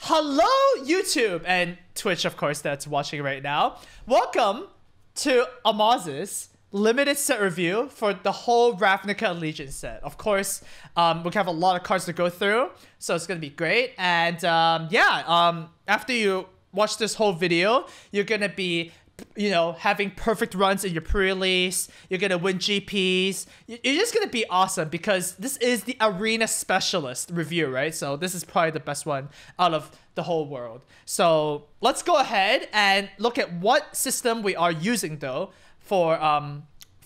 Hello, YouTube and Twitch, of course, that's watching right now. Welcome to Amaz's limited set review for the whole Ravnica Allegiance set. Of course, we have a lot of cards to go through, so it's gonna be great. And after you watch this whole video, you're gonna be having perfect runs in your pre-release. You're gonna win GPs. You're just gonna be awesome because this is the arena specialist review, right? So this is probably the best one out of the whole world. So let's go ahead and look at what system we are using though for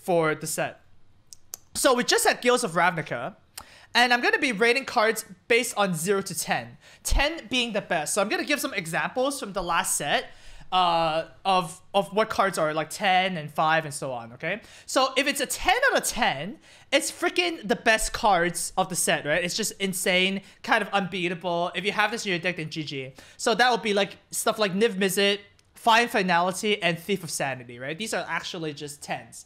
the set. So we just had Guilds of Ravnica, and I'm gonna be rating cards based on 0 to 10. 10 being the best. So I'm gonna give some examples from the last set. Of what cards are like 10 and 5 and so on, okay? So if it's a 10 out of 10, it's freaking the best cards of the set, right? It's just insane, kind of unbeatable. If you have this in your deck, then GG. So that would be like stuff like Niv Mizzet, Fine Finality, and Thief of Sanity, right? These are actually just 10s.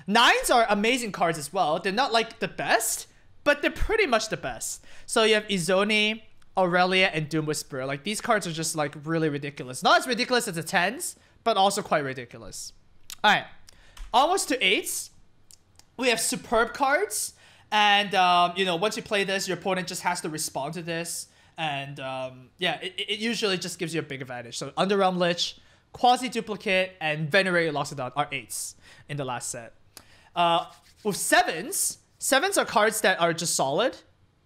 9s are amazing cards as well. They're not like the best, but they're pretty much the best. So you have Izoni, Aurelia, and Doom Whisperer. Like, these cards are just like really ridiculous. Not as ridiculous as the 10s, but also quite ridiculous. Alright, almost to 8s. We have superb cards, and once you play this, your opponent just has to respond to this, and yeah, it usually just gives you a big advantage. So Underrealm Lich, Quasi Duplicate, and Venerated Loxodon are 8s in the last set. With 7s are cards that are just solid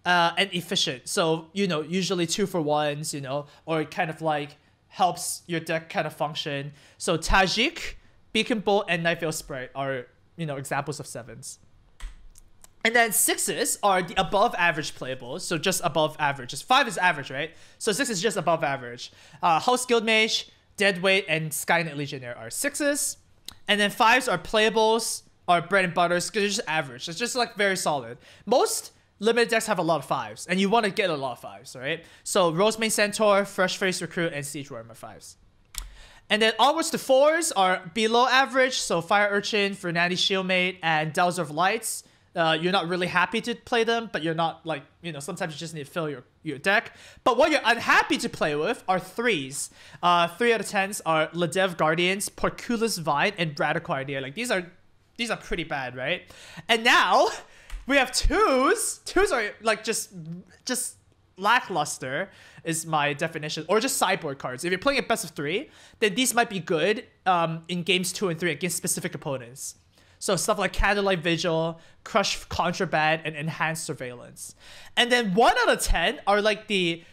and efficient. So, usually 2-for-1s, or it kind of like helps your deck kind of function. So Tajik, Beacon Bolt, and Nightveil Sprite are, examples of 7s. And then 6s are the above average playables. So just above average. 5 is average, right? So 6 is just above average. House Guildmage, Deadweight, and Skynet Legionnaire are 6s. And then 5s are playables, are bread and butters, because they're just average. It's just like very solid. Most limited decks have a lot of 5s, and you want to get a lot of 5s, right? So Rosemane Centaur, Fresh Face Recruit, and Siege Worm are 5s. And then onwards to 4s are below average, so Fire Urchin, Fernandes Shieldmate, and Dowser of Lights. You're not really happy to play them, but you're not like, sometimes you just need to fill your deck. But what you're unhappy to play with are 3s. 3 out of 10s are Ladev Guardians, Porculus Vine, and Radical Idea. Like, these are pretty bad, right? And now we have 2s. 2s are like just lackluster is my definition, or just sideboard cards. If you're playing a best of 3, then these might be good in games 2 and 3 against specific opponents. So stuff like Candlelight Vigil, Crush Contraband, and Enhanced Surveillance. And then 1 out of 10 are like the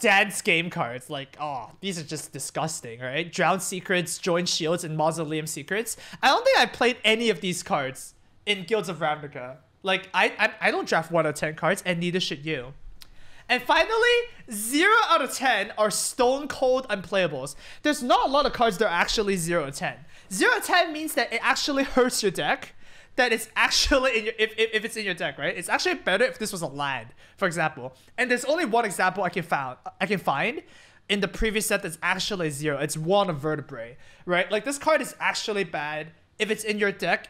dance game cards. Like, oh, these are just disgusting, right? Drowned Secrets, Joined Shields, and Mausoleum Secrets. I don't think I played any of these cards in Guilds of Ravnica. Like, I don't draft 1 out of 10 cards, and neither should you. And finally, 0 out of 10 are Stone Cold Unplayables. There's not a lot of cards that are actually 0 out of 10. 0 out of 10 means that it actually hurts your deck. That it's actually in your, if it's in your deck, right? It's actually better if this was a land, for example. And there's only one example I can find in the previous set that's actually 0. It's Wand of Vertebrae, right? Like, this card is actually bad. If it's in your deck,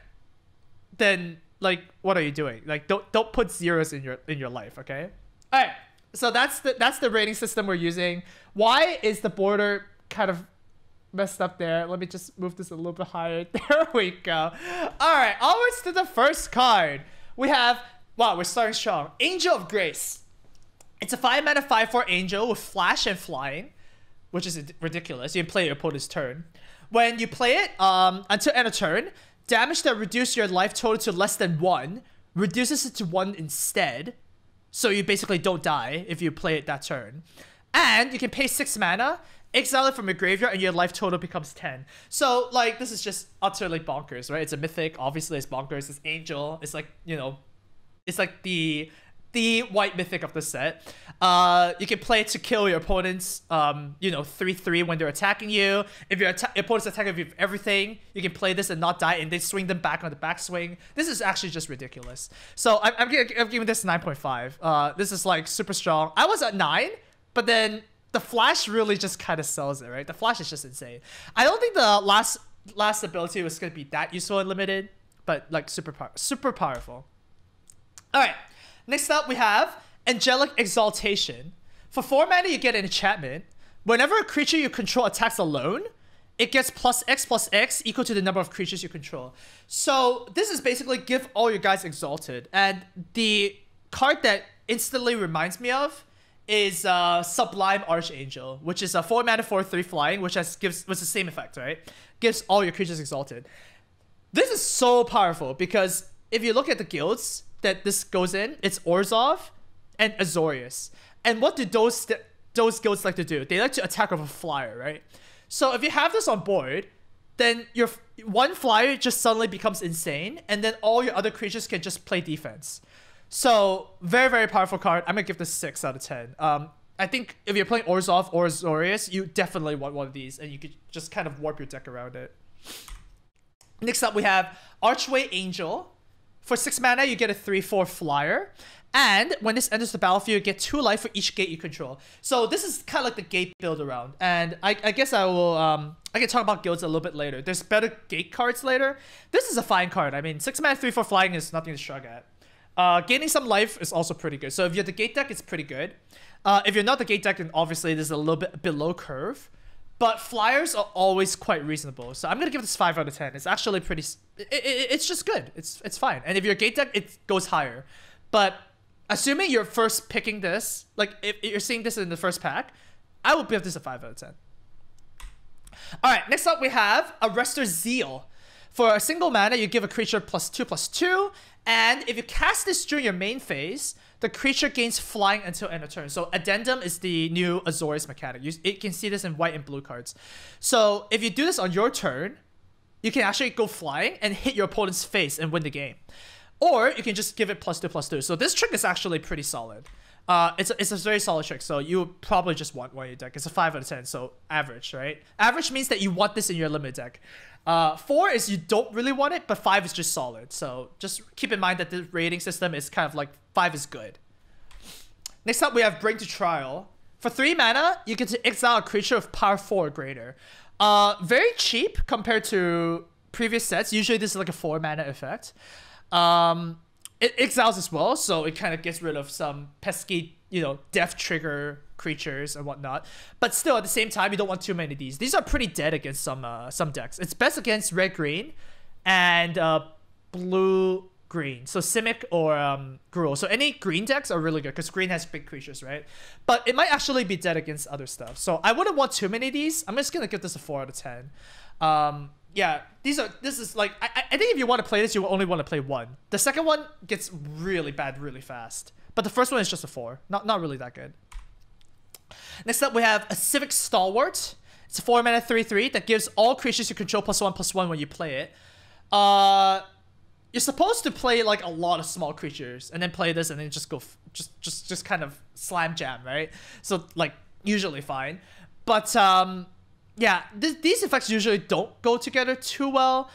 then like, what are you doing? Like, don't put 0s in your life, okay? All right. So that's the rating system we're using. Why is the border kind of messed up there? Let me just move this a little bit higher. There we go. All right, onwards to the first card. We have, wow, we're starting strong. Angel of Grace. It's a 5-mana 5/4 angel with flash and flying, which is ridiculous. You can play your opponent's turn. When you play it, until end of turn, damage that reduces your life total to less than 1 reduces it to 1 instead. So you basically don't die if you play it that turn. And you can pay 6 mana, exile it from your graveyard, and your life total becomes 10. So, like, this is just utterly bonkers, right? It's a mythic. Obviously, it's bonkers. It's angel. It's like, it's like the white mythic of the set. You can play it to kill your opponents, 3/3 when they're attacking you. If your opponent's attacking you with everything, you can play this and not die, and they swing them back on the backswing. This is actually just ridiculous. So I'm giving this 9.5. This is like super strong. I was at 9, but then the flash really just kind of sells it, right? The flash is just insane. I don't think the last ability was going to be that useful and limited, but like super powerful. All right. Next up, we have Angelic Exaltation. For 4 mana, you get an enchantment. Whenever a creature you control attacks alone, it gets +X equal to the number of creatures you control. So this is basically give all your guys Exalted. And the card that instantly reminds me of is Sublime Archangel, which is a 4 mana 4/3 flying, which was the same effect, right? Gives all your creatures Exalted. This is so powerful because if you look at the guilds that this goes in, it's Orzhov and Azorius. And what do those guilds like to do? They like to attack with a flyer, right? So if you have this on board, then your one flyer just suddenly becomes insane, and then all your other creatures can just play defense. So very, very powerful card. I'm gonna give this 6 out of 10. I think if you're playing Orzhov or Azorius, you definitely want one of these, and you could just kind of warp your deck around it. Next up, we have Archway Angel. For 6 mana, you get a 3/4 flyer. And when this enters the battlefield, you get 2 life for each gate you control. So this is kind of like the gate build around. And I guess I will, I can talk about guilds a little bit later. There's better gate cards later. This is a fine card. I mean, 6 mana 3/4 flying is nothing to shrug at. Gaining some life is also pretty good. So if you're the gate deck, it's pretty good. If you're not the gate deck, then obviously this is a little bit below curve. But flyers are always quite reasonable. So I'm going to give this 5 out of 10. It's actually pretty... It's just good. It's fine. And if you're a gate deck, it goes higher. But assuming you're first picking this, like if you're seeing this in the first pack, I will give this a 5 out of 10. Alright, next up we have Arrestor Zeal. For a single mana, you give a creature +2/+2. And if you cast this during your main phase, the creature gains flying until end of turn. So Addendum is the new Azorius mechanic. You can see this in white and blue cards. So if you do this on your turn, you can actually go flying and hit your opponent's face and win the game. Or you can just give it +2/+2. So this trick is actually pretty solid. It's a very solid trick. So you probably just want one in your deck. It's a 5 out of 10. So average, right? Average means that you want this in your limit deck. 4 is you don't really want it, but 5 is just solid. So just keep in mind that the rating system is kind of like 5 is good. Next up, we have Bring to Trial. For 3 mana, you get to exile a creature of power 4 or greater. Very cheap compared to previous sets. Usually this is like a 4 mana effect. It exiles as well, so it kind of gets rid of some pesky, death trigger creatures and whatnot. But still, at the same time, you don't want too many of these. These are pretty dead against some decks. It's best against red-green and blue-green. So Simic or Gruul. So any green decks are really good because green has big creatures, right? But it might actually be dead against other stuff. So I wouldn't want too many of these. I'm just gonna give this a 4 out of 10. Yeah, this is like, I think if you want to play this, you only want to play one. The second one gets really bad really fast. But the first one is just a 4. Not really that good. Next up, we have a Civic Stalwart. It's a 4 mana 3/3 that gives all creatures you control +1/+1 when you play it. You're supposed to play like a lot of small creatures and then play this and then just go, just kind of slam jam, right? So like usually fine. But yeah, these effects usually don't go together too well.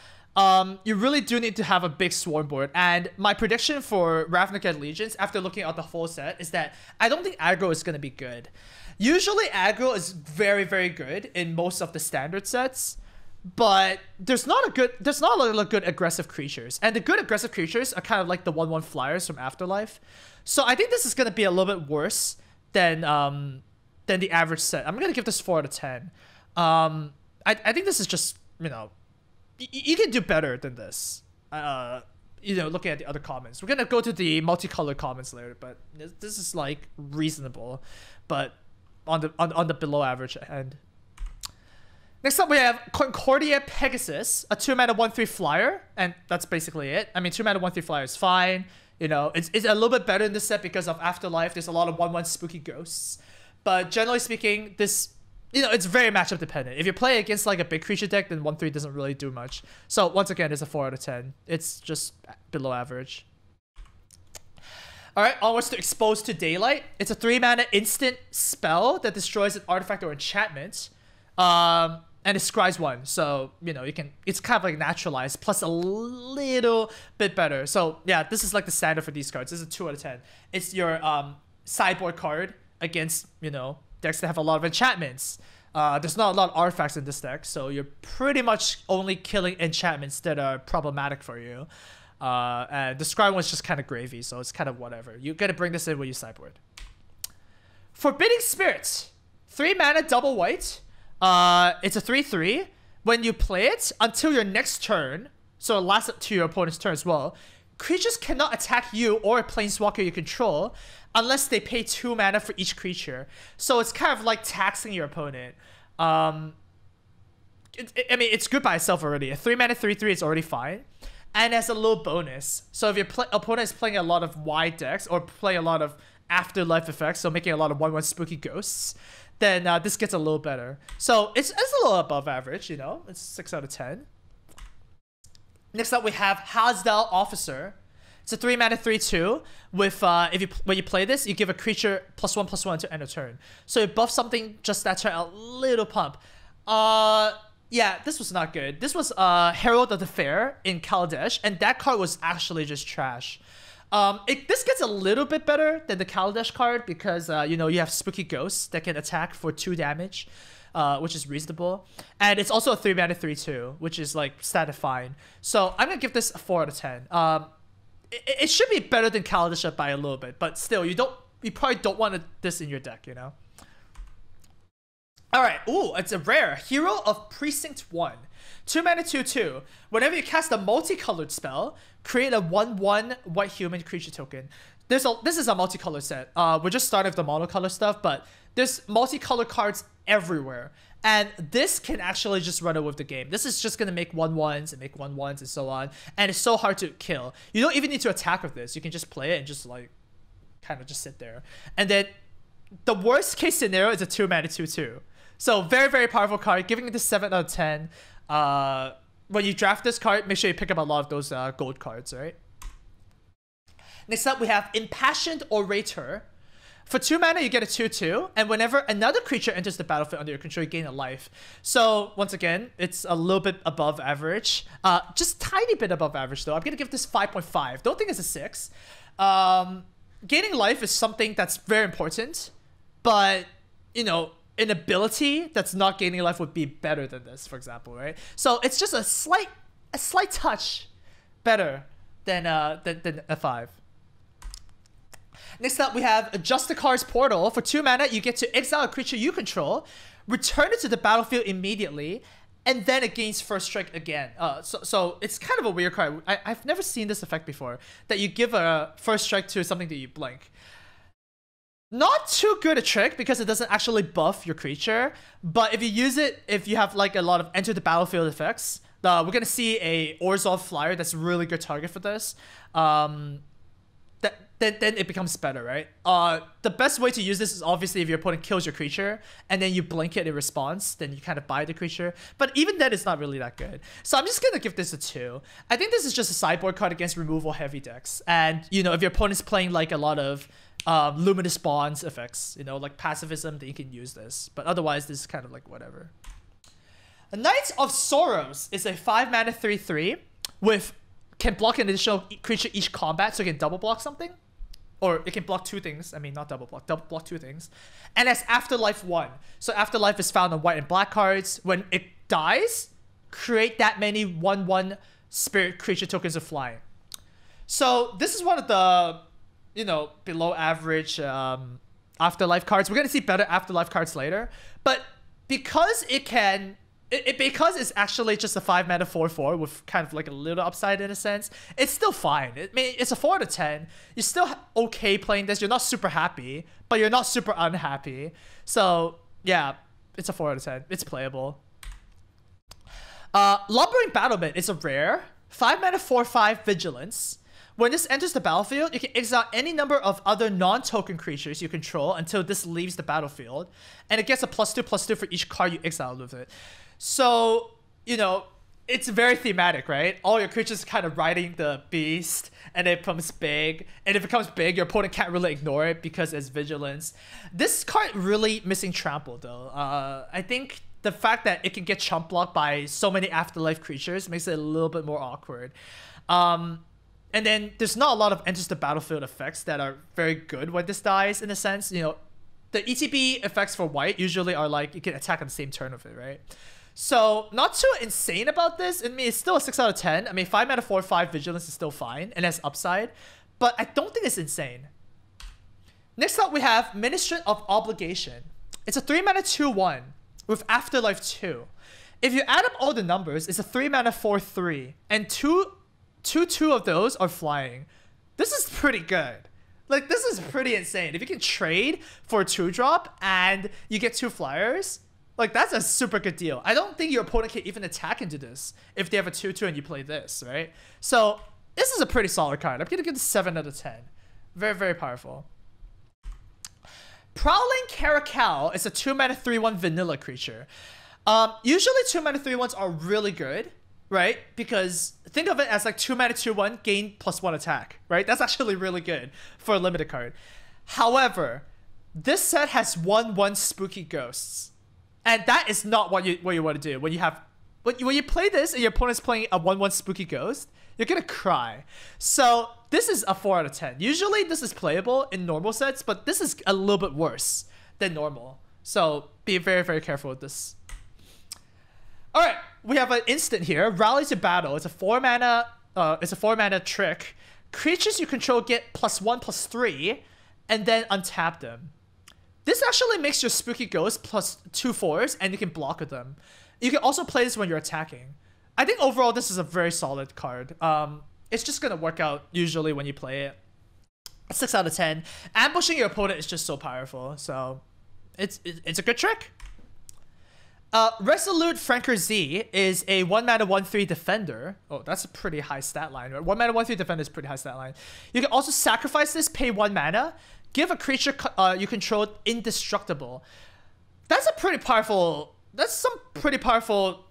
You really do need to have a big swarm board. And my prediction for Ravnica Legions, after looking at the whole set, is that I don't think aggro is going to be good. Usually aggro is very, very good in most of the standard sets. But there's not a lot of good aggressive creatures. And the good aggressive creatures are kind of like the 1/1 flyers from Afterlife. So I think this is going to be a little bit worse than the average set. I'm going to give this 4 out of 10. I think this is just, you can do better than this. Looking at the other comments. We're gonna go to the multicolor comments later, but this is like reasonable, but on the below average end. Next up, we have Concordia Pegasus, a 2 mana 1/3 flyer, and that's basically it. I mean, 2 mana 1/3 flyer is fine. It's a little bit better in this set because of Afterlife. There's a lot of 1/1 spooky ghosts, but generally speaking, this. It's very matchup dependent. If you play against like a big creature deck, then 1/3 doesn't really do much. So once again, it's a 4 out of 10. It's just below average. Alright, onwards to Expose to Daylight. It's a 3 mana instant spell that destroys an artifact or enchantment. And it scries 1. So, it's kind of like naturalized plus a little bit better. So yeah, this is like the standard for these cards. This is a 2 out of 10. It's your sideboard card against, decks that have a lot of enchantments. There's not a lot of artifacts in this deck, so you're pretty much only killing enchantments that are problematic for you. And the scry one's just kind of gravy, so it's kind of whatever. You gotta bring this in when you sideboard. Forbidding Spirit. 3 mana, double white. It's a 3/3. When you play it, until your next turn, so it lasts up to your opponent's turn as well, creatures cannot attack you or a planeswalker you control unless they pay 2 mana for each creature. So it's kind of like taxing your opponent. I mean, it's good by itself already. A 3 mana 3/3 is already fine. And as a little bonus, so if your opponent is playing a lot of wide decks or playing a lot of afterlife effects, so making a lot of 1/1 spooky ghosts, then this gets a little better. So it's a little above average, you know? It's 6 out of 10. Next up, we have Hasdal Officer. It's a 3 mana 3/2 with when you play this, you give a creature +1/+1 to end a turn. So you buff something just that turn, a little pump. Yeah, this was not good. This was Herald of the Fair in Kaladesh, and that card was actually just trash. This gets a little bit better than the Kaladesh card because you know, you have spooky ghosts that can attack for 2 damage, which is reasonable, and it's also a 3 mana 3/2, which is like static fine. So I'm gonna give this a 4 out of 10. It should be better than Kaladesh by a little bit, but still, you probably don't want this in your deck, you know. All right, ooh, it's a rare Hero of Precinct 1. 2 mana 2/2. Whenever you cast a multicolored spell, create a 1/1 white human creature token. This is a multicolor set. We're just starting with the monocolor stuff, but there's multicolor cards everywhere. And this can actually just run it with the game. This is just gonna make 1/1s and make 1/1s and so on. And it's so hard to kill. You don't even need to attack with this. You can just play it and just like kind of just sit there. And then the worst case scenario is a 2 mana 2/2. So very, very powerful card, giving it a 7 out of 10. When you draft this card, make sure you pick up a lot of those gold cards, right? Next up, we have Impassioned Orator. For 2 mana, you get a 2/2, and whenever another creature enters the battlefield under your control, you gain a life. So once again, it's a little bit above average. Just tiny bit above average though. I'm gonna give this 5.5. Don't think it's a 6. Gaining life is something that's very important, but you know, an ability that's not gaining life would be better than this, for example, right? So it's just a slight touch better than a 5. Next up, we have Justicar's Portal. For 2 mana, you get to exile a creature you control, return it to the battlefield immediately, and then it gains first strike again. So it's kind of a weird card. I've never seen this effect before, that you give a first strike to something that you blink. Not too good a trick because it doesn't actually buff your creature, but if you use it, if you have like a lot of enter the battlefield effects, we're gonna see a Orzhov Flyer that's a really good target for this. Then it becomes better, right? The best way to use this is obviously if your opponent kills your creature and then you blink it in response, then you kind of buy the creature. But even then, it's not really that good. So I'm just gonna give this a 2. I think this is just a sideboard card against removal heavy decks, and you know, if your opponent's playing like a lot of luminous bonds effects, you know, like pacifism, then you can use this. But otherwise, this is kind of like whatever. A Knight of Sorrows is a 5 mana 3/3 with can block an additional creature each combat, so it can double block something. Or it can block 2 things. I mean, not double block 2 things. And that's Afterlife 1. So Afterlife is found on white and black cards. When it dies, create that many 1/1 spirit creature tokens of flying. So this is one of the, you know, below average Afterlife cards. We're gonna see better Afterlife cards later. But because it can, because it's actually just a 5 mana 4/4 with kind of like a little upside in a sense, it's still fine. I mean, it's a 4 out of 10. You're still okay playing this. You're not super happy, but you're not super unhappy. So yeah, it's a 4 out of 10. It's playable. Lumbering Battlement is a rare 5 mana 4/5 Vigilance. When this enters the battlefield, you can exile any number of other non-token creatures you control until this leaves the battlefield, and it gets a +2/+2 for each card you exile with it. So, you know, it's very thematic, right? All your creatures kind of riding the beast, and it becomes big. And if it becomes big, your opponent can't really ignore it because it's Vigilance. This card really missing trample, though. I think the fact that it can get chump blocked by so many Afterlife creatures makes it a little bit more awkward. And then there's not a lot of enters the battlefield effects that are very good when this dies, in a sense. You know, the ETB effects for white usually are like you can attack on the same turn of it, right? So not too insane about this. I mean, it's still a 6 out of 10. I mean, 5 mana 4/5 Vigilance is still fine and has upside, but I don't think it's insane. Next up, we have Ministry of Obligation. It's a 3-mana 2/1 with Afterlife 2. If you add up all the numbers, it's a 3-mana 4/3, and two of those are flying. This is pretty good. Like, this is pretty insane. If you can trade for a 2-drop and you get 2 flyers, like, that's a super good deal. I don't think your opponent can even attack into this if they have a 2/2 and you play this, right? So this is a pretty solid card. I'm gonna give this 7 out of 10. Very, very powerful. Prowling Caracal is a 2-mana 3/1 vanilla creature. Usually 2-mana 3/1s are really good, right? Because think of it as like 2-mana 2/1 gain +1 attack, right? That's actually really good for a limited card. However, this set has 1/1 spooky ghosts, and that is not what you want to do when you play this and your opponent's playing a 1/1 spooky ghost. You're gonna cry. So this is a 4 out of 10. Usually this is playable in normal sets, but this is a little bit worse than normal. So be very, very careful with this. All right, we have an instant here. Rally to Battle. It's a 4-mana. It's a 4-mana trick. Creatures you control get +1/+3, and then untap them. This actually makes your spooky ghost +2 4s, and you can block with them. You can also play this when you're attacking. I think overall this is a very solid card. It's just gonna work out usually when you play it. 6 out of 10. Ambushing your opponent is just so powerful, so it's a good trick. Resolute Franker Z is a 1-mana 1/3 defender. Oh, that's a pretty high stat line, right? 1-mana 1/3 defender is pretty high stat line. You can also sacrifice this, pay 1 mana, give a creature you control indestructible. That's a pretty powerful. That's some pretty powerful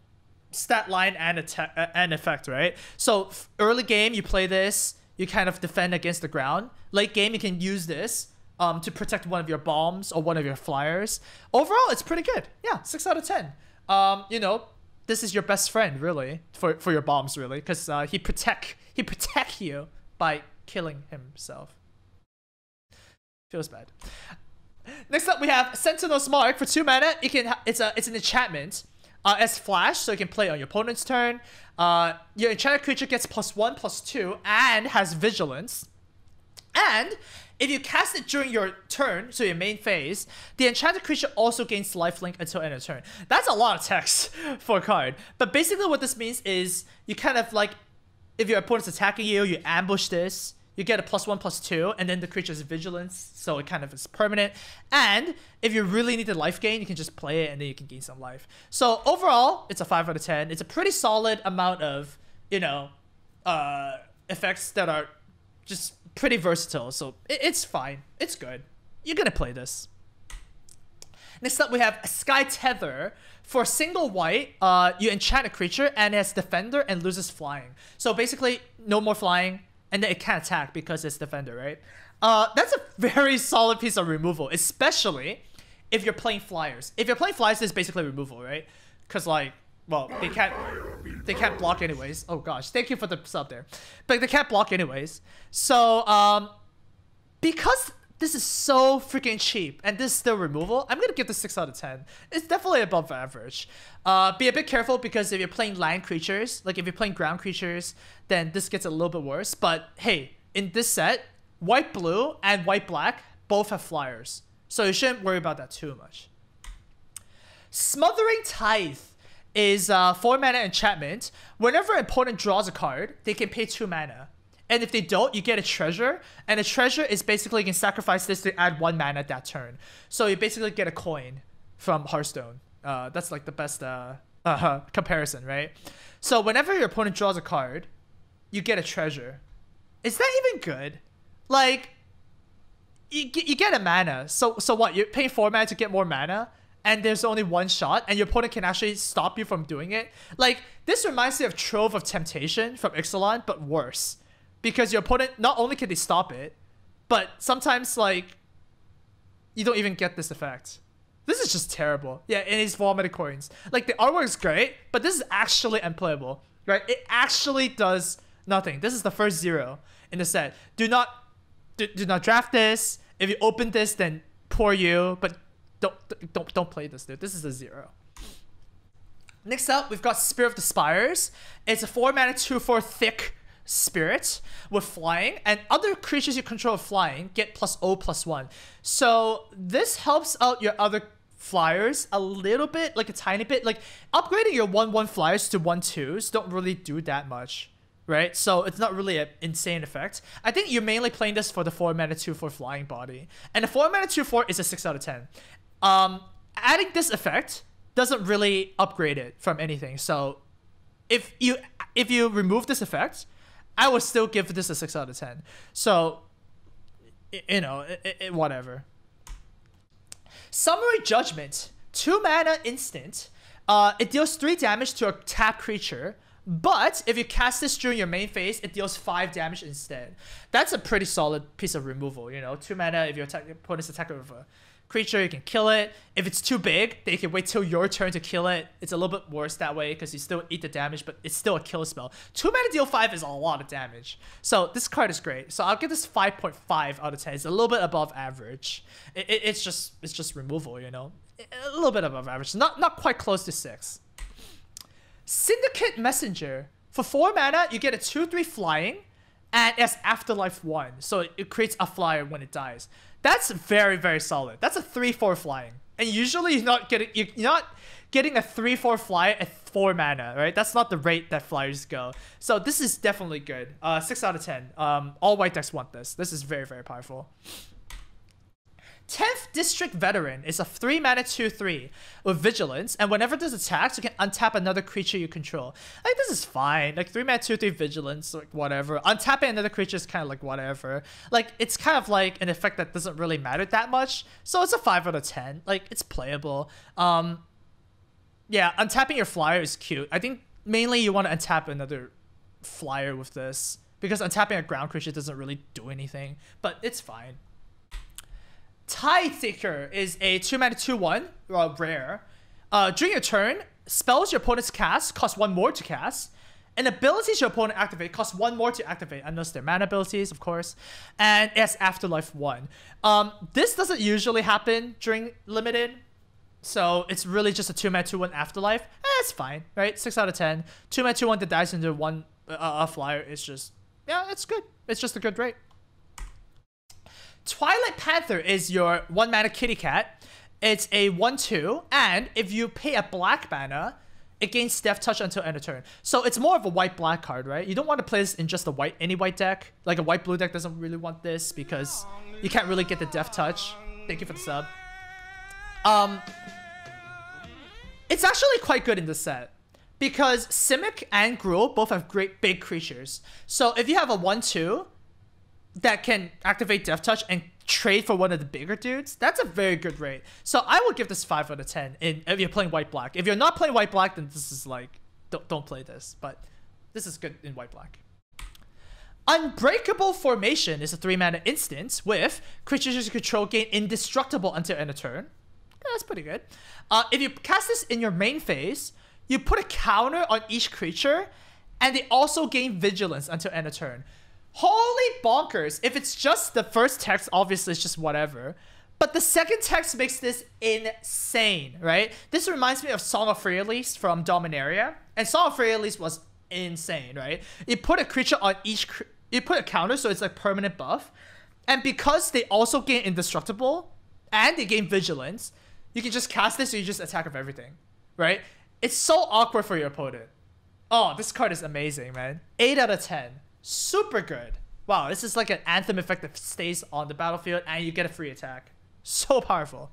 stat line and effect, right? So early game you play this, you kind of defend against the ground. Late game you can use this to protect one of your bombs or one of your flyers. Overall, it's pretty good. Yeah, 6 out of 10. You know, this is your best friend really for your bombs really, because he protect you by killing himself. Feels bad. Next up we have Sentinel's Mark for 2 mana. It's an enchantment. As flash, so you can play on your opponent's turn. Your enchanted creature gets +1/+2 and has vigilance. And if you cast it during your turn, so your main phase, the enchanted creature also gains lifelink until end of turn. That's a lot of text for a card. But basically what this means is you kind of like, if your opponent's attacking you, you ambush this, you get a +1/+2, and then the creature's vigilance, so it kind of is permanent. And if you really need the life gain, you can just play it and then you can gain some life. So overall, it's a 5 out of 10. It's a pretty solid amount of, you know, effects that are just pretty versatile. So it's fine. It's good. You're gonna play this. Next up, we have Sky Tether. For single white, you enchant a creature and it has defender and loses flying. So basically, no more flying. And then it can't attack because it's defender, right? That's a very solid piece of removal, especially if you're playing flyers. If you're playing flyers, it's basically removal, right? Because like, well, they can't block anyways. Oh gosh, thank you for the sub there. But they can't block anyways. So because this is so freaking cheap and this is still removal, I'm gonna give this 6 out of 10. It's definitely above average. Be a bit careful because if you're playing land creatures, like if you're playing ground creatures, then this gets a little bit worse. But hey, in this set, white blue and white black both have flyers, so you shouldn't worry about that too much. Smothering Tithe is 4-mana enchantment. Whenever an opponent draws a card, they can pay 2 mana. And if they don't, you get a treasure. And a treasure is basically you can sacrifice this to add 1 mana that turn. So you basically get a coin from Hearthstone. That's like the best comparison, right? So whenever your opponent draws a card, you get a treasure. Is that even good? Like, you get a mana. So what? You're paying 4 mana to get more mana? And there's only 1 shot, and your opponent can actually stop you from doing it? Like, this reminds me of Trove of Temptation from Ixalan, but worse. Because your opponent, not only can they stop it, but sometimes, like, you don't even get this effect. This is just terrible. Yeah, and it's vomited coins. Like, the artwork is great, but this is actually unplayable, right? It actually does nothing. This is the first 0 in the set. Do not draft this. If you open this, then poor you, but don't play this, dude. This is a 0. Next up, we've got Spear of the Spires. It's a 4-mana 2/4 thick spirit with flying, and other creatures you control with flying get +0/+1. So this helps out your other flyers a little bit, like a tiny bit. Like upgrading your 1/1 flyers to 1/2s don't really do that much, right? So it's not really an insane effect. I think you're mainly playing this for the 4 mana 2/4 flying body, and the 4 mana 2/4 is a 6 out of 10. Adding this effect doesn't really upgrade it from anything. So if you remove this effect, I would still give this a 6 out of 10. So, you know, whatever. Summary Judgment. 2 mana instant. It deals 3 damage to a tap creature. But if you cast this during your main phase, it deals 5 damage instead. That's a pretty solid piece of removal, you know? 2 mana, if your opponent's attacking with a creature, you can kill it. If it's too big, then you can wait till your turn to kill it. It's a little bit worse that way because you still eat the damage, but it's still a kill spell. 2 mana deal 5 is a lot of damage. So this card is great. So I'll give this 5.5 out of 10. It's a little bit above average. It's just removal, you know? A little bit above average. Not quite close to 6. Syndicate Messenger. For 4 mana, you get a 2/3 flying, and it's Afterlife 1. So it creates a flyer when it dies. That's very, very solid. That's a 3/4 flying. And usually you're not getting a 3/4 flyer at 4 mana, right? That's not the rate that flyers go. So this is definitely good. 6 out of 10. All white decks want this. This is very, very powerful. 10th District Veteran is a 3 mana 2/3 with Vigilance, and whenever this attacks, you can untap another creature you control. Like, this is fine. Like, 3 mana 2/3 Vigilance, like, whatever. Untapping another creature is kind of like whatever. Like, it's kind of like an effect that doesn't really matter that much. So it's a 5 out of 10. Like, it's playable. Yeah, untapping your flyer is cute. I think mainly you want to untap another flyer with this, because untapping a ground creature doesn't really do anything, but it's fine. Tideseeker is a 2 mana 2/1 rare. During your turn, spells your opponent's cast cost 1 more to cast, and abilities your opponent activate cost 1 more to activate, unless they're mana abilities, of course. And it's Afterlife 1. This doesn't usually happen during limited, so it's really just a 2 mana 2/1 Afterlife. It's fine, right? 6 out of 10. 2 mana 2/1 that dies into one flyer is just, yeah, it's good. It's just a good rate. Twilight Panther is your 1 mana kitty cat. It's a 1/2, and if you pay a black mana, it gains Death Touch until end of turn. So it's more of a white-black card, right? You don't want to play this in just any white deck. Like a white-blue deck doesn't really want this because you can't really get the Death Touch. Thank you for the sub. It's actually quite good in this set because Simic and Gruul both have great big creatures. So if you have a 1/2 that can activate Death Touch and trade for one of the bigger dudes, that's a very good rate. So I will give this 5 out of 10 if you're playing white-black. If you're not playing white-black, then this is like, don't play this. But this is good in white-black. Unbreakable Formation is a 3 mana instant with creatures you control gain indestructible until end of turn. Yeah, that's pretty good. If you cast this in your main phase, you put a counter on each creature, and they also gain Vigilance until end of turn. Holy bonkers. If it's just the first text, obviously it's just whatever. But the second text makes this insane, right? This reminds me of Song of Freyalise from Dominaria. And Song of Freyalise was insane, right? You put a creature on each... You put a counter, so it's like permanent buff. And because they also gain Indestructible, and they gain Vigilance, you can just cast this, so you just attack with everything, right? It's so awkward for your opponent. Oh, this card is amazing, man. 8 out of 10. Super good. Wow, this is like an Anthem effect that stays on the battlefield and you get a free attack. So powerful.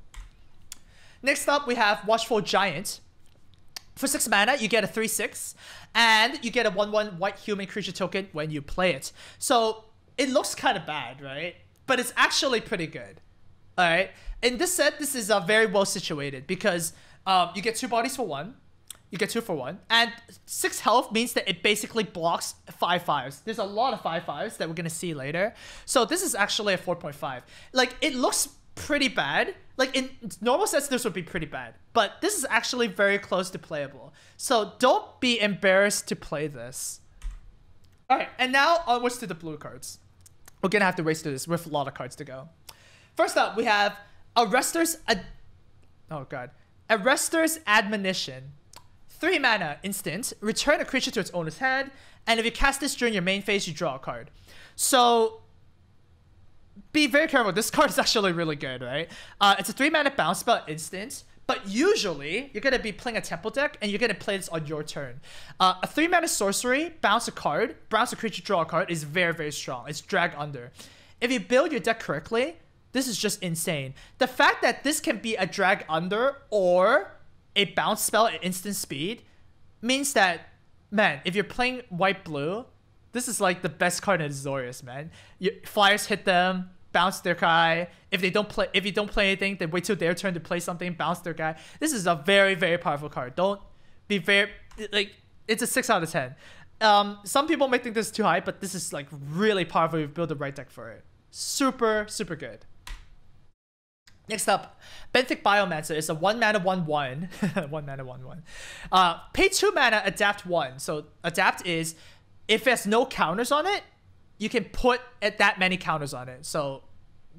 Next up, we have Watchful Giant. For 6 mana, you get a 3/6, and you get a 1/1 white human creature token when you play it. So it looks kind of bad, right? But it's actually pretty good. Alright? In this set, this is very well situated because you get 2 bodies for 1. You get 2 for 1. And 6 health means that it basically blocks 5/5s. There's a lot of 5/5s that we're going to see later. So this is actually a 4.5. Like, it looks pretty bad. Like, in normal sets, this would be pretty bad. But this is actually very close to playable. So don't be embarrassed to play this. Alright, and now onwards to the blue cards. We're going to have to race through this with a lot of cards to go. First up, we have Arrester's Admonition. 3 mana, instant. Return a creature to its owner's hand. And if you cast this during your main phase, you draw a card. So be very careful. This card is actually really good, right? It's a 3 mana bounce spell, instant. But usually, you're going to be playing a temple deck, and you're going to play this on your turn. A 3 mana sorcery, bounce a card, bounce a creature, draw a card, is very, very strong. It's drag under. If you build your deck correctly, this is just insane. The fact that this can be a drag under or a bounce spell at instant speed means that, man, if you're playing white-blue, this is like the best card in Azorius, man. Flyers hit them, bounce their guy. If you don't play anything, they wait till their turn to play something, bounce their guy. This is a very, very powerful card. Don't be very, like, it's a 6 out of 10. Some people may think this is too high, but this is like really powerful if you build the right deck for it. Super, super good. Next up, Benthic Biomancer is a 1 mana 1/1. 1 mana 1/1. Pay 2 mana, adapt 1. So adapt is if there's no counters on it, you can put that many counters on it. So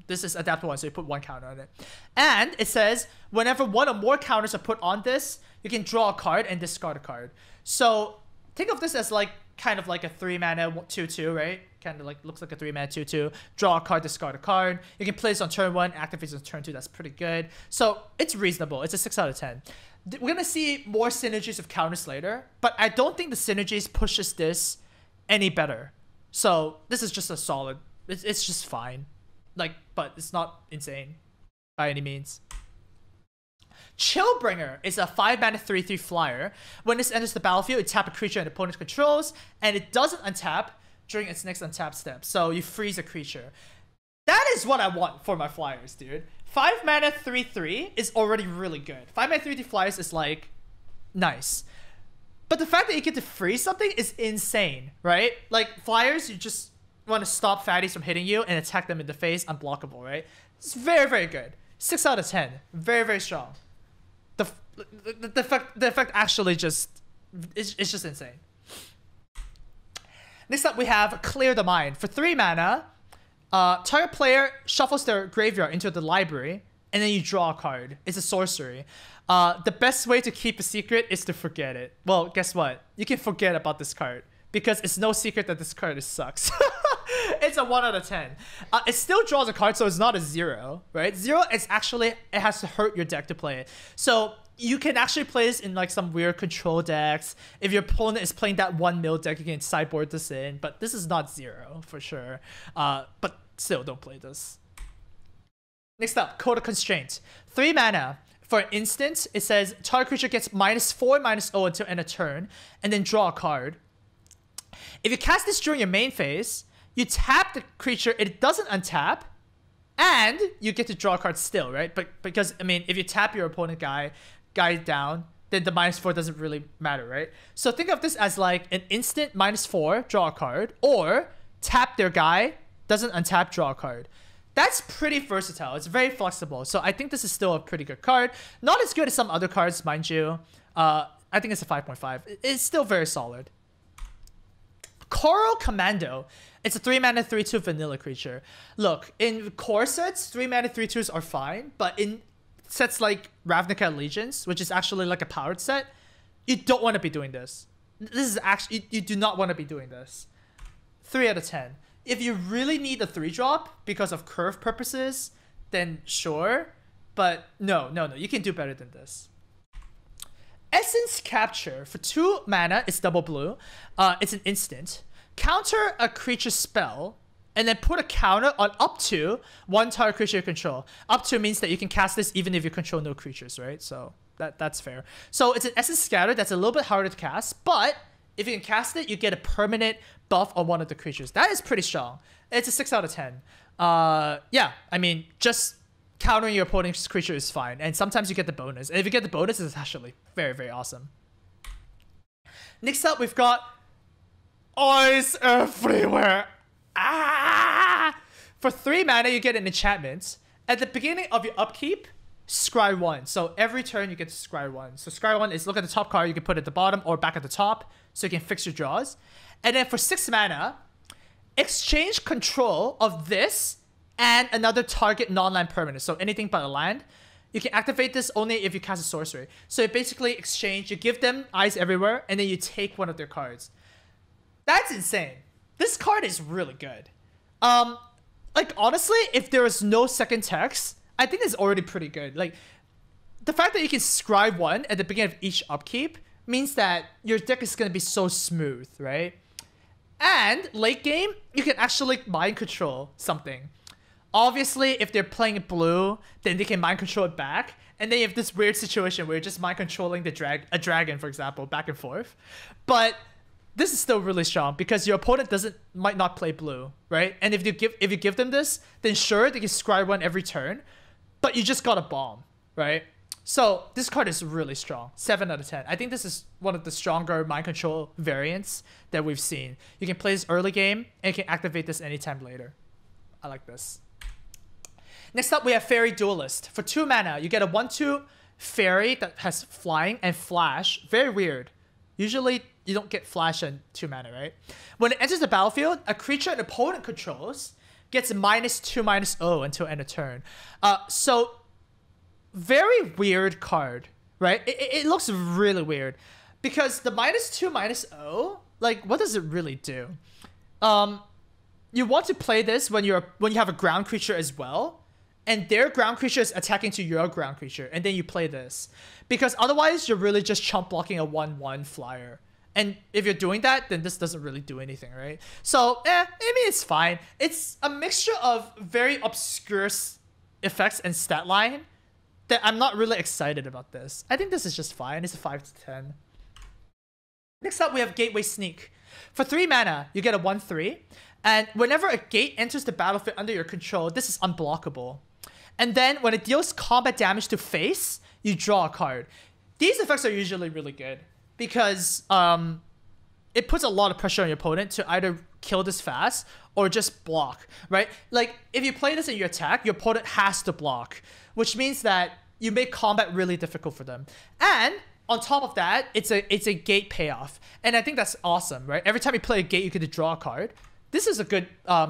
this is adapt 1, so you put 1 counter on it. And it says whenever 1 or more counters are put on this, you can draw a card and discard a card. So think of this as like kind of like a 3 mana 2/2, right? Kind of like looks like a 3 mana 2/2. Draw a card, discard a card. You can play this on turn 1, activate on turn 2. That's pretty good. So it's reasonable. It's a 6 out of 10. We're gonna see more synergies of counters later, but I don't think the synergies pushes this any better. So this is just a solid. It's just fine. Like, but it's not insane by any means. Chillbringer is a 5 mana 3/3 flyer. When this enters the battlefield, you tap a creature an opponent controls, and it doesn't untap during its next untap step. So you freeze a creature. That is what I want for my flyers, dude. 5 mana 3/3 is already really good. 5 mana 3/3 flyers is like nice. But the fact that you get to freeze something is insane, right? Like flyers, you just want to stop fatties from hitting you and attack them in the face, unblockable, right? It's very, very good. 6 out of 10. Very, very strong. The effect actually just it's just insane. Next up, we have Clear the Mind. For 3 mana, target player shuffles their graveyard into the library, and then you draw a card. It's a sorcery. The best way to keep a secret is to forget it. Well, guess what? You can forget about this card, because it's no secret that this card sucks. It's a 1 out of 10. It still draws a card, so it's not a 0, right? 0 is actually, it has to hurt your deck to play it. So you can actually play this in like some weird control decks. If your opponent is playing that 1 mil deck, you can sideboard this in, but this is not 0 for sure. But still, don't play this. Next up, Code of Constraint. 3 mana. For an instant, it says target creature gets -4/-0 until end of turn, and then draw a card. If you cast this during your main phase, you tap the creature, it doesn't untap, and you get to draw a card still, right? But because, I mean, if you tap your opponent guy down, then the -4 doesn't really matter, right? So think of this as like an instant -4, draw a card, or tap their guy, doesn't untap, draw a card. That's pretty versatile. It's very flexible. So I think this is still a pretty good card. Not as good as some other cards, mind you. I think it's a 5.5. It's still very solid. Coral Commando. It's a 3 mana 3/2 vanilla creature. Look, in core sets, 3 mana 3/2s are fine, but in sets like Ravnica Allegiance, which is actually like a powered set, you don't want to be doing this. This is actually, you do not want to be doing this. 3 out of 10. If you really need a 3-drop because of curve purposes, then sure. But no, you can do better than this. Essence Capture. For 2 mana, it's double blue. It's an instant. Counter a creature spell, and then put a counter on up to 1 target creature you control. Up to means that you can cast this even if you control no creatures, right? So that's fair. So it's an Essence Scatter that's a little bit harder to cast, but if you can cast it, you get a permanent buff on one of the creatures. That is pretty strong. It's a 6 out of 10. Yeah, I mean, just countering your opponent's creature is fine. And sometimes you get the bonus. And if you get the bonus, it's actually very, very awesome. Next up, we've got Eyes Everywhere. For 3 mana, you get an enchantment. At the beginning of your upkeep, scry 1. So every turn you get to scry 1. So scry 1 is look at the top card, you can put it at the bottom or back at the top, so you can fix your draws. And then for 6 mana, exchange control of this and another target non-land permanent. So anything but a land. you can activate this only if you cast a sorcery. So you basically exchange, you give them eyes everywhere, and then you take one of their cards. That's insane. This card is really good. Like, honestly, if there was no second text, I think it's already pretty good. Like, the fact that you can scribe one at the beginning of each upkeep means that your deck is going to be so smooth, right? And late game, you can actually mind control something. Obviously, if they're playing blue, then they can mind control it back. And then you have this weird situation where you're just mind controlling a dragon, for example, back and forth. But this is still really strong because your opponent might not play blue, right? And if you give them this, then sure, they can scry one every turn, but you just got a bomb, right? So this card is really strong. 7 out of 10. I think this is one of the stronger mind control variants that we've seen. You can play this early game and you can activate this anytime later. I like this. Next up, we have Fairy Duelist. For 2 mana, you get a 1/2 fairy that has flying and flash. Very weird. Usually, you don't get flash and 2 mana, right? When it enters the battlefield, a creature an opponent controls gets -2/-0 until end of turn. So, very weird card, right? It looks really weird. Because the -2/-0, like, what does it really do? You want to play this when you have a ground creature as well, and their ground creature is attacking to your ground creature, and then you play this. Because otherwise, you're really just chump blocking a 1/1 flyer. And if you're doing that, then this doesn't really do anything, right? So, I mean, it's fine. It's a mixture of very obscure effects and stat line that I'm not really excited about this. I think this is just fine. It's a 5 to 10. Next up, we have Gateway Sneak. For 3 mana, you get a 1/3. And whenever a gate enters the battlefield under your control, this is unblockable. And then when it deals combat damage to face, you draw a card. These effects are usually really good because it puts a lot of pressure on your opponent to either kill this fast or just block, right? Like, if you play this in your attack, your opponent has to block, which means that you make combat really difficult for them. And on top of that, it's a gate payoff. And I think that's awesome, right? Every time you play a gate, you get to draw a card. This is a good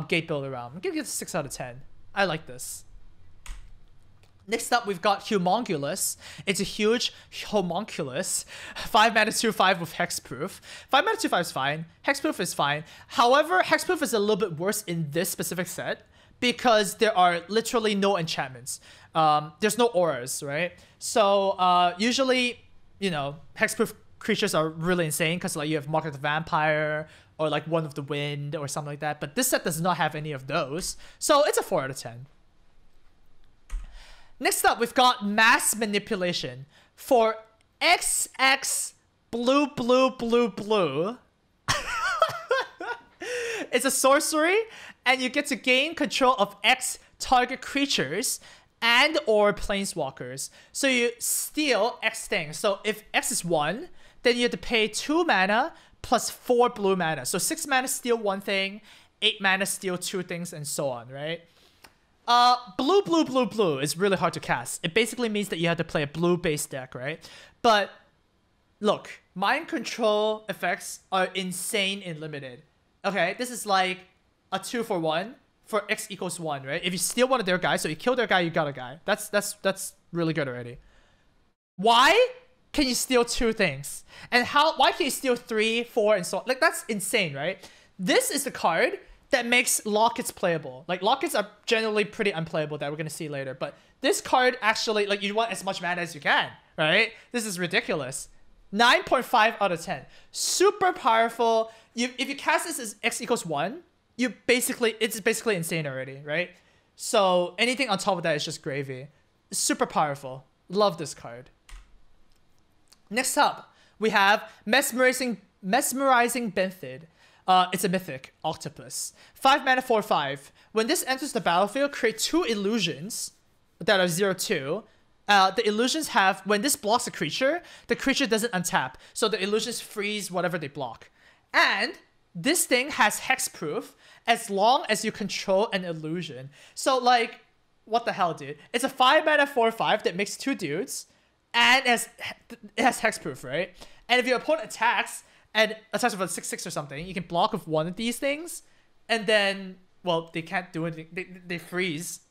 gate build around. I'm gonna give it a 6 out of 10. I like this. Next up, we've got Homunculus. It's a huge homunculus. 5 mana 2/5 with hexproof. 5 mana 2/5 is fine. Hexproof is fine. However, hexproof is a little bit worse in this specific set because there are literally no enchantments. There's no auras, right? So usually, you know, hexproof creatures are really insane because like you have Mark of the Vampire or like One of the Wind or something like that. But this set does not have any of those. So it's a 4 out of 10. Next up, we've got Mass Manipulation. For XX blue, blue, blue, blue. It's a sorcery, and you get to gain control of X target creatures and or planeswalkers. So you steal X things. So if X is 1, then you have to pay 2 mana plus 4 blue mana. So 6 mana steal 1 thing, 8 mana steal 2 things, and so on, right? Blue, blue, blue, blue is really hard to cast. It basically means that you have to play a blue-based deck, right? But look, mind control effects are insane in limited. Okay, this is like a 2-for-1 for X equals 1, right? If you steal one of their guys, so you kill their guy, you got a guy. That's really good already. Why can you steal 2 things? And why can you steal 3, 4, and so on? Like, that's insane, right? This is the card that makes lockets playable. Like, lockets are generally pretty unplayable that we're gonna see later, but this card actually, like, you want as much mana as you can, right? This is ridiculous. 9.5 out of 10. Super powerful. If you cast this as X equals 1, it's basically insane already, right? So anything on top of that is just gravy. Super powerful. Love this card. Next up, we have Mesmerizing Benthid. It's a mythic octopus. 5 mana 4/5. When this enters the battlefield, create 2 illusions that are 0/2. The illusions have, when this blocks a creature, the creature doesn't untap. So the illusions freeze whatever they block. And this thing has hexproof as long as you control an illusion. So like, what the hell, dude? It's a 5 mana 4/5 that makes 2 dudes, and it has hexproof, right? And if your opponent attacks, and attacks with a 6/6 or something, you can block with one of these things, and then, well, they can't do anything. They freeze.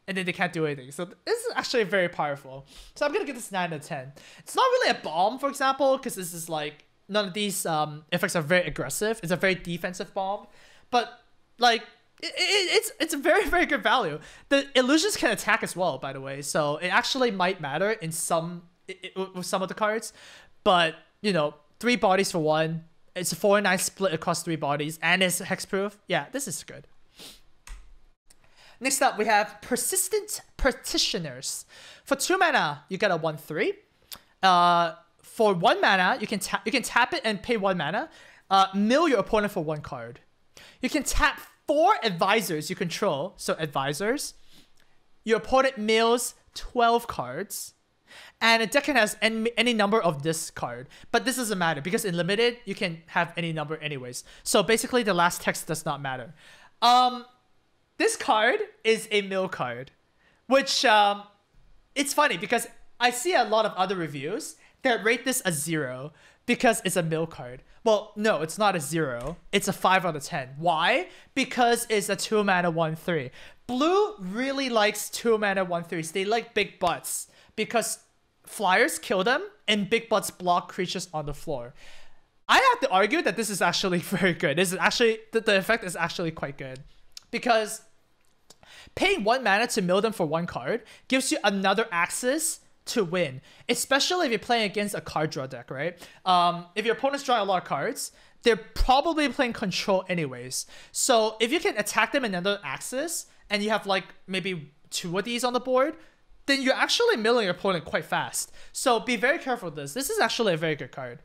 and then they can't do anything. So this is actually very powerful. So I'm gonna give this 9 out of 10. It's not really a bomb, for example, because this is like none of these effects are very aggressive. It's a very defensive bomb, but like it's a very, very good value. The illusions can attack as well, by the way, so it actually might matter in with some of the cards. But you know, 3 bodies for 1. It's a 4/9 split across 3 bodies, and it's hexproof. Yeah, this is good. Next up, we have Persistent Petitioners. For 2 mana, you get a 1/3. For 1 mana, you can tap it and pay 1 mana. Mill your opponent for 1 card. You can tap 4 advisors you control. So advisors. Your opponent mills 12 cards. And a deck can have any number of this card. But this doesn't matter because in limited, you can have any number anyways. So basically, the last text does not matter. This card is a mill card. Which, it's funny because I see a lot of other reviews that rate this a 0 because it's a mill card. Well, no, it's not a 0. It's a 5 out of 10. Why? Because it's a 2 mana 1/3. Blue really likes 2 mana 1/3s. They like big butts because flyers kill them and big butts block creatures on the floor. I have to argue that this is actually very good. This is actually the effect is actually quite good because paying 1 mana to mill them for 1 card gives you another access to win, especially if you're playing against a card draw deck, right? If your opponent's drawing a lot of cards, they're probably playing control anyways. So if you can attack them in another axis and you have like maybe 2 of these on the board, then you're actually milling your opponent quite fast. So be very careful with this. This is actually a very good card.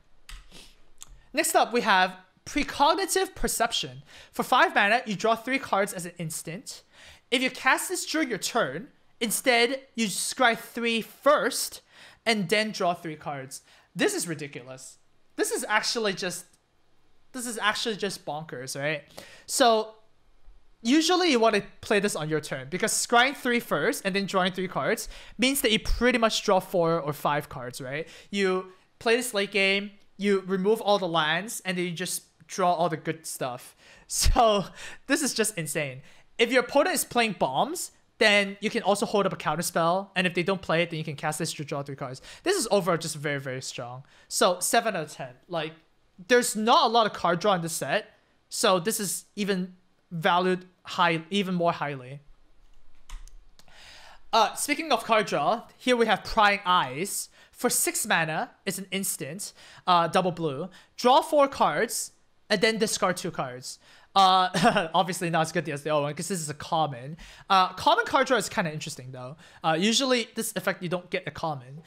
Next up, we have Precognitive Perception. For 5 mana, you draw 3 cards as an instant. If you cast this during your turn, instead, you scry 3 first and then draw 3 cards. This is ridiculous. This is actually just bonkers, right? So usually you want to play this on your turn because scrying 3 first and then drawing 3 cards means that you pretty much draw 4 or 5 cards, right? You play this late game, you remove all the lands, and then you just draw all the good stuff. So this is just insane. If your opponent is playing bombs, then you can also hold up a counter spell, and if they don't play it, then you can cast this to draw 3 cards. This is overall just very, very strong. So 7 out of 10. Like, there's not a lot of card draw in this set, so this is even valued even more highly. Speaking of card draw, here we have Prying Eyes. For 6 mana, it's an instant, double blue. Draw 4 cards, and then discard 2 cards. Obviously not as good as the other one because this is a common. Common card draw is kind of interesting though. Usually this effect you don't get a common.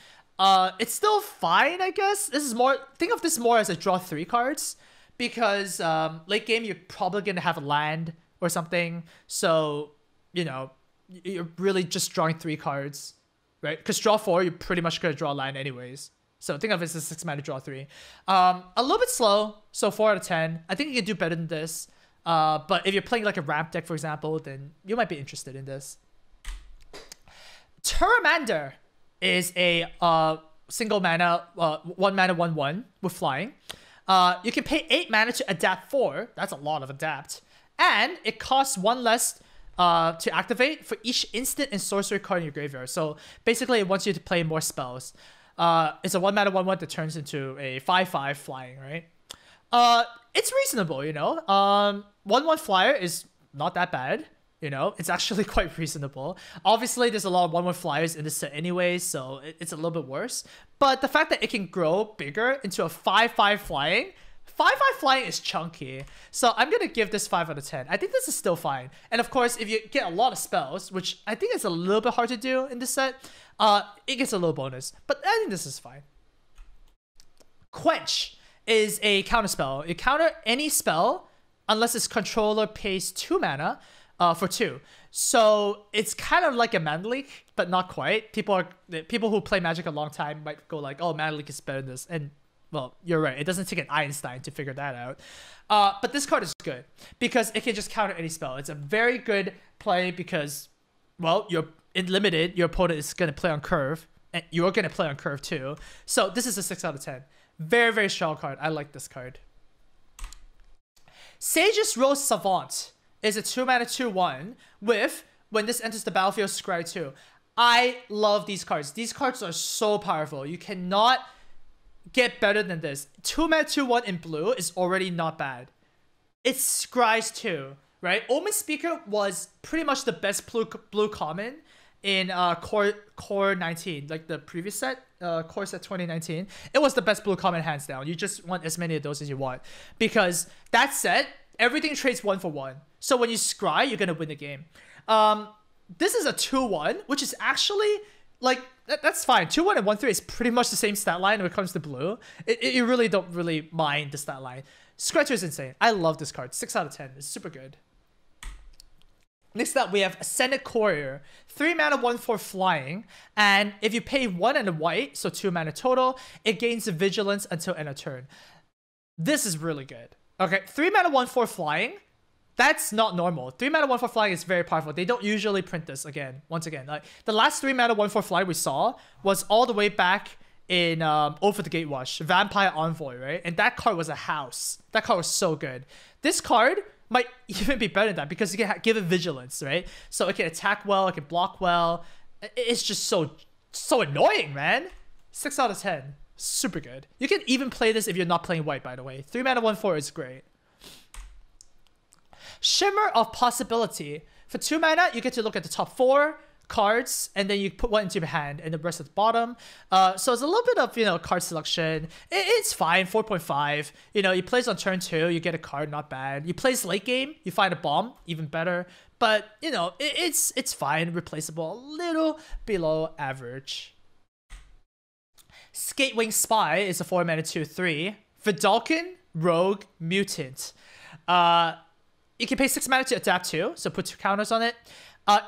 It's still fine, I guess. This is more, think of this more as a draw 3 cards because late game you're probably gonna have a land or something. So you know you're really just drawing 3 cards, right? Because draw 4 you're pretty much gonna draw a land anyways. So think of it as a 6 mana draw 3. A little bit slow, so 4 out of 10. I think you can do better than this. But if you're playing like a ramp deck, for example, then you might be interested in this. Terramander is a single mana, 1 mana 1/1 with flying. You can pay 8 mana to adapt 4. That's a lot of adapt. And it costs 1 less to activate for each instant and sorcery card in your graveyard. So basically it wants you to play more spells. It's a 1 mana 1/1 that turns into a 5/5 flying, right? It's reasonable, you know. 1/1 flyer is not that bad, you know. It's actually quite reasonable. Obviously, there's a lot of 1/1 flyers in this set anyway, so it's a little bit worse. But the fact that it can grow bigger into a 5/5 flying, 5/5 flying is chunky. So I'm gonna give this 5 out of 10. I think this is still fine. And of course, if you get a lot of spells, which I think is a little bit hard to do in this set, it gets a little bonus. But I think this is fine. Quench is a counter spell. You counter any spell unless its controller pays 2 mana for 2. So it's kind of like a Mana Leak, but not quite. People who play Magic a long time might go like, oh, Mana Leak is better than this. And well, you're right. It doesn't take an Einstein to figure that out. But this card is good because it can just counter any spell. It's a very good play because, well, you're in limited. Your opponent is going to play on curve, and you're going to play on curve too. So this is a 6 out of 10. Very, very strong card. I like this card. Sage's Rose Savant is a 2 mana 2/1 with when this enters the battlefield, scry 2. I love these cards. These cards are so powerful. You cannot get better than this. 2-mana 2/1 in blue is already not bad. It's scries 2, right? Omen Speaker was pretty much the best blue common in core 19, like the previous set, core set 2019. It was the best blue common hands down. You just want as many of those as you want, because that set, everything trades 1 for 1. So when you scry, you're gonna win the game. This is a 2/1, which is actually like that's fine. 2/1 and 1/3 is pretty much the same stat line when it comes to blue. You really don't really mind the stat line. Scry 2 is insane. I love this card. 6 out of 10. It's super good. Next up, we have Ascended Courier. 3 mana, 1/4 flying. And if you pay 1 and a white, so 2 mana total, it gains Vigilance until end of turn. This is really good. Okay, 3 mana, 1/4 flying. That's not normal. 3 mana, 1/4 flying is very powerful. They don't usually print this once again. Like the last 3 mana, 1/4 flying we saw was all the way back in Over the Gatewash, Vampire Envoy, right? And that card was a house. That card was so good. This card might even be better than that because you can give it Vigilance, right? So it can attack well, it can block well. It's just so annoying, man. 6 out of 10. Super good. You can even play this if you're not playing white, by the way. 3 mana, 1/4 is great. Shimmer of Possibility. For 2 mana, you get to look at the top 4 cards, and then you put 1 into your hand, and the rest at the bottom. So it's a little bit of, card selection. It's fine, 4.5. You plays on turn 2, you get a card, not bad. You plays late game, you find a bomb, even better. But, it's fine, replaceable, a little below average. Skatewing Spy is a 4 mana 2/3. Vidalcan, Rogue, Mutant. You can pay 6 mana to adapt to, so put 2 counters on it.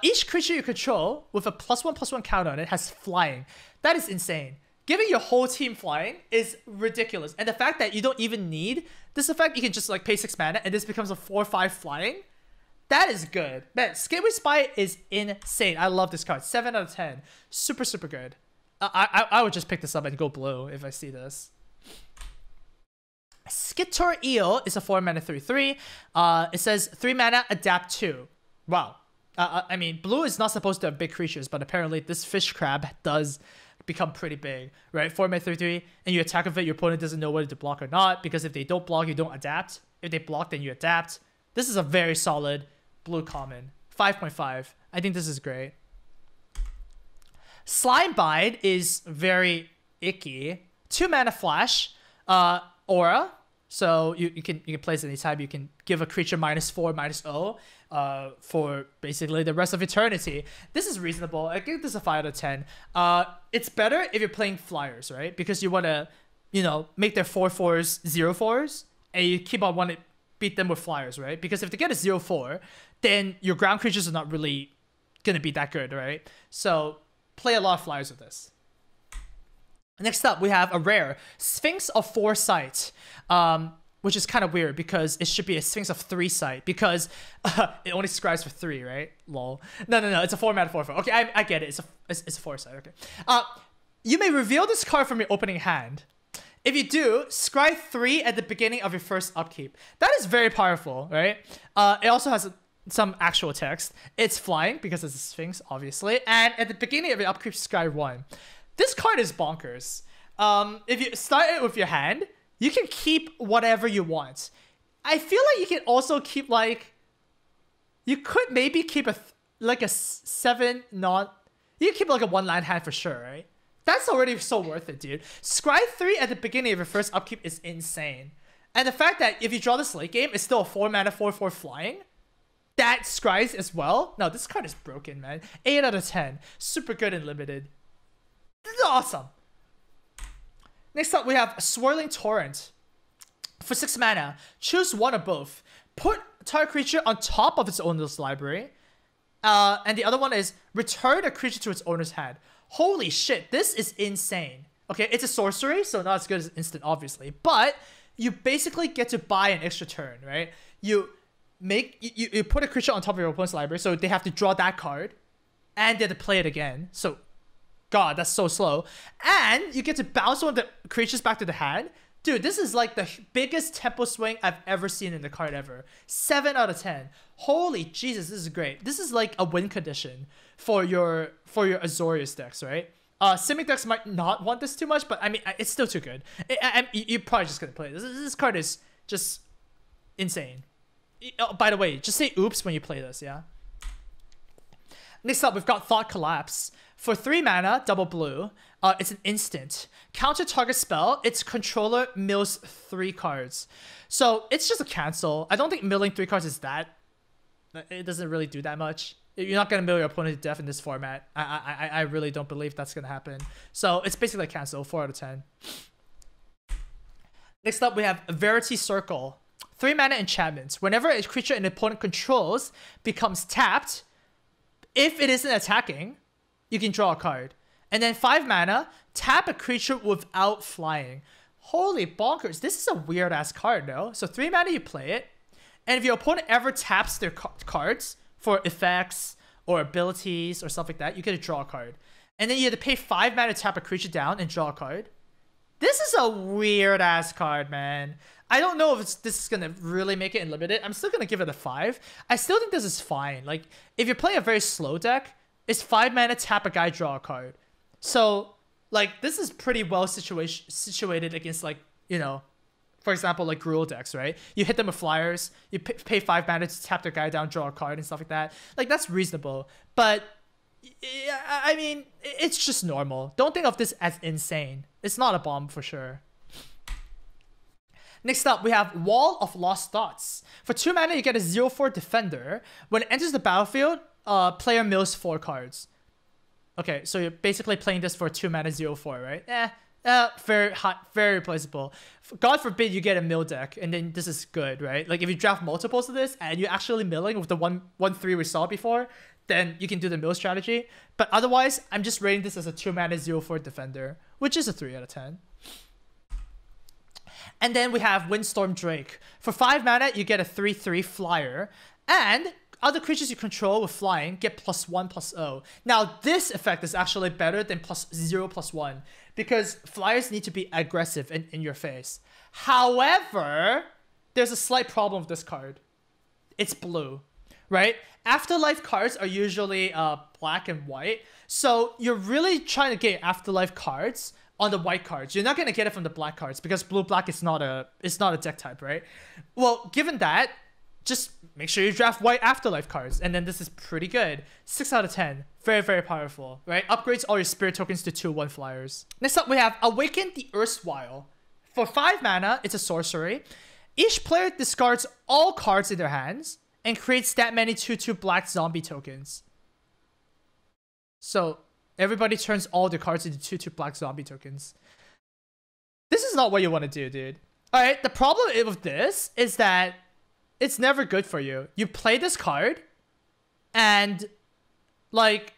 Each creature you control with a +1/+1 counter on it has flying. That is insane. Giving your whole team flying is ridiculous. And the fact that you don't even need this effect, you can just pay 6 mana and this becomes a 4/5 flying. That is good. Man, Skateway Spy is insane. I love this card. 7 out of 10. Super, super good. I would just pick this up and go blue if I see this. Skitor Eel is a 4 mana 3/3. It says 3 mana, adapt 2. Wow. I mean, blue is not supposed to have big creatures, but apparently this fish crab does become pretty big, right? 4 mana 3/3, and you attack with it, your opponent doesn't know whether to block or not, because if they don't block, you don't adapt. If they block, then you adapt. This is a very solid blue common. 5.5. I think this is great. Slime Bide is very icky. 2 mana flash. Aura, so you can place it anytime. You can give a creature -4, -0 for basically the rest of eternity. This is reasonable. I give this a 5 out of 10. It's better if you're playing flyers, right? Because you want to, make their 4/4s 0/4s, and you keep on wanting to beat them with flyers, right? Because if they get a 0/4, then your ground creatures are not really gonna be that good, right? So play a lot of flyers with this. Next up, we have a rare Sphinx of Foresight, which is kind of weird because it should be a Sphinx of 3-sight because it only scribes for 3, right? Lol. No. It's a 4 mana 4/4. Okay, I get it. It's a Foresight. Okay. You may reveal this card from your opening hand. If you do, scry 3 at the beginning of your first upkeep. That is very powerful, right? It also has some actual text. It's flying because it's a Sphinx, obviously, and at the beginning of your upkeep, scry 1. This card is bonkers. If you start it with your hand, you can keep whatever you want. I feel like you can also keep you could maybe keep a 7 not. You can keep a 1-land hand for sure, right? That's already so worth it, dude. Scry 3 at the beginning of your first upkeep is insane. And the fact that if you draw this late game, it's still a 4 mana 4/4 flying. That scries as well. No, this card is broken, man. 8 out of 10. Super good and limited. This is awesome. Next up, we have Swirling Torrent. For 6 mana, choose one or both. Put a target creature on top of its owner's library. And the other one is return a creature to its owner's hand. Holy shit, this is insane. Okay, it's a sorcery, so not as good as instant, obviously. But you basically get to buy an extra turn, right? You put a creature on top of your opponent's library, so they have to draw that card. And they have to play it again. So God, that's so slow. And you get to bounce one of the creatures back to the hand. Dude, this is like the biggest tempo swing I've ever seen in the card ever. 7 out of 10. Holy Jesus, this is great. This is like a win condition for your Azorius decks, right? Simic decks might not want this too much, but I mean, it's still too good. You're probably just gonna play this. This card is just insane. Oh, by the way, just say oops when you play this, yeah? Next up, we've got Thought Collapse. For 3 mana, double blue, it's an instant. Counter target spell, its controller mills 3 cards. So it's just a cancel. I don't think milling 3 cards is that. It doesn't really do that much. You're not going to mill your opponent to death in this format. I really don't believe that's going to happen. So it's basically a cancel, 4 out of 10. Next up, we have Verity Circle. 3 mana enchantments. Whenever a creature an opponent controls becomes tapped, if it isn't attacking, you can draw a card. And then 5 mana, tap a creature without flying. Holy bonkers. This is a weird ass card, no? So 3 mana, you play it. And if your opponent ever taps their cards for effects or abilities or stuff like that, you get to draw a card. And then you have to pay 5 mana to tap a creature down and draw a card. This is a weird ass card, man. I don't know if this is gonna really make it in limited. I'm still gonna give it a 5. I still think this is fine. Like, if you're playing a very slow deck, it's 5 mana, tap a guy, draw a card. So, like, this is pretty well situated against, like, you know, for example, like Gruul decks, right? You hit them with flyers, you pay 5 mana to tap their guy down, draw a card, and stuff like that. Like, that's reasonable. But, yeah, I mean, it's just normal. Don't think of this as insane. It's not a bomb for sure. Next up, we have Wall of Lost Thoughts. For 2 mana, you get a 0/4 defender. When it enters the battlefield, player mills 4 cards. Okay, so you're basically playing this for 2 mana 0/4, right? Very hot, very replaceable. God forbid you get a mill deck, and then this is good, right? Like, if you draft multiples of this and you're actually milling with the 1/3 we saw before, then you can do the mill strategy. But otherwise, I'm just rating this as a 2 mana 0/4 defender, which is a 3 out of 10. And then we have Windstorm Drake. For 5 mana, you get a 3/3 flyer. And other creatures you control with flying get +1/+0. Now, this effect is actually better than +0/+1 because flyers need to be aggressive in your face. However, there's a slight problem with this card. It's blue, right? Afterlife cards are usually black and white. So you're really trying to get Afterlife cards on the white cards. You're not going to get it from the black cards because blue-black is not a deck type, right? Well, given that, just make sure you draft white Afterlife cards, and then this is pretty good. 6 out of 10. Very, very powerful, right? Upgrades all your spirit tokens to 2/1 flyers. Next up, we have Awaken the Erstwhile. For 5 mana, it's a sorcery. Each player discards all cards in their hands and creates that many 2/2 black zombie tokens. So everybody turns all the cards into 2/2 black zombie tokens. This is not what you want to do, dude. Alright, the problem with this is that it's never good for you. You play this card, and, like,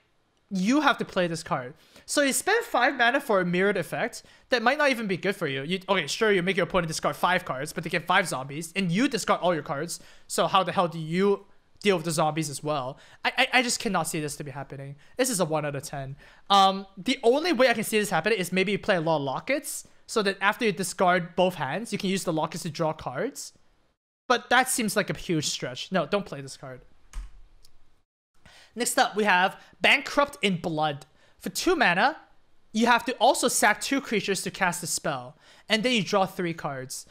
you have to play this card. So you spend 5 mana for a mirrored effect that might not even be good for you. Okay, sure, you make your opponent discard 5 cards, but they get 5 zombies, and you discard all your cards. So how the hell do you deal with the zombies as well? I just cannot see this to be happening. This is a 1 out of 10. The only way I can see this happening is maybe you play a lot of lockets, so that after you discard both hands, you can use the lockets to draw cards. But that seems like a huge stretch. No, don't play this card. Next up, we have Bankrupt in Blood. For 2 mana, you have to also sack 2 creatures to cast a spell. And then you draw 3 cards.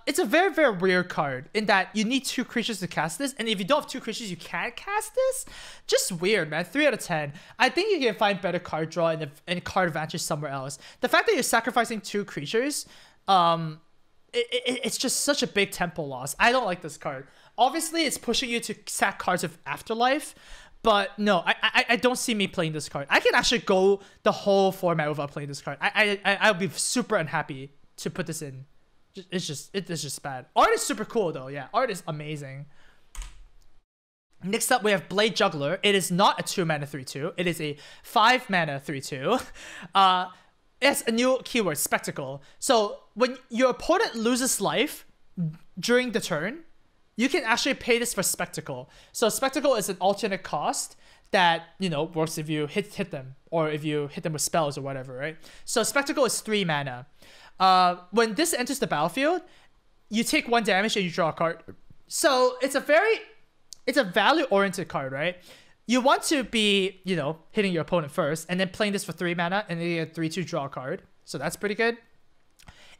It's a very, very weird card in that you need 2 creatures to cast this. And if you don't have 2 creatures, you can't cast this? Just weird, man. 3 out of 10. I think you can find better card draw and card advantage somewhere else. The fact that you're sacrificing 2 creatures, it's just such a big tempo loss. I don't like this card. Obviously, it's pushing you to sack cards with Afterlife, but no, I don't see me playing this card. I can actually go the whole format without playing this card. I'll be super unhappy to put this in. It's just bad. Art is super cool though. Yeah, art is amazing. Next up, we have Blade Juggler. It is not a 2 mana 3/2. It is a 5 mana 3/2. It's a new keyword, Spectacle. So when your opponent loses life during the turn, you can actually pay this for Spectacle. So Spectacle is an alternate cost that, you know, works if you hit them, or if you hit them with spells or whatever, right? So Spectacle is 3 mana. When this enters the battlefield, you take 1 damage and you draw a card. So it's a value-oriented card, right? You want to be, you know, hitting your opponent first and then playing this for 3 mana and then you get 3/2 draw a card. So that's pretty good.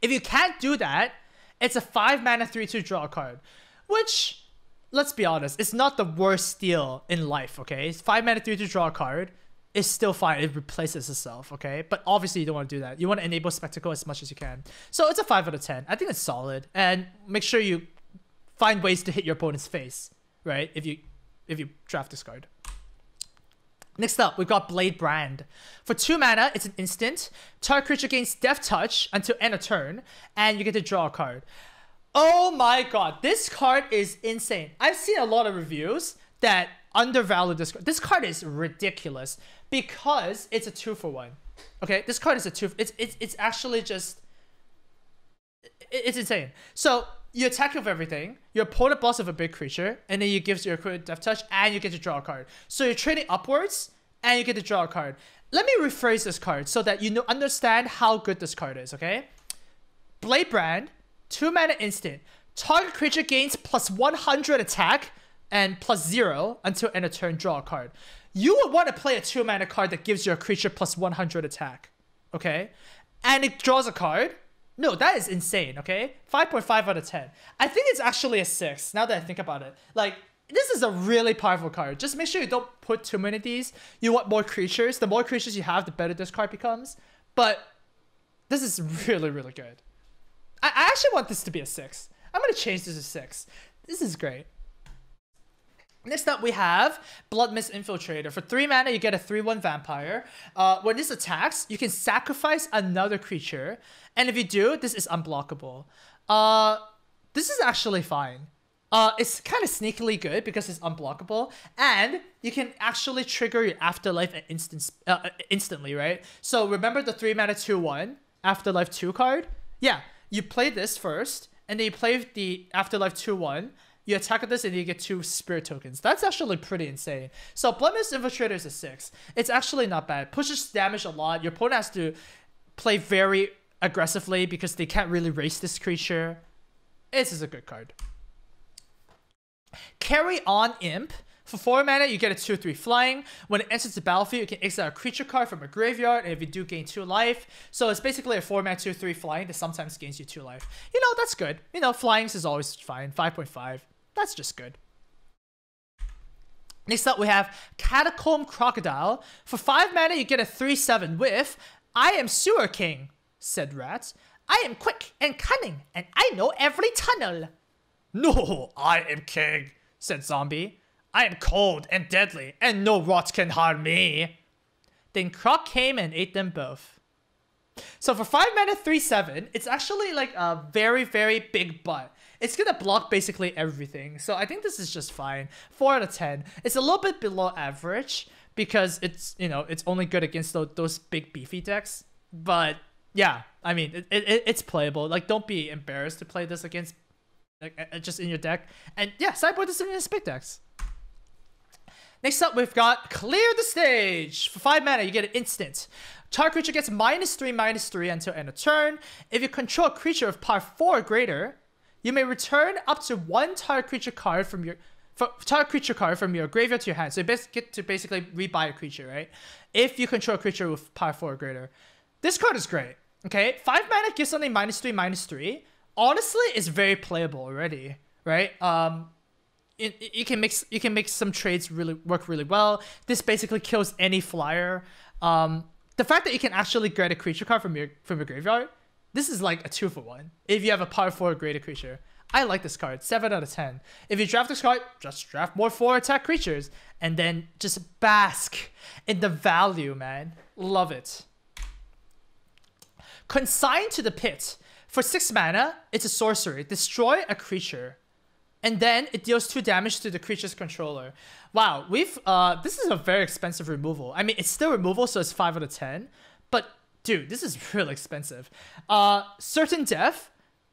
If you can't do that, it's a 5 mana 3/2 draw a card, which, let's be honest, it's not the worst steal in life, okay? 5 mana 3/2 draw a card is still fine. It replaces itself, okay? But obviously you don't want to do that. You want to enable spectacle as much as you can. So it's a 5 out of 10. I think it's solid. And make sure you find ways to hit your opponent's face, right? If you draft this card. Next up, we've got Blade Brand. For 2 mana, it's an instant. Target creature gains Death Touch until end of turn, and you get to draw a card. Oh my god, this card is insane. I've seen a lot of reviews that undervalue this card. This card is ridiculous because it's a 2-for-1. Okay, this card is a 2. It's actually just, it's insane. So you attack with everything. Your opponent blocks with a big creature, and then you give your opponent Death Touch, and you get to draw a card. So you're trading upwards, and you get to draw a card. Let me rephrase this card so that you understand how good this card is. Okay, Blade Brand, 2 mana instant. Target creature gains plus 100 attack and plus 0 until end of turn. Draw a card. You would want to play a 2 mana card that gives your creature plus 100 attack. Okay, and it draws a card. No, that is insane, okay? 5.5 out of 10. I think it's actually a 6, now that I think about it. Like, this is a really powerful card. Just make sure you don't put too many of these. You want more creatures. The more creatures you have, the better this card becomes. But this is really, really good. I actually want this to be a 6. I'm going to change this to 6. This is great. Next up, we have Blood Mist Infiltrator. For 3 mana, you get a 3/1 vampire. When this attacks, you can sacrifice another creature. And if you do, this is unblockable. This is actually fine. It's kind of sneakily good because it's unblockable. And you can actually trigger your Afterlife at instantly, right? So remember the 3 mana 2/1 Afterlife 2 card? Yeah, you play this first. And then you play the Afterlife 2/1. You attack with this and you get 2 spirit tokens. That's actually pretty insane. So Blood Mist Infiltrator is a 6. It's actually not bad. Pushes damage a lot. Your opponent has to play very aggressively because they can't really race this creature. This is a good card. Carry On Imp. For 4 mana, you get a 2/3 flying. When it enters the battlefield, you can exile a creature card from a graveyard, and if you do, gain 2 life. So it's basically a 4 mana 2/3 flying that sometimes gains you 2 life. You know, that's good. You know, flying is always fine. 5.5. That's just good. Next up, we have Catacomb Crocodile. For 5 mana, you get a 3/7 with I am Sewer King, said Rat. I am quick and cunning, and I know every tunnel. No, I am king, said Zombie. I am cold and deadly, and no rot can harm me. Then Croc came and ate them both. So for 5 mana 3/7, it's actually like a very, very big butt. It's gonna block basically everything. So I think this is just fine. 4 out of 10. It's a little bit below average because it's, you know, it's only good against those big beefy decks. But yeah, I mean, it's playable. Like, don't be embarrassed to play this against, like, just in your deck. And yeah, sideboard this in your big decks. Next up, we've got Clear the Stage. For 5 mana, you get an instant. Target creature gets -3/-3 until end of turn. If you control a creature of power 4 or greater, you may return up to 1 target creature card from your graveyard to your hand. So you get to basically rebuy a creature, right? If you control a creature with power 4 or greater. This card is great, okay? 5 mana gives something -3/-3. Honestly, it's very playable already, right? You can make some trades work really well. This basically kills any flyer. The fact that you can actually get a creature card from your graveyard, this is like a 2-for-1 if you have a power 4 or greater creature. I like this card. 7 out of 10. If you draft this card, just draft more 4 attack creatures and then just bask in the value, man. Love it. Consign to the Pit. For 6 mana, it's a sorcery. Destroy a creature. And then it deals 2 damage to the creature's controller. Wow, this is a very expensive removal. I mean, it's still removal, so it's 5 out of 10. But dude, this is really expensive. Certain Death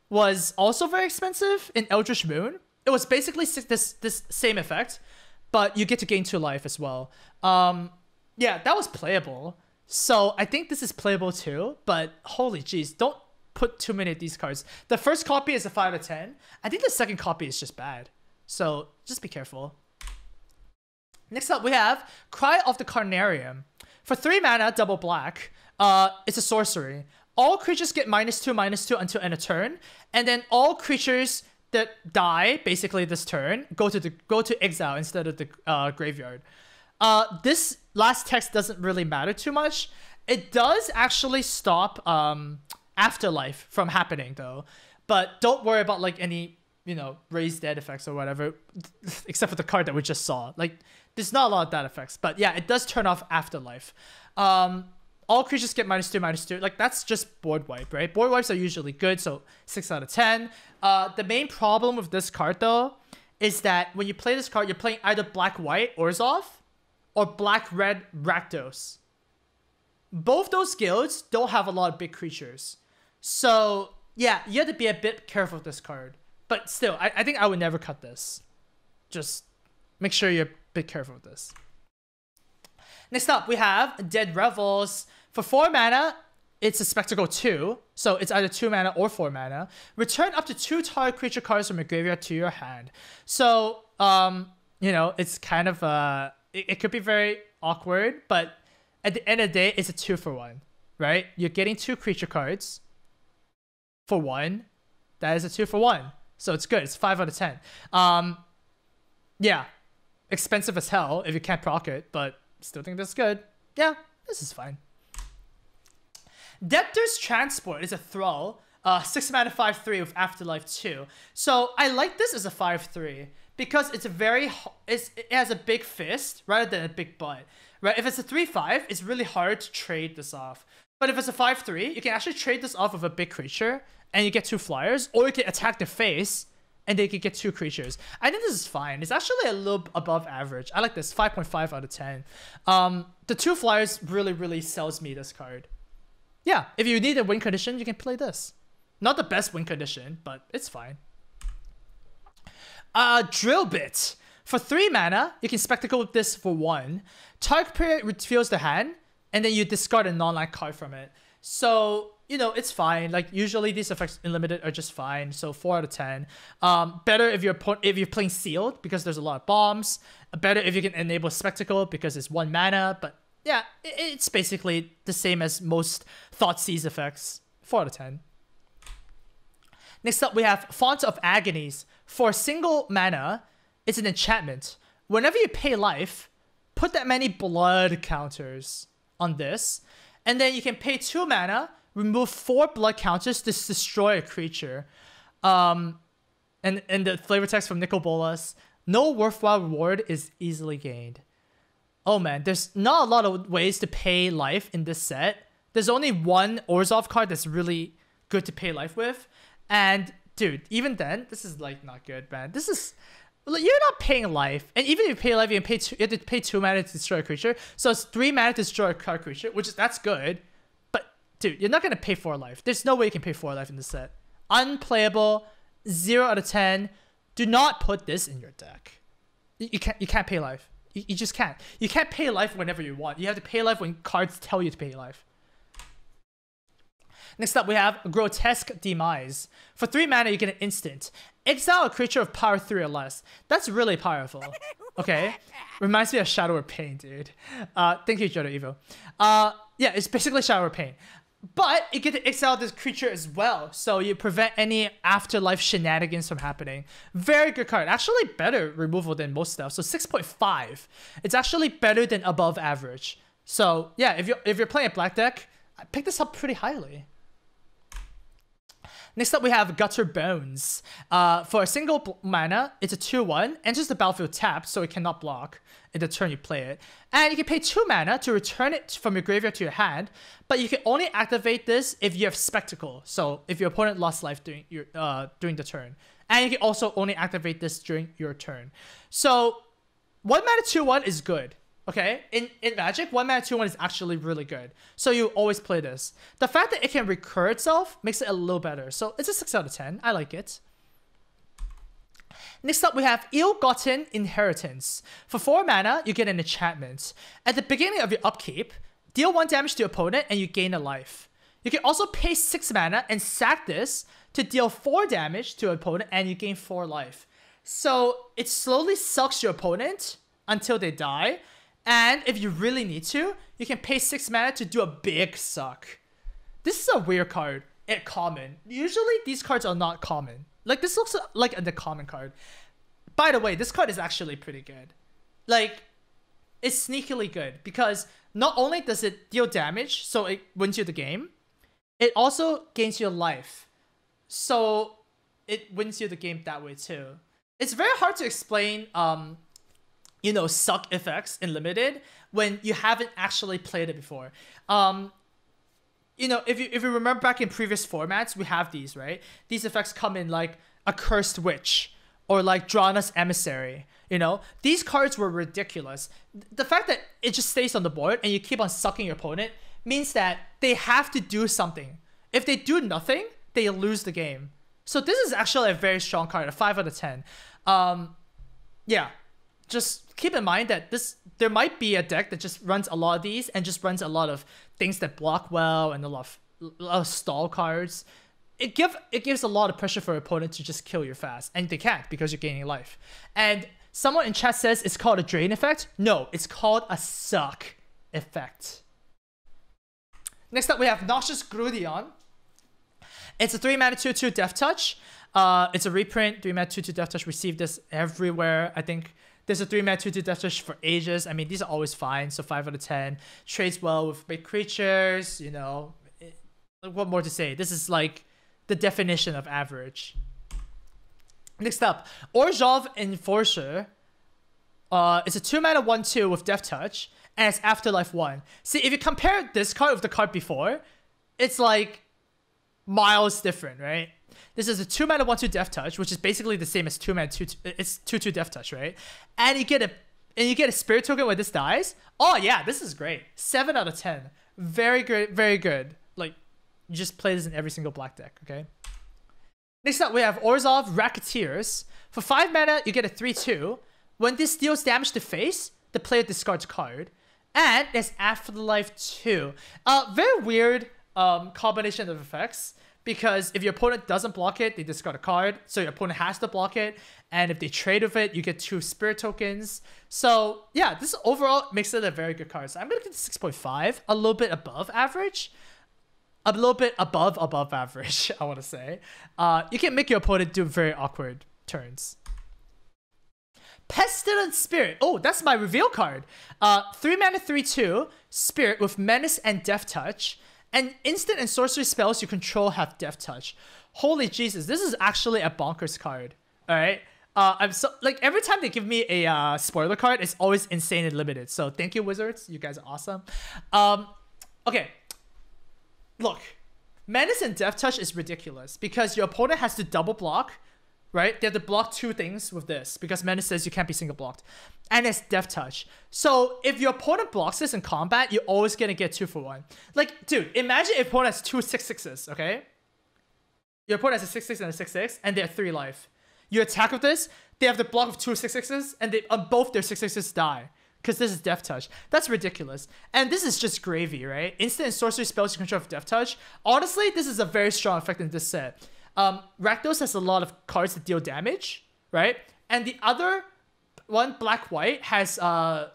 was also very expensive in Eldritch Moon. It was basically this same effect, but you get to gain 2 life as well. Yeah, that was playable. So I think this is playable too, but holy jeez, don't put too many of these cards. The first copy is a 5 out of 10. I think the second copy is just bad. So just be careful. Next up, we have Cry of the Carnarium. For 3 mana, double black, it's a sorcery. All creatures get -2/-2 until end of turn, and then all creatures that die basically this turn go to exile instead of the graveyard. This last text doesn't really matter too much. It does actually stop Afterlife from happening though, but don't worry about like any raised dead effects or whatever, except for the card that we just saw. Like there's not a lot of that effects, but yeah, it does turn off Afterlife. All creatures get -2/-2. Like that's just board wipe, right? Board wipes are usually good, so 6 out of 10. The main problem with this card though is that when you play this card, you're playing either black-white Orzhov or black-red Rakdos. Both those guilds don't have a lot of big creatures, so yeah, you have to be a bit careful with this card. But still, I think I would never cut this. Just make sure you're a bit careful with this. Next up, we have Dead Revels. For 4 mana, it's a Spectacle 2. So it's either 2 mana or 4 mana. Return up to 2 target creature cards from your graveyard to your hand. So, it's kind of, it could be very awkward, but at the end of the day, it's a 2-for-1, right? You're getting 2 creature cards for 1. That is a 2-for-1. So it's good. It's 5 out of 10. Yeah. Expensive as hell if you can't proc it, but still think that's good. Yeah, this is fine. Debtor's Transport is a throw. 6 mana 5/3 with Afterlife 2. So I like this as a 5/3 because it's it has a big fist rather than a big butt. Right? If it's a 3/5, it's really hard to trade this off. But if it's a 5/3, you can actually trade this off of a big creature and you get 2 flyers, or you can attack the face and they can get 2 creatures. I think this is fine. It's actually a little above average. I like this. 5.5 out of 10. The 2 flyers really sells me this card. Yeah, if you need a win condition, you can play this. Not the best win condition, but it's fine. Drill Bit. For 3 mana, you can Spectacle with this for 1. Target player reveals the hand, and then you discard a non-land card from it. So, it's fine. Like, usually these effects in Limited are just fine. So 4 out of 10. Better if you're playing Sealed, because there's a lot of bombs. Better if you can enable Spectacle, because it's 1 mana. But yeah, it's basically the same as most Thoughtseize effects. 4 out of 10. Next up, we have Font of Agonies. For a single mana, it's an enchantment. Whenever you pay life, put that many blood counters on this. And then you can pay 2 mana, remove 4 blood counters to destroy a creature. And the flavor text from Nicol Bolas: no worthwhile reward is easily gained. Oh man, there's not a lot of ways to pay life in this set. There's only one Orzhov card that's really good to pay life with. And dude, even then, this is like not good, man. This is... You're not paying life, and even if you pay life, you have to pay 2 mana to destroy a creature. So it's 3 mana to destroy a card creature, that's good. But dude, you're not gonna pay 4 life. There's no way you can pay 4 life in this set. Unplayable. 0 out of 10. Do not put this in your deck. You can't pay life. You just can't. You can't pay life whenever you want. You have to pay life when cards tell you to pay life. Next up, we have Grotesque Demise. For 3 mana, you get an instant. Exile a creature of power 3 or less. That's really powerful. Okay? Reminds me of Shadow or Pain, dude. Thank you, Jodo Evo. Yeah, it's basically Shadow or Pain. But you get to exile this creature as well. So you prevent any afterlife shenanigans from happening. Very good card. Actually better removal than most stuff. So 6.5. It's actually better than above average. So yeah, if you're playing a black deck, I pick this up pretty highly. Next up, we have Gutter Bones. For a single mana, it's a 2/1. Enters the battlefield tapped, so it cannot block in the turn you play it. And you can pay 2 mana to return it from your graveyard to your hand, but you can only activate this if you have Spectacle. So if your opponent lost life during the turn. And you can also only activate this during your turn. So 1 mana 2/1 is good. Okay, in Magic, 1 mana 2/1 is actually really good. So you always play this. The fact that it can recur itself makes it a little better. So it's a 6 out of 10. I like it. Next up, we have Ill-Gotten Inheritance. For 4 mana, you get an enchantment. At the beginning of your upkeep, deal 1 damage to your opponent and you gain a life. You can also pay 6 mana and sack this to deal 4 damage to an opponent, and you gain 4 life. So it slowly sucks your opponent until they die. And if you really need to, you can pay 6 mana to do a big suck. This is a weird card at common. Usually these cards are not common. Like, this looks like the common card. By the way, this card is actually pretty good. Like, it's sneakily good because not only does it deal damage, so it wins you the game, it also gains your life. So it wins you the game that way too. It's very hard to explain, you know, suck effects in Limited when you haven't actually played it before. You know, if you remember back in previous formats, we have these, right? These effects come in like a Cursed Witch or like Drana's Emissary. You know, these cards were ridiculous. The fact that it just stays on the board and you keep on sucking your opponent means that they have to do something. If they do nothing, they lose the game. So this is actually a very strong card, a 5 out of 10. Yeah, just keep in mind that there might be a deck that just runs a lot of these and just runs a lot of things that block well and a lot of stall cards. It gives a lot of pressure for your opponent to just kill you fast, and they can't because you're gaining life. And someone in chat says it's called a drain effect. No, it's called a suck effect. Next up, we have Noxious Grudion. It's a 3 mana 2/2 Death Touch. It's a reprint, 3 mana 2/2 Death Touch. Received this everywhere. I think there's a 3 mana 2/2 Death Touch for ages. I mean, these are always fine. So 5 out of 10. Trades well with big creatures. You know, what more to say? This is like the definition of average. Next up, Orzhov Enforcer. It's a 2 mana 1/2 with Death Touch, and it's Afterlife 1. See, if you compare this card with the card before, it's like miles different, right? This is a 2 mana 1/2 Death Touch, which is basically the same as 2 mana 2/2. It's 2/2 Death Touch, right? And you get a Spirit Token when this dies. Oh yeah, this is great. 7 out of 10. Very great, very good. Like, you just play this in every single black deck, okay? Next up, we have Orzhov Racketeers. For 5 mana, you get a 3/2. When this deals damage to face, the player discards a card. And there's Afterlife 2. Very weird combination of effects, because if your opponent doesn't block it, they discard a card, so your opponent has to block it, and if they trade with it, you get 2 Spirit Tokens. So yeah, this overall makes it a very good card. So I'm gonna get 6.5, a little bit above average. A little bit above average, I want to say. You can make your opponent do very awkward turns. Pestilent Spirit. Oh, that's my reveal card. 3 mana 3/2 Spirit with Menace and Death Touch. And instant and sorcery spells you control have Death Touch. Holy Jesus, this is actually a bonkers card. All right. I'm so like, every time they give me a spoiler card, it's always insane and limited. So thank you, Wizards. You guys are awesome. Okay. Look, Menace and Death Touch is ridiculous because your opponent has to double block, right? They have to block 2 things with this because Menace says you can't be single blocked. And it's Death Touch. So if your opponent blocks this in combat, you're always going to get 2 for 1. Like, dude, imagine if your opponent has 2 6/6s, okay? Your opponent has a 6/6 and a 6/6, and they have 3 life. You attack with this, they have the block of 2 6/6s, and they both their 6/6s die. Because this is Death Touch. That's ridiculous. And this is just gravy, right? Instant and sorcery spells you control with Death Touch. Honestly, this is a very strong effect in this set. Rakdos has a lot of cards that deal damage, right? And the other one, Black-White, has,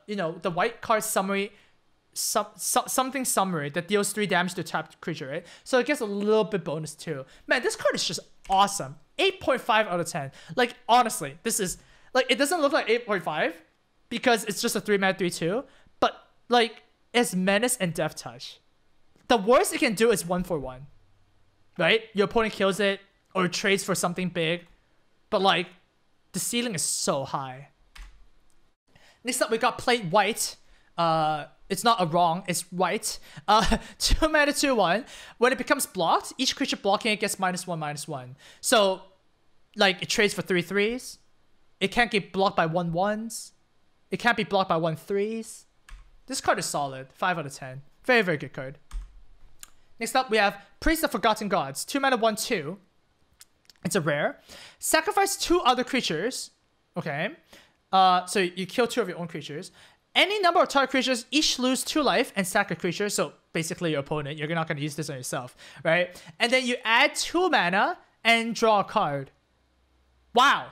you know, the white card summary, something summary that deals 3 damage to a tapped creature, right? So it gets a little bit bonus too. Man, this card is just awesome. 8.5 out of 10. Like, honestly, this is, like, it doesn't look like 8.5. Because it's just a 3 mana 3/2, but like, it's Menace and Death Touch. The worst it can do is 1 for 1, right? Your opponent kills it or trades for something big, but like, the ceiling is so high. Next up, we got Plate White. It's not a wrong, it's white. 2 mana 2/1. When it becomes blocked, each creature blocking it gets -1/-1. So, like, it trades for 3/3s. It can't get blocked by 1/1s. It can't be blocked by 1/3s. This card is solid. 5 out of 10. Very, very good card. Next up, we have Priest of Forgotten Gods. 2 mana 1/2. It's a rare. Sacrifice 2 other creatures. Okay. So you kill 2 of your own creatures. Any number of target creatures each lose 2 life and sack a creature. So basically your opponent, you're not going to use this on yourself, right? And then you add 2 mana and draw a card. Wow.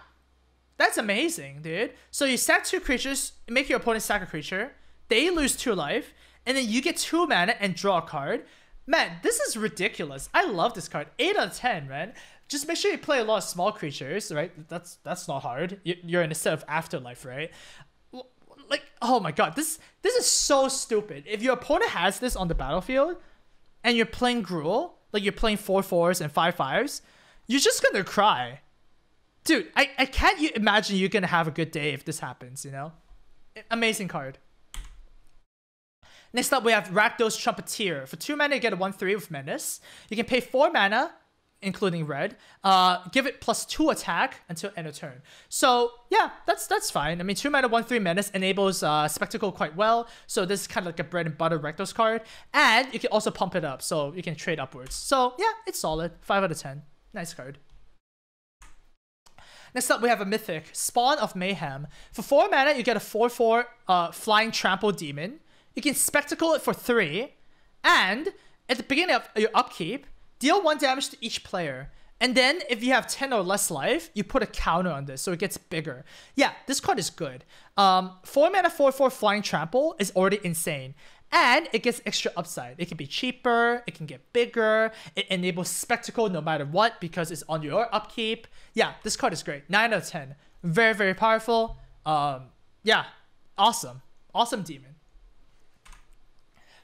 That's amazing, dude. So you sack 2 creatures, make your opponent sack a creature. They lose 2 life. And then you get 2 mana and draw a card. Man, this is ridiculous. I love this card. 8 out of 10, man. Just make sure you play a lot of small creatures, right? That's not hard. You're in a set of Afterlife, right? Like, oh my god, this is so stupid. If your opponent has this on the battlefield and you're playing Gruul, like you're playing 4/4s and 5/5s, you're just gonna cry. Dude, I can't imagine you're gonna have a good day if this happens, you know? Amazing card. Next up, we have Rakdos Trumpeter. For 2 mana, you get a 1/3 with Menace. You can pay 4 mana, including red. Give it +2 attack until end of turn. So yeah, that's fine. I mean, 2 mana 1/3 Menace enables Spectacle quite well. So this is kind of like a bread and butter Rakdos card. And you can also pump it up, so you can trade upwards. So yeah, it's solid. 5 out of 10. Nice card. Next up, we have a Mythic, Spawn of Mayhem. For 4 mana, you get a 4/4 Flying Trample Demon. You can Spectacle it for 3. And at the beginning of your upkeep, deal 1 damage to each player. And then if you have 10 or less life, you put a counter on this so it gets bigger. Yeah, this card is good. 4 mana 4/4 Flying Trample is already insane. And it gets extra upside. It can be cheaper, it can get bigger, it enables Spectacle no matter what because it's on your upkeep. Yeah, this card is great. 9 out of 10. Very, very powerful. Yeah, awesome. Awesome demon.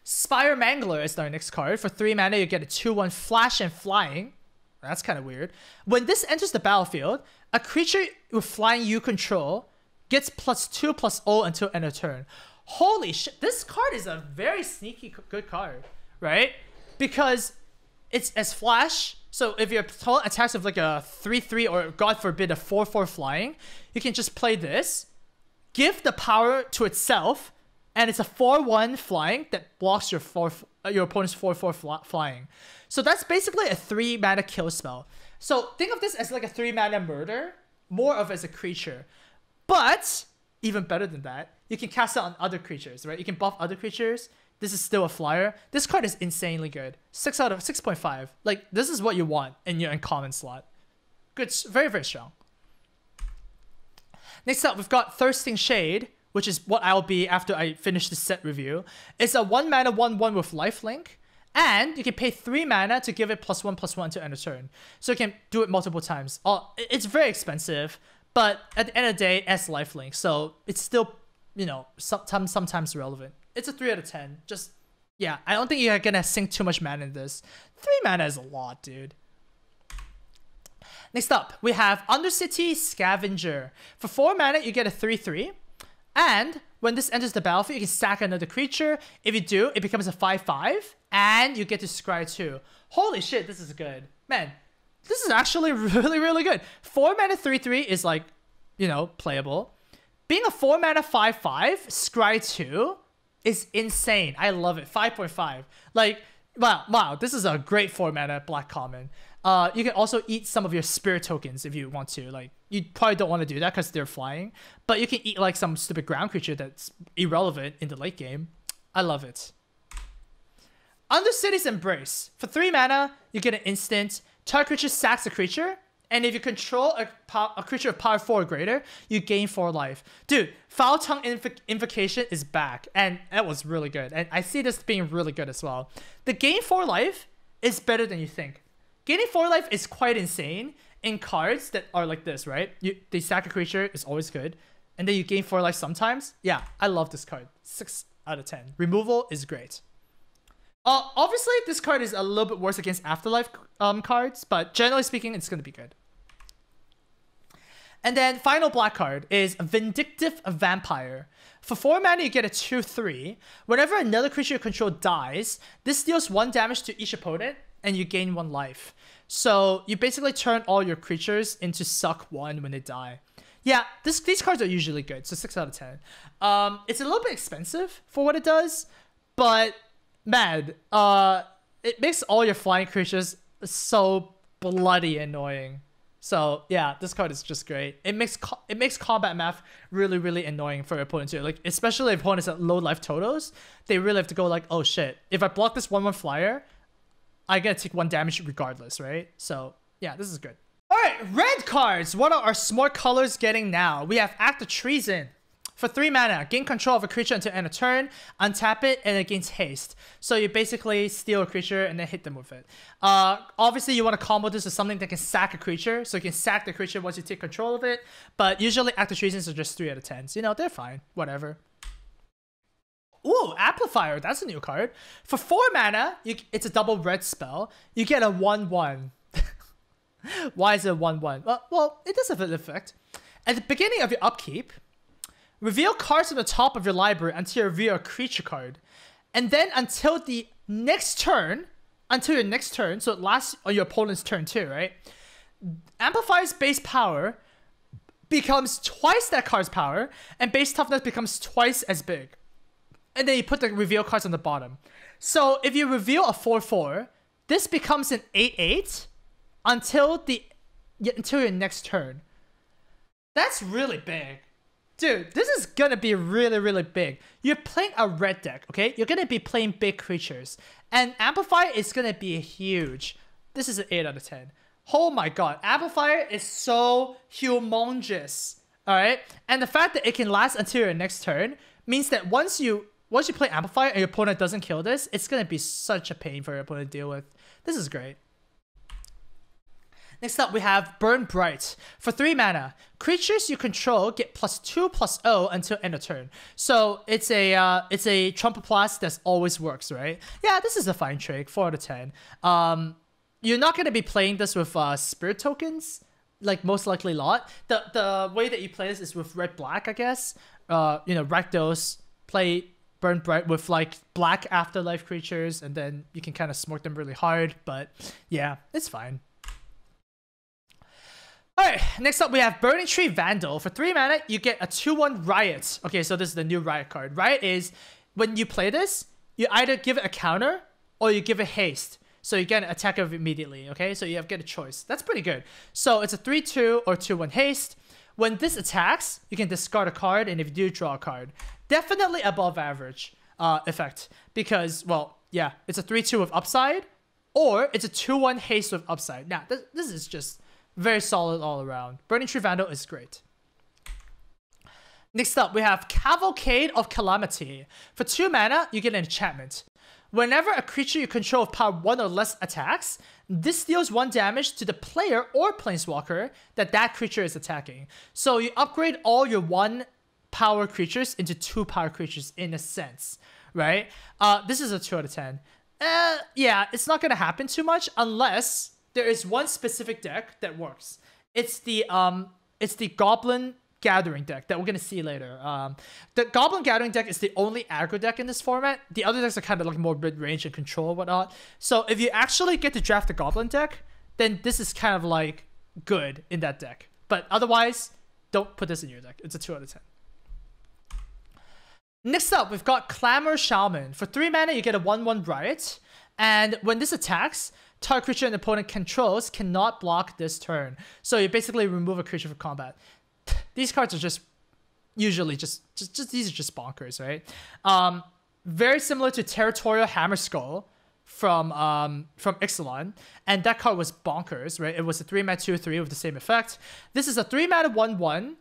Spire Mangler is our next card. For 3 mana, you get a 2/1 Flash and Flying. That's kind of weird. When this enters the battlefield, a creature with flying you control gets +2/+0 until end of turn. Holy shit, this card is a very sneaky good card, right? Because it's as Flash, so if your opponent attacks with like a 3/3 or god forbid a 4/4 flying, you can just play this, give the power to itself, and it's a 4/1 flying that blocks your opponent's 4/4 flying. So that's basically a 3 mana kill spell. So think of this as like a 3 mana murder, more of as a creature. But even better than that, you can cast it on other creatures, right? You can buff other creatures. This is still a flyer. This card is insanely good. 6 out of 6.5. Like, this is what you want in your uncommon slot. Good, very, very strong. Next up, we've got Thirsting Shade, which is what I'll be after I finish the set review. It's a 1 mana 1/1 with lifelink. And you can pay 3 mana to give it +1/+1 to end of turn. So you can do it multiple times. It's very expensive, but at the end of the day, it's lifelink. So it's still, you know, sometimes relevant. It's a 3 out of 10. Just, yeah, I don't think you're gonna sink too much mana in this. 3 mana is a lot, dude. Next up, we have Undercity Scavenger. For 4 mana, you get a 3/3. And when this enters the battlefield, you can sack another creature. If you do, it becomes a 5/5. And you get to scry 2. Holy shit, this is good. Man, this is actually really, really good. 4 mana 3/3 is like, you know, playable. Being a 4 mana 5/5, scry 2 is insane. I love it. 5.5. Like, wow, this is a great 4 mana black common. You can also eat some of your spirit tokens if you want to. Like, you probably don't want to do that because they're flying. But you can eat like some stupid ground creature that's irrelevant in the late game. I love it. Undercity's Embrace. For 3 mana, you get an instant. Target creature sacks a creature. And if you control a creature of power 4 or greater, you gain 4 life. Dude, Foul Tongue Invocation is back. And that was really good. And I see this being really good as well. The gain 4 life is better than you think. Gaining 4 life is quite insane in cards that are like this, right? They sack a creature, is always good. And then you gain 4 life sometimes. Yeah, I love this card. 6 out of 10. Removal is great. Obviously, this card is a little bit worse against Afterlife cards, but generally speaking, it's going to be good. And then final black card is Vindictive Vampire. For 4 mana, you get a 2/3. Whenever another creature you control dies, this deals 1 damage to each opponent, and you gain 1 life. So you basically turn all your creatures into suck 1 when they die. Yeah, these cards are usually good, so 6 out of 10. It's a little bit expensive for what it does, but man, it makes all your flying creatures so bloody annoying. So yeah, this card is just great. It makes combat math really, really annoying for your opponent too. Like, especially if opponents at low life totals, they really have to go like, oh shit, if I block this 1/1 flyer, I get to take 1 damage regardless, right? So yeah, this is good. All right, red cards. What are our smart colors getting now? We have Act of Treason. For 3 mana, gain control of a creature until end of turn, untap it, and it gains haste. So you basically steal a creature and then hit them with it. Obviously, you want to combo this with something that can sack a creature. So you can sack the creature once you take control of it. But usually, Act of Treasons are just 3 out of 10s. You know, they're fine. Whatever. Ooh, Amplifier. That's a new card. For 4 mana, it's a double red spell. You get a 1/1. Why is it a 1/1? Well, it does have an effect. At the beginning of your upkeep, reveal cards from the top of your library until you reveal a creature card. And then until your next turn, so it lasts on your opponent's turn too, right? Amplifier's base power becomes twice that card's power, and base toughness becomes twice as big. And then you put the reveal cards on the bottom. So if you reveal a 4/4, this becomes an 8/8 until your next turn. That's really big. Dude, this is gonna be really, really big. You're playing a red deck, okay? You're gonna be playing big creatures. And Amplifier is gonna be huge. This is an 8 out of 10. Oh my god, Amplifier is so humongous. Alright? And the fact that it can last until your next turn means that once you play Amplifier and your opponent doesn't kill this, it's gonna be such a pain for your opponent to deal with. This is great. Next up, we have Burn Bright. For 3 mana, creatures you control get +2/+0 until end of turn. So it's a Trumpet Blast that always works, right? Yeah, this is a fine trick, 4 out of 10. You're not going to be playing this with Spirit Tokens, like most likely not. The way that you play this is with red-black, I guess. Rakdos, play Burn Bright with like black Afterlife creatures, and then you can kind of smoke them really hard. But yeah, it's fine. Alright, next up we have Burning Tree Vandal. For 3 mana, you get a 2/1 Riot. Okay, so this is the new Riot card. Riot is, when you play this, you either give it a counter or you give it haste. So you get an attack of immediately, okay? So you get a choice. That's pretty good. So it's a 3/2 or 2/1 haste. When this attacks, you can discard a card, and if you do, draw a card. Definitely above average effect. Because, well, yeah, it's a 3/2 with upside, or it's a 2/1 haste with upside. Now, this is just very solid all around. Burning Tree Vandal is great. Next up, we have Cavalcade of Calamity. For 2 mana, you get an enchantment. Whenever a creature you control of power 1 or less attacks, this deals 1 damage to the player or planeswalker that creature is attacking. So you upgrade all your 1 power creatures into 2 power creatures in a sense, right? This is a 2 out of 10. Yeah, it's not gonna happen too much unless there is one specific deck that works. It's the Goblin Gathering deck that we're gonna see later. The Goblin Gathering deck is the only aggro deck in this format. The other decks are kind of like more mid-range and control and whatnot. So if you actually get to draft the Goblin deck, then this is kind of like good in that deck. But otherwise, don't put this in your deck. It's a 2 out of 10. Next up, we've got Clamor Shaman. For 3 mana, you get a 1/1 Riot. And when this attacks, target creature an opponent controls cannot block this turn. So you basically remove a creature from combat. These cards are just usually just these are just bonkers, right? Very similar to Territorial Hammerskull from Ixalan, and that card was bonkers, right? It was a 3 mana 2/3 with the same effect. This is a 3 mana 1/1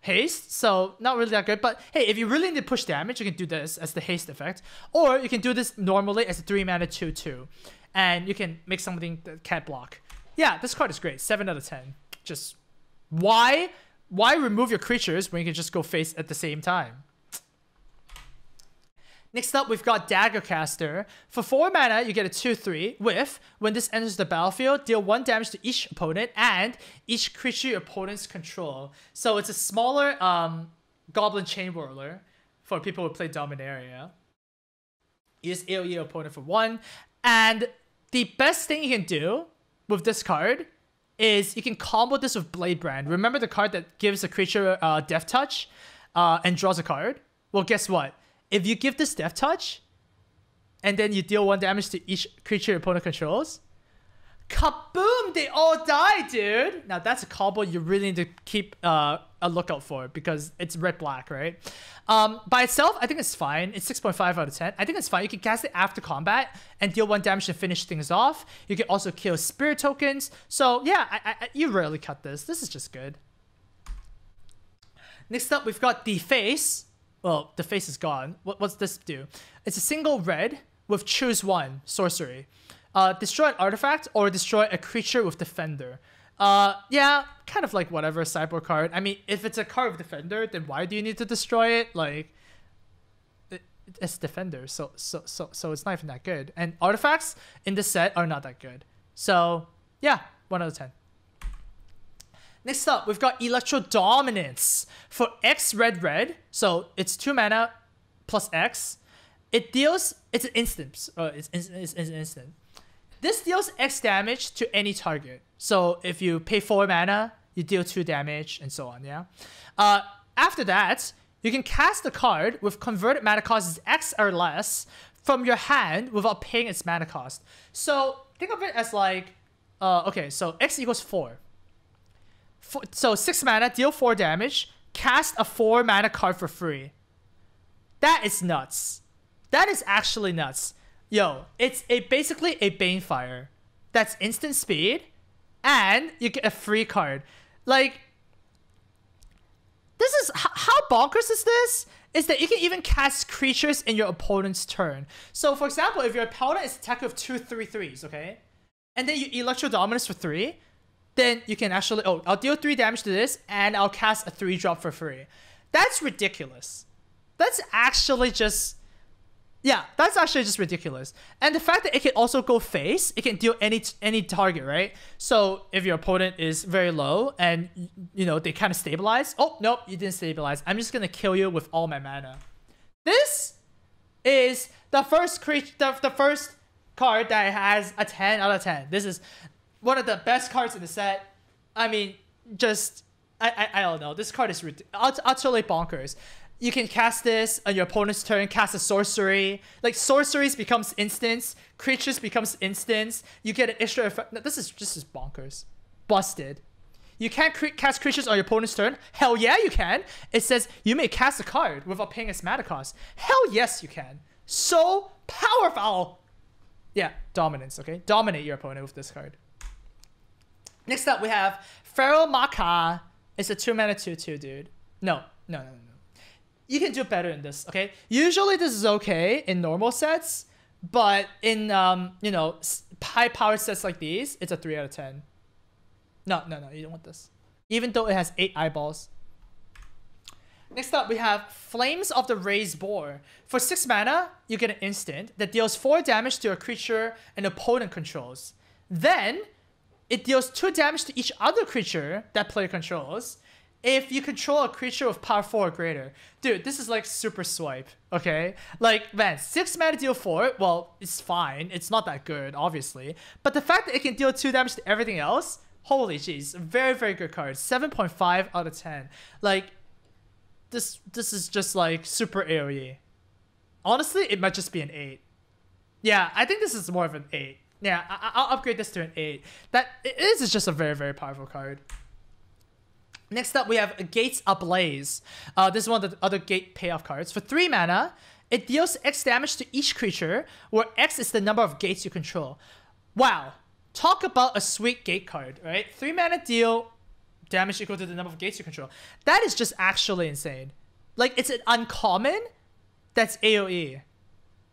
haste, so not really that good. But hey, if you really need to push damage, you can do this as the haste effect, or you can do this normally as a 3 mana 2/2. And you can make something that can't block. Yeah, this card is great. 7 out of 10. Just why remove your creatures when you can just go face at the same time? Next up, we've got Daggercaster. For 4 mana, you get a 2/3 with, when this enters the battlefield, deal 1 damage to each opponent and each creature your opponents control. So it's a smaller Goblin Chain Whirler for people who play Dominaria. You just AoE your opponent for 1. And the best thing you can do with this card is you can combo this with Blade Brand. Remember the card that gives a creature Death Touch and draws a card? Well, guess what? If you give this Death Touch and then you deal 1 damage to each creature your opponent controls, Kaboom! They all die, dude. Now that's a combo you really need to keep a lookout for because it's red-black, right? By itself, I think it's fine. It's 6.5 out of 10. I think it's fine. You can cast it after combat and deal 1 damage to finish things off. You can also kill spirit tokens. So yeah, you rarely cut this. This is just good. Next up, we've got the face. Well, the face is gone. What's this do? It's a single red with choose 1 sorcery. Destroy an artifact or destroy a creature with defender. Yeah, kind of like whatever sideboard card. I mean, if it's a card with defender, then why do you need to destroy it? Like, it's defender, so it's not even that good. And artifacts in this set are not that good. So yeah, 1 out of 10. Next up, we've got Electro Dominance for X red. So it's 2 mana plus X. It deals. It's an instant. It's an instant. This deals X damage to any target. So if you pay 4 mana, you deal 2 damage and so on, yeah? After that, you can cast a card with converted mana cost X or less from your hand without paying its mana cost. So think of it as like, okay, so X equals 4. So 6 mana, deal 4 damage, cast a 4 mana card for free. That is nuts. That is actually nuts. Yo, it's basically a Banefire. That's instant speed, and you get a free card. Like, this is how bonkers is this? Is that you can even cast creatures in your opponent's turn. So, for example, if your opponent is attacked with 2 3/3s, okay, and then you Electro Dominance for 3, then you can actually, oh, I'll deal 3 damage to this, and I'll cast a 3-drop for free. That's ridiculous. That's actually just. Yeah, that's actually just ridiculous. And the fact that it can also go face, it can deal any target, right? So if your opponent is very low and, you know, they kind of stabilize. Oh, nope, you didn't stabilize. I'm just going to kill you with all my mana. This is the first the first card that has a 10 out of 10. This is one of the best cards in the set. I mean, just, I don't know. This card is utterly bonkers. You can cast this on your opponent's turn, cast a sorcery. Like, sorceries becomes instants, creatures becomes instants. You get an extra effect. No, this is just bonkers. Busted. You can't cast creatures on your opponent's turn. Hell yeah, you can. It says you may cast a card without paying its mana cost. Hell yes, you can. So powerful. Yeah, dominance, okay? Dominate your opponent with this card. Next up, we have Feral Macaw. It's a 2 mana 2/2, dude. No. You can do better in this, okay? Usually this is okay in normal sets, but in, you know, high-powered sets like these, it's a 3 out of 10. No, you don't want this. Even though it has 8 eyeballs. Next up, we have Flames of the Raised Boar. For 6 mana, you get an instant that deals 4 damage to a creature an opponent controls. Then, it deals 2 damage to each other creature that player controls if you control a creature with power 4 or greater. Dude, this is like super swipe, okay? Like, man, 6 mana deal 4, well, it's fine. It's not that good, obviously. But the fact that it can deal 2 damage to everything else, holy jeez, very, very good card. 7.5 out of 10. Like, this is just like super AoE. Honestly, it might just be an 8. Yeah, I think this is more of an 8. Yeah, I'll upgrade this to an 8. This is just a very, very powerful card. Next up, we have Gates Ablaze. This is one of the other gate payoff cards. For 3 mana, it deals X damage to each creature, where X is the number of gates you control. Wow. Talk about a sweet gate card, right? 3 mana deal damage equal to the number of gates you control. That is just actually insane. Like, it's an uncommon that's AoE.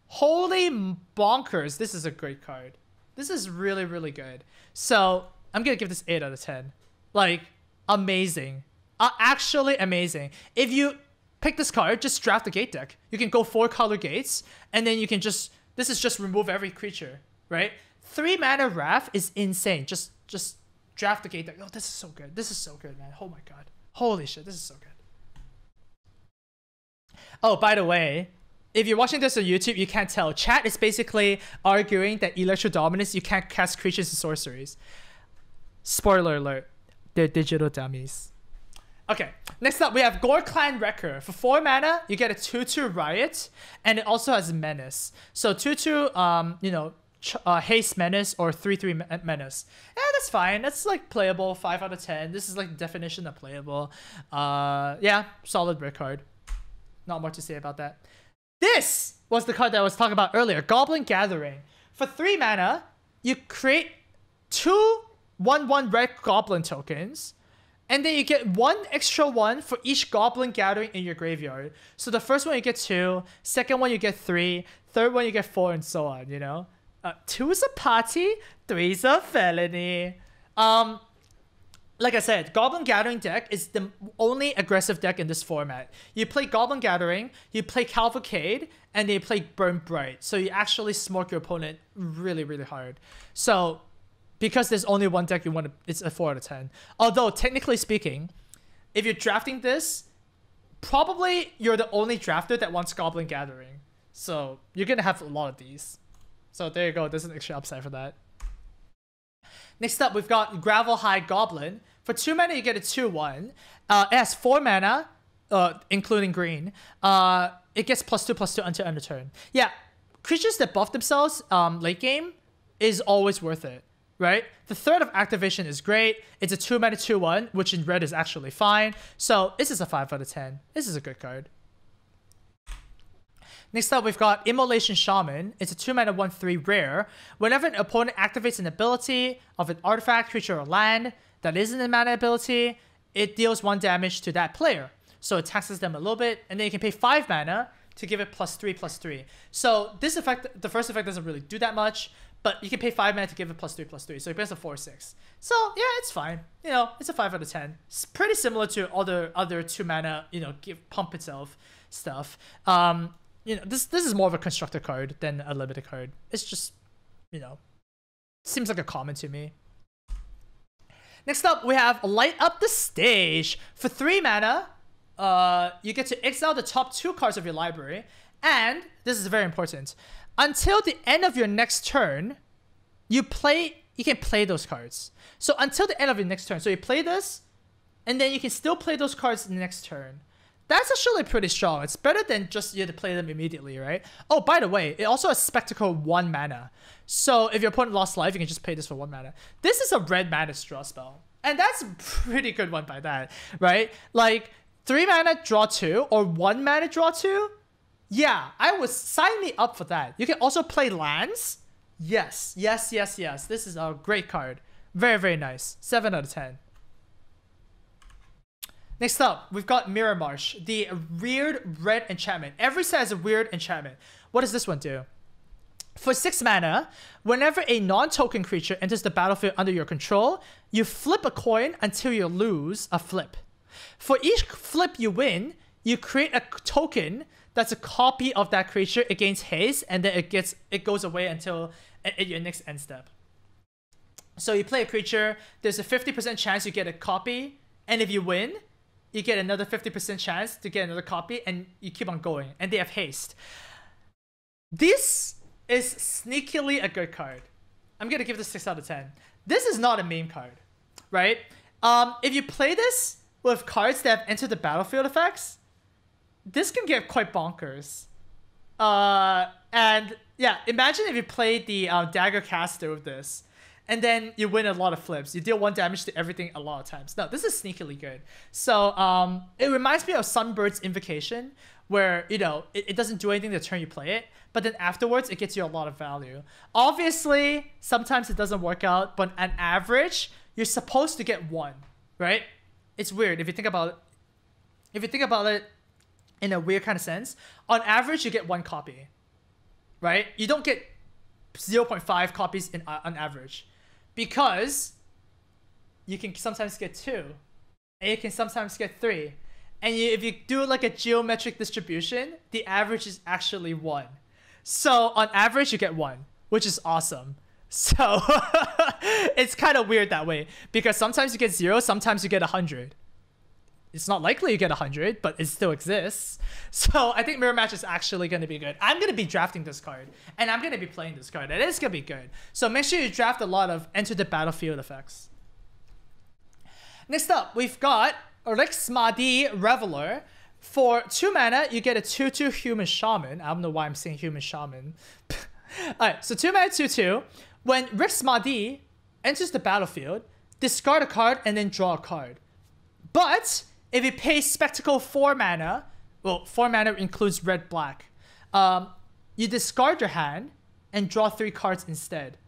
Holy bonkers. This is a great card. This is really, really good. So, I'm going to give this 8 out of 10. Like, amazing. Actually amazing. If you pick this card, just draft the gate deck. You can go 4 color gates, and then you can just, this is just remove every creature, right? 3 mana Wrath is insane. Just draft the gate deck. Oh, this is so good. This is so good, man. Oh my god. Holy shit, this is so good. Oh, by the way, if you're watching this on YouTube, you can't tell. Chat is basically arguing that Electro Dominance, you can't cast creatures and sorceries. Spoiler alert. They're digital dummies. Okay, next up we have Gore Clan Wrecker. For 4 mana, you get a 2/2 Riot, and it also has Menace. So 2/2, you know, Haste Menace or 3/3 Menace. Yeah, that's fine. That's like playable. 5 out of 10. This is like the definition of playable. Yeah, solid brick card. Not much to say about that. This was the card that I was talking about earlier. Goblin Gathering. For 3 mana, you create 2 1/1 red goblin tokens. And then you get 1 extra 1 for each Goblin Gathering in your graveyard. So the first one you get 2, second one you get 3, third one you get 4, and so on, you know? 2 is a party, 3 is a felony. Like I said, Goblin Gathering deck is the only aggressive deck in this format. You play Goblin Gathering, you play Cavalcade, and then you play Burn Bright. So you actually smoke your opponent really, really hard. So because there's only one deck you want to, it's a 4 out of 10. Although, technically speaking, if you're drafting this, probably you're the only drafter that wants Goblin Gathering. So you're going to have a lot of these. So there you go. There's an extra upside for that. Next up, we've got Gravel Hide Goblin. For 2 mana, you get a 2/1. It has 4 mana, including green. It gets +2/+2 until end of turn. Yeah, creatures that buff themselves late game is always worth it. Right? The threat of activation is great. It's a 2 mana 2/1, which in red is actually fine. So this is a 5 out of 10. This is a good card. Next up, we've got Immolation Shaman. It's a 2 mana 1/3 rare. Whenever an opponent activates an ability of an artifact, creature, or land that isn't a mana ability, it deals 1 damage to that player. So it taxes them a little bit, and then you can pay 5 mana to give it +3/+3. So this effect, the first effect doesn't really do that much, but you can pay 5 mana to give it +3/+3. So it gets a 4/6. So yeah, it's fine. You know, it's a 5 out of 10. It's pretty similar to other 2 mana, you know, pump itself stuff. You know, this is more of a constructor card than a limited card. It's just, you know, seems like a common to me. Next up, we have Light Up the Stage. For 3 mana, you get to exile the top 2 cards of your library. And, this is very important, until the end of your next turn, you can play those cards. So until the end of your next turn. So you play this, and then you can still play those cards the next turn. That's actually pretty strong. It's better than just you have to play them immediately, right? Oh, by the way, it also has Spectacle 1 mana. So if your opponent lost life, you can just play this for 1 mana. This is a red mana draw spell. And that's a pretty good one by that, right? Like, 3 mana draw 2 or 1 mana draw 2? Yeah, I would sign me up for that. You can also play lands. Yes, yes, yes, yes. This is a great card. Very, very nice. 7 out of 10. Next up, we've got Mirror Marsh, the weird red enchantment. Every set has a weird enchantment. What does this one do? For 6 mana, whenever a non-token creature enters the battlefield under your control, you flip a coin until you lose a flip. For each flip you win, you create a token that's a copy of that creature against haste, and then it goes away until at your next end step. So you play a creature, there's a 50% chance you get a copy, and if you win, you get another 50% chance to get another copy, and you keep on going, and they have haste. This is sneakily a good card. I'm gonna give this 6 out of 10. This is not a meme card, right? If you play this with cards that have entered the battlefield effects, this can get quite bonkers. And yeah, imagine if you played the Dagger Caster with this, and then you win a lot of flips. You deal 1 damage to everything a lot of times. No, this is sneakily good. So it reminds me of Sunbird's Invocation, where, you know, it doesn't do anything the turn you play it, but then afterwards it gets you a lot of value. Obviously, sometimes it doesn't work out, but on average, you're supposed to get 1, right? It's weird if you think about it. If you think about it in a weird kind of sense, on average you get 1 copy, right? You don't get 0.5 copies on average, because you can sometimes get 2, and you can sometimes get 3, and if you do like a geometric distribution, the average is actually 1. So on average you get 1, which is awesome. So it's kind of weird that way, because sometimes you get 0, sometimes you get 100. It's not likely you get 100, but it still exists. So I think Mirror Match is actually going to be good. I'm going to be drafting this card, and I'm going to be playing this card. It is going to be good. So make sure you draft a lot of Enter the Battlefield effects. Next up, we've got Rexmadi Reveler. For 2 mana, you get a 2/2 Human Shaman. I don't know why I'm saying Human Shaman. Alright, so 2 mana 2/2. When Rick's Mahdi enters the battlefield, discard a card and then draw a card. But if you pay Spectacle 4 mana, well, 4 mana includes red black. You discard your hand and draw 3 cards instead.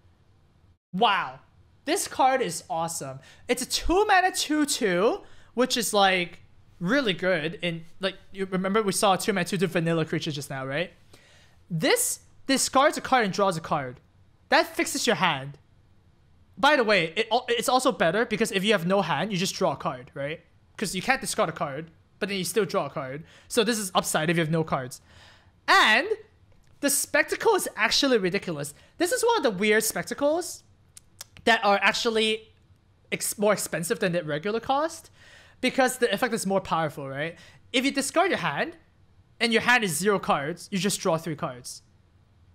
Wow. This card is awesome. It's a 2 mana 2/2, which is like really good. In like, you remember we saw a 2 mana 2/2 vanilla creature just now, right? This discards a card and draws a card. That fixes your hand. By the way, it's also better because if you have no hand, you just draw a card, right? Because you can't discard a card, but then you still draw a card. So this is upside if you have no cards. And the spectacle is actually ridiculous. This is one of the weird spectacles that are actually more expensive than the regular cost because the effect is more powerful, right? If you discard your hand and your hand is 0 cards, you just draw 3 cards.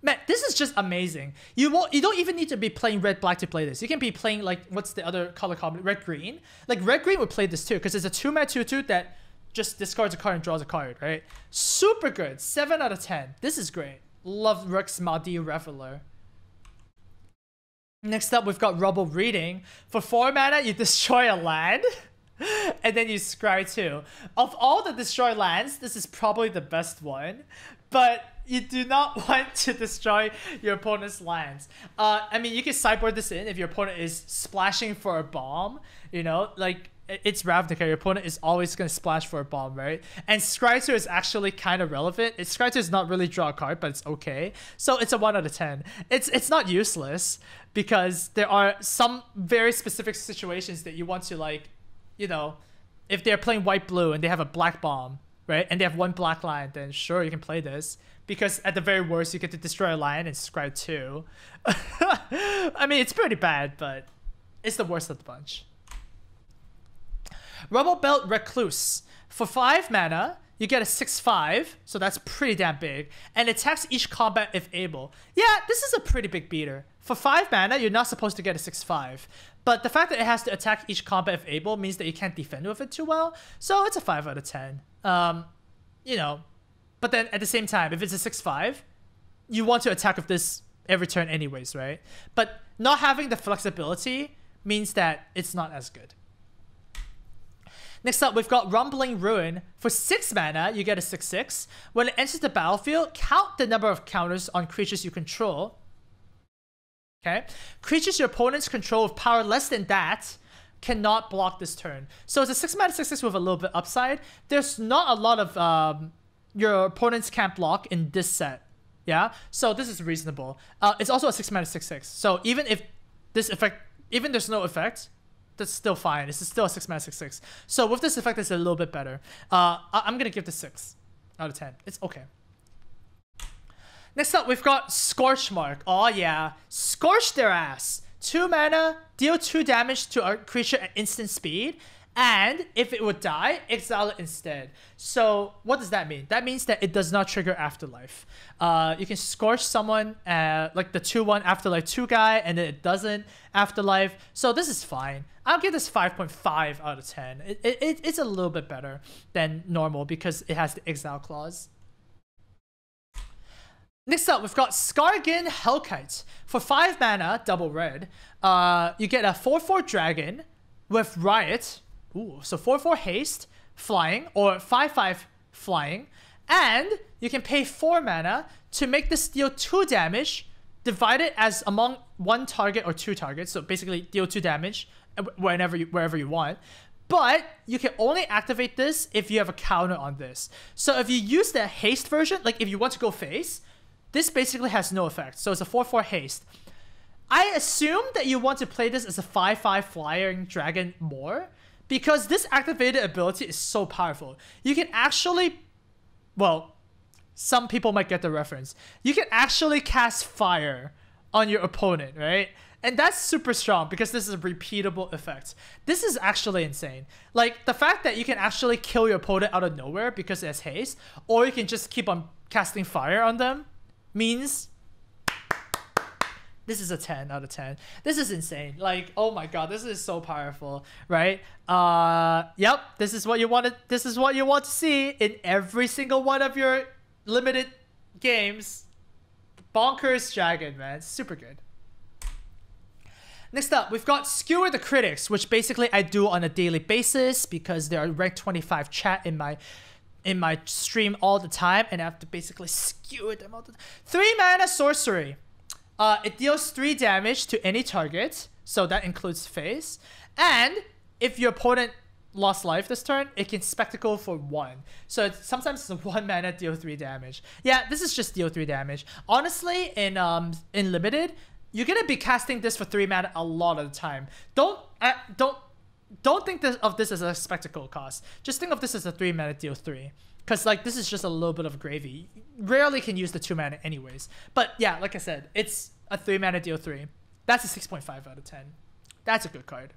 Man, this is just amazing. You don't even need to be playing red-black to play this. You can be playing, like, what's the other color combination? Red-green? Like, red-green would play this too, because it's a 2 mana 2/2 that just discards a card and draws a card, right? Super good. 7 out of 10. This is great. Love Rick's Mahdi Reveler. Next up, we've got Rubble Reading. For 4 mana, you destroy a land, and then you scry 2. Of all the destroy lands, this is probably the best one, but you do not want to destroy your opponent's lands. I mean, you can sideboard this in if your opponent is splashing for a bomb, you know, like, it's Ravnica, your opponent is always going to splash for a bomb, right? And Scry 2 is actually kind of relevant. Scry 2 is not really draw a card, but it's okay. So it's a 1 out of 10. It's not useless because there are some very specific situations that you want to, like, you know, if they're playing white-blue and they have a black bomb, right? And they have 1 black line, then sure, you can play this. Because at the very worst, you get to destroy a line and Scry 2. I mean, it's pretty bad, but it's the worst of the bunch. Rubble Belt Recluse. For 5 mana, you get a 6/5, so that's pretty damn big, and attacks each combat if able. Yeah, this is a pretty big beater. For 5 mana, you're not supposed to get a 6/5, but the fact that it has to attack each combat if able means that you can't defend with it too well, so it's a 5 out of 10. You know, but then at the same time, if it's a 6/5, you want to attack with this every turn anyways, right? But not having the flexibility means that it's not as good. Next up, we've got Rumbling Ruin. For 6 mana, you get a 6/6. When it enters the battlefield, count the number of counters on creatures you control. Okay? Creatures your opponents control with power less than that cannot block this turn. So it's a 6 mana 6/6 with a little bit upside. There's not a lot of your opponents can't block in this set. Yeah? So this is reasonable. It's also a 6 mana 6/6. So even if this effect, even there's no effect, that's still fine. This is still a 6 mana 6/6. So with this effect, it's a little bit better. I'm gonna give this 6 out of 10. It's okay. Next up, we've got Scorch Mark. Oh yeah, scorch their ass. 2 mana, deal 2 damage to a creature at instant speed, and if it would die, exile it instead. So what does that mean? That means that it does not trigger Afterlife. You can scorch someone, like the 2/1 Afterlife 2 guy, and then it doesn't Afterlife. So this is fine. I'll give this 5.5 out of 10. It's a little bit better than normal because it has the exile clause. Next up, we've got Skargin Hellkite. For 5 mana, double red, you get a 4/4 dragon with Riot. Ooh, so 4/4 haste, flying, or 5/5 flying. And you can pay 4 mana to make this deal 2 damage, divide it as among 1 target or 2 targets. So basically deal 2 damage wherever you want. But you can only activate this if you have a counter on this. So if you use the haste version, like if you want to go face, this basically has no effect. So it's a 4/4 haste. I assume that you want to play this as a 5/5 flying dragon more, because this activated ability is so powerful. You can actually, well, some people might get the reference. You can actually cast fire on your opponent, right? And that's super strong because this is a repeatable effect. This is actually insane. Like, the fact that you can actually kill your opponent out of nowhere because it has haste, or you can just keep on casting fire on them, means this is a 10 out of 10. This is insane. Like, oh my god, this is so powerful, right? Yep, this is what you want to see in every single one of your limited games. Bonkers Dragon, man. Super good. Next up, we've got Skewer the Critics, which basically I do on a daily basis because there are rank 25 chat in my stream all the time, and I have to basically skewer them all the time. 3 mana sorcery. It deals 3 damage to any target, so that includes face. And if your opponent lost life this turn, it can spectacle for 1. So sometimes it's a 1 mana deal 3 damage. Yeah, this is just deal 3 damage. Honestly, in limited, you're gonna be casting this for 3 mana a lot of the time. Don't think of this as a spectacle cost. Just think of this as a 3 mana deal 3. Because like this is just a little bit of gravy. You rarely can use the 2 mana anyways. But yeah, like I said, it's a 3 mana deal 3. That's a 6.5 out of 10. That's a good card.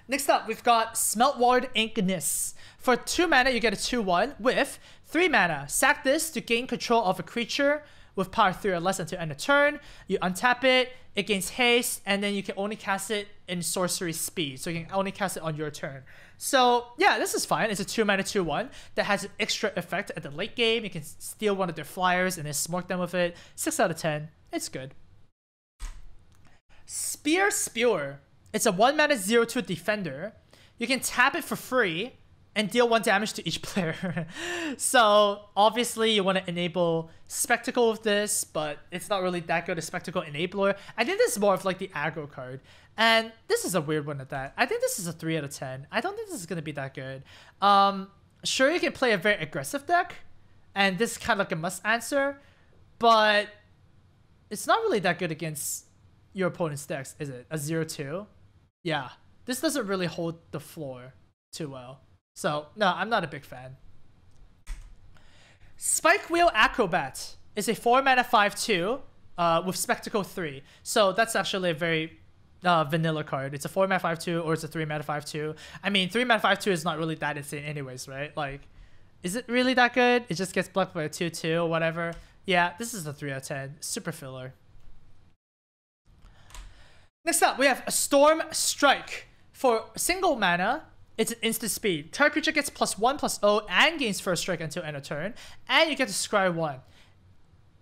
Next up, we've got Smeltwater Inkness. For 2 mana, you get a 2/1 with 3 mana. Sack this to gain control of a creature with power 3 or less until end of turn. You untap it, it gains haste, and then you can only cast it in sorcery speed. So you can only cast it on your turn. So yeah, this is fine. It's a 2 mana 2/1 that has an extra effect at the late game. You can steal one of their flyers and then smoke them with it. 6 out of 10. It's good. Spear Spewer. It's a 1 mana 0/2 defender. You can tap it for free and deal 1 damage to each player. So obviously you want to enable Spectacle with this, but it's not really that good a Spectacle enabler. I think this is more of like the aggro card. And this is a weird one at that. I think this is a 3 out of 10. I don't think this is going to be that good. Sure, you can play a very aggressive deck, and this is kind of like a must answer, but it's not really that good against your opponent's decks, is it? A 0/2? Yeah, this doesn't really hold the floor too well. So, no, I'm not a big fan. Spike Wheel Acrobat is a 4 mana 5/2 with Spectacle 3. So that's actually a very vanilla card. It's a 4 mana 5/2 or it's a 3 mana 5/2. I mean, 3 mana 5/2 is not really that insane anyways, right? Like, is it really that good? It just gets blocked by a 2/2 or whatever. Yeah, this is a 3 out of 10. Super filler. Next up, we have a Storm Strike. For single mana, it's an instant speed. Target creature gets +1/+0 and gains first strike until end of turn, and you get to scry 1.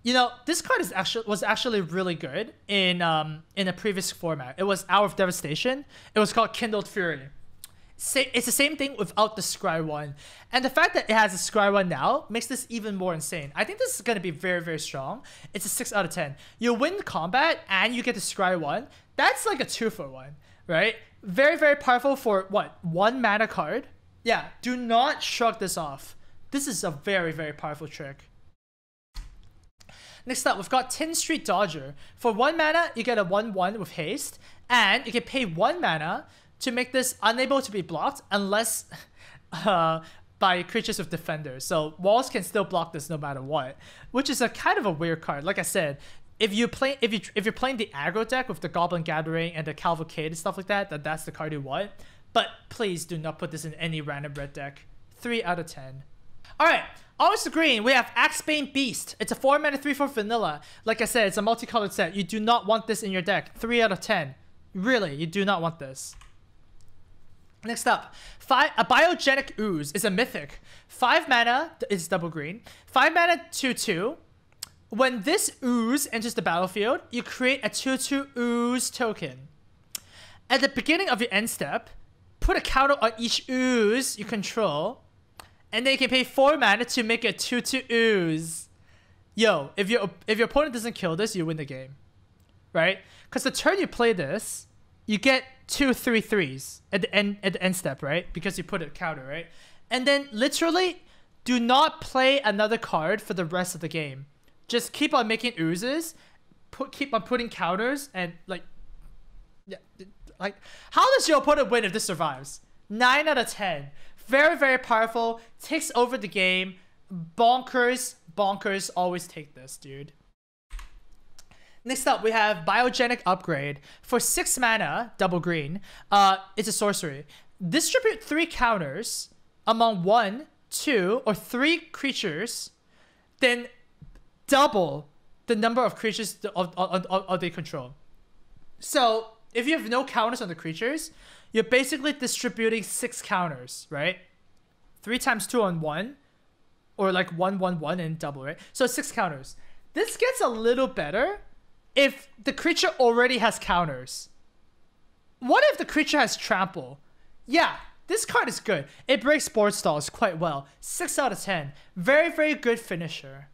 You know, this card was actually really good in a previous format. It was Hour of Devastation. It was called Kindled Fury. It's the same thing without the scry 1, and the fact that it has a scry 1 now makes this even more insane. I think this is going to be very, very strong. It's a 6 out of 10. You win combat and you get to scry 1. That's like a 2-for-1, right? Very, very powerful for what? 1 mana card? Yeah, do not shrug this off. This is a very, very powerful trick. Next up, we've got Tin Street Dodger. For 1 mana, you get a 1/1 with haste, and you can pay 1 mana to make this unable to be blocked unless by creatures with defenders. So walls can still block this no matter what, which is a kind of a weird card. Like I said, if you're playing the aggro deck with the Goblin Gathering and the Cavalcade and stuff like that, that's the card you want. But please do not put this in any random red deck. 3 out of 10. Alright, onwards to green, we have Axebane Beast. It's a 4 mana 3/4 vanilla. Like I said, it's a multicolored set. You do not want this in your deck. 3 out of 10. Really, you do not want this. Next up, a Biogenic Ooze is a mythic. 5 mana, it's double green. 5 mana 2/2. When this ooze enters the battlefield, you create a 2/2 ooze token. At the beginning of your end step, put a counter on each ooze you control, and then you can pay 4 mana to make a 2/2 ooze. Yo, if your opponent doesn't kill this, you win the game, right? Because the turn you play this, you get 2 3/3s at the end step, right? Because you put a counter, right? And then literally, do not play another card for the rest of the game. Just keep on making oozes, keep on putting counters, and like, yeah, like, how does your opponent win if this survives? 9 out of 10. Very, very powerful. Takes over the game. Bonkers. Bonkers. Always take this, dude. Next up, we have Biogenic Upgrade. For 6 mana, double green, it's a sorcery. Distribute 3 counters among 1, 2, or 3 creatures, then double the number of creatures of they control. So, if you have no counters on the creatures, you're basically distributing 6 counters, right? 3 times 2 on 1, or like 1 1 1 and double, right? So 6 counters. this gets a little better if the creature already has counters. What if the creature has trample? Yeah, this card is good. It breaks board stalls quite well. 6 out of 10. Very, very good finisher.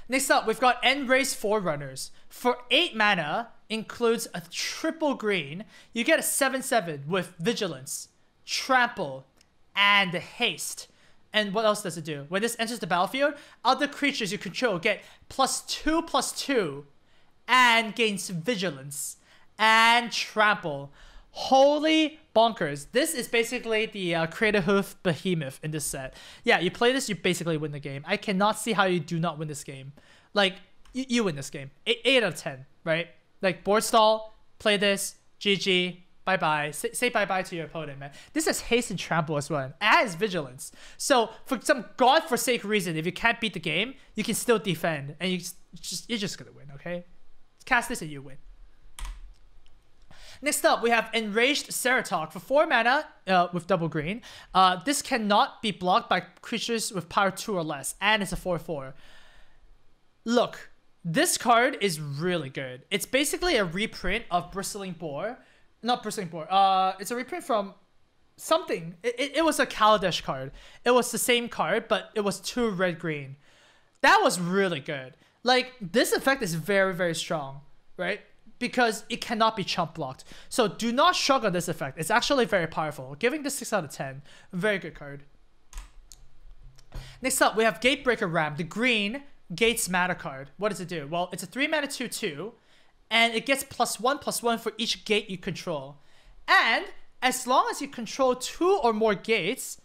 Next up, we've got End-Raze Forerunners. For 8 mana, includes a triple green. You get a 7/7 with Vigilance, Trample, and Haste. And what else does it do? When this enters the battlefield, other creatures you control get +2/+2 and gains Vigilance and Trample. Holy bonkers. This is basically the Creator Hoof Behemoth in this set. Yeah, you play this, you basically win the game. I cannot see how you do not win this game. Like, you win this game. 8 out of 10, right? Like, board stall, play this, GG, bye-bye. Say bye-bye to your opponent, man. This has Haste and Trample as well, as Vigilance. So, for some godforsaken reason, if you can't beat the game, you can still defend, and you're just gonna win, okay? Cast this and you win. Next up, we have Enraged Ceratok for 4 mana with double green. This cannot be blocked by creatures with power 2 or less, and it's a 4/4. Look, this card is really good. It's basically a reprint of Bristling Boar. Not Bristling Boar. It's a reprint from something. It was a Kaladesh card. It was the same card, but it was 2 red-green. That was really good. Like, this effect is very, very strong, right? Because it cannot be chump blocked. So do not shrug on this effect. It's actually very powerful. Giving this 6 out of 10. Very good card. Next up, we have Gatebreaker Ram. The green Gates mana card. What does it do? Well, it's a 3 mana 2/2. And it gets +1/+1 for each gate you control. And as long as you control 2 or more gates,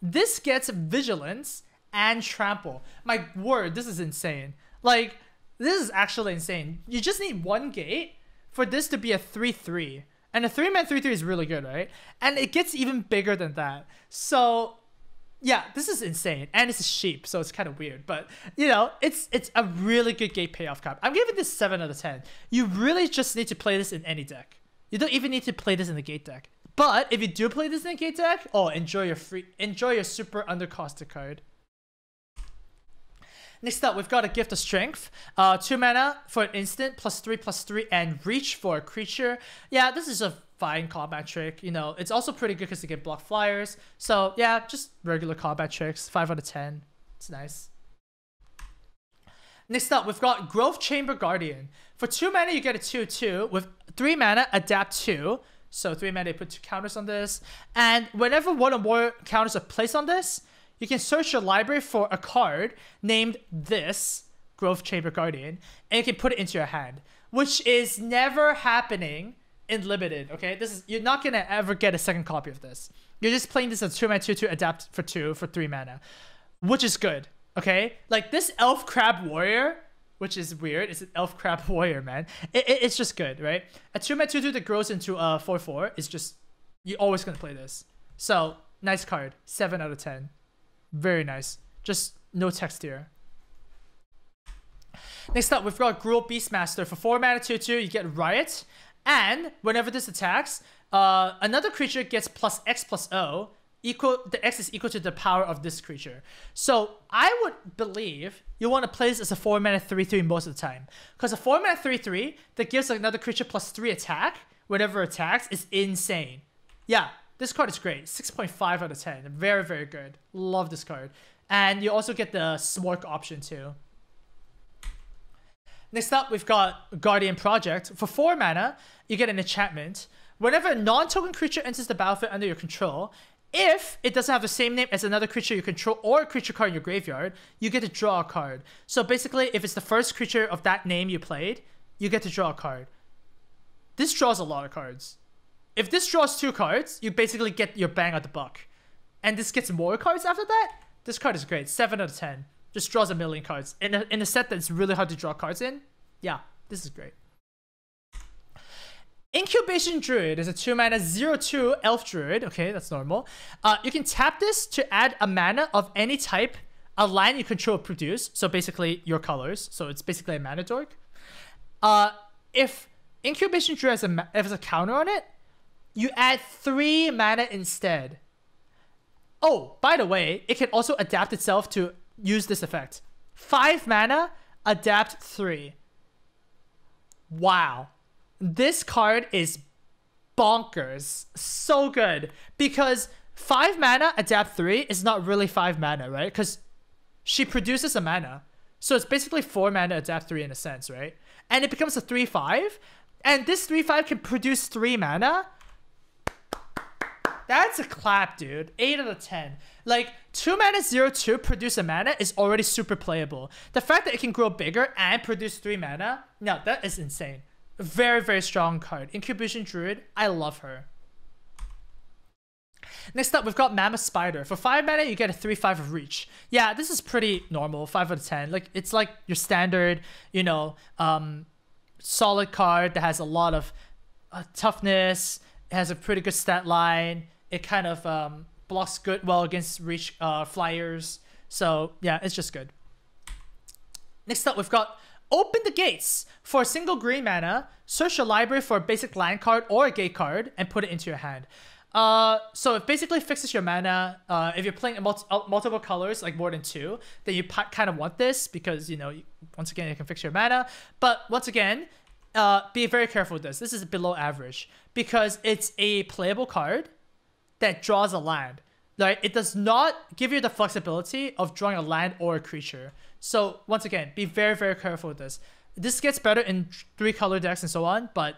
this gets Vigilance and Trample. My word, this is insane. Like, this is actually insane. You just need 1 gate for this to be a 3/3. And a 3-man 3/3 is really good, right? And it gets even bigger than that. So, yeah, this is insane. And it's a sheep, so it's kind of weird. But, you know, it's a really good gate payoff card. I'm giving this 7 out of 10. You really just need to play this in any deck. You don't even need to play this in the gate deck. But if you do play this in the gate deck, oh, enjoy your super undercosted card. Next up, we've got a Gift of Strength. 2 mana for an instant, +3/+3, and Reach for a creature. Yeah, this is a fine combat trick. You know, it's also pretty good because you can block flyers. So, yeah, just regular combat tricks. 5 out of 10. It's nice. Next up, we've got Growth Chamber Guardian. For 2 mana, you get a 2/2. With 3 mana, adapt 2. So 3 mana, you put 2 counters on this. And whenever 1 or more counters are placed on this, you can search your library for a card named this, Growth Chamber Guardian, and you can put it into your hand, which is never happening in Limited, okay? You're not going to ever get a second copy of this. You're just playing this as 2 mana 2/2, adapt for 2 for 3 mana, which is good, okay? Like, this Elf Crab Warrior, which is weird. It's an Elf Crab Warrior, man. It's just good, right? A 2 mana 2/2 that grows into a 4/4 is just, you're always going to play this. So, nice card. 7 out of 10. Very nice. Just no text here. Next up, we've got Gruul Beastmaster. For 4 mana 2/2, you get Riot. And whenever this attacks, another creature gets +X+O. The X is equal to the power of this creature. So I would believe you want to play this as a 4 mana 3/3 most of the time. Because a 4 mana 3/3 that gives another creature +3 attack whenever it attacks is insane. Yeah. This card is great. 6.5 out of 10. Very, very good. Love this card. And you also get the Smork option too. Next up, we've got Guardian Project. For 4 mana, you get an enchantment. Whenever a non-token creature enters the battlefield under your control, if it doesn't have the same name as another creature you control or a creature card in your graveyard, you get to draw a card. So basically, if it's the first creature of that name you played, you get to draw a card. This draws a lot of cards. If this draws 2 cards, you basically get your bang at the buck. And this gets more cards after that? This card is great. 7 out of 10. Just draws a million cards. In a set that's really hard to draw cards in, yeah, this is great. Incubation Druid is a 2 mana 0/2 Elf Druid. Okay, that's normal. You can tap this to add a mana of any type a land you control produce. So basically your colors. So it's basically a mana dork. If Incubation Druid has a counter on it, you add 3 mana instead. Oh, by the way, it can also adapt itself to use this effect. 5 mana, adapt 3. Wow. This card is bonkers. So good. Because 5 mana, adapt 3 is not really 5 mana, right? Because she produces a mana. So it's basically 4 mana, adapt 3 in a sense, right? And it becomes a 3/5. And this 3/5 can produce 3 mana. That's a clap, dude. 8 out of 10. Like, 2 mana 0/2 produce a mana is already super playable. The fact that it can grow bigger and produce 3 mana, no, that is insane. Very, very strong card. Incubation Druid, I love her. Next up, we've got Mammoth Spider. For 5 mana, you get a 3/5 of reach. Yeah, this is pretty normal. 5 out of 10. Like, it's like your standard, you know, solid card that has a lot of toughness. It has a pretty good stat line. It kind of blocks well against reach flyers. So yeah, it's just good. Next up, we've got Open the Gates. For a single green mana, search your library for a basic land card or a gate card and put it into your hand. So it basically fixes your mana. If you're playing multiple colors, like more than 2, then you kind of want this because, you know, once again, it can fix your mana. But once again, be very careful with this. This is below average because it's a playable card that draws a land. Like, it does not give you the flexibility of drawing a land or a creature. So once again, be very, very careful with this. This gets better in 3-color decks and so on, but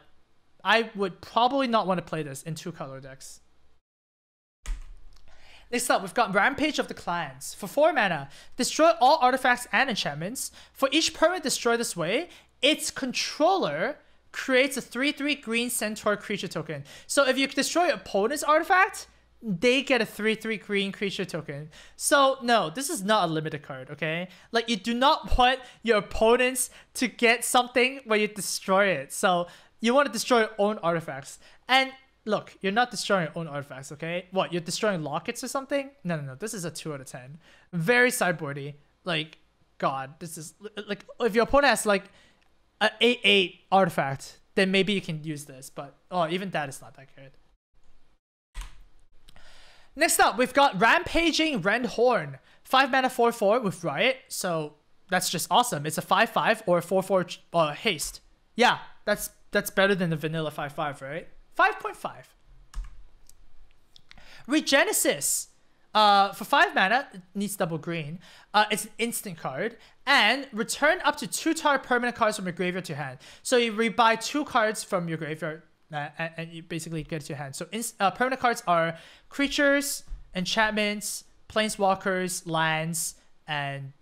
I would probably not want to play this in 2-color decks. Next up, we've got Rampage of the Clans. For 4 mana, destroy all artifacts and enchantments. For each permanent destroyed this way, its controller creates a 3/3 green centaur creature token. So if you destroy your opponent's artifact, they get a 3/3 green creature token. So no, this is not a limited card, okay? Like, you do not want your opponents to get something when you destroy it. So you want to destroy your own artifacts. And look, you're not destroying your own artifacts, okay? What, you're destroying lockets or something? No. This is a 2 out of 10. Very sideboardy. Like, God, this is... Like, if your opponent has, like, an 8/8 artifact, then maybe you can use this. But, oh, even that is not that good. Next up, we've got Rampaging Rendhorn. 5 mana 4/4 with Riot. So, that's just awesome. It's a 5/5 or a 4/4 haste. Yeah, that's better than the vanilla 5/5, right? 5.5. Regenesis. For 5 mana, it needs double green. It's an instant card. And return up to 2 target permanent cards from your graveyard to hand. So you rebuy 2 cards from your graveyard and you basically get it to your hand. So permanent cards are creatures, enchantments, planeswalkers, lands, and,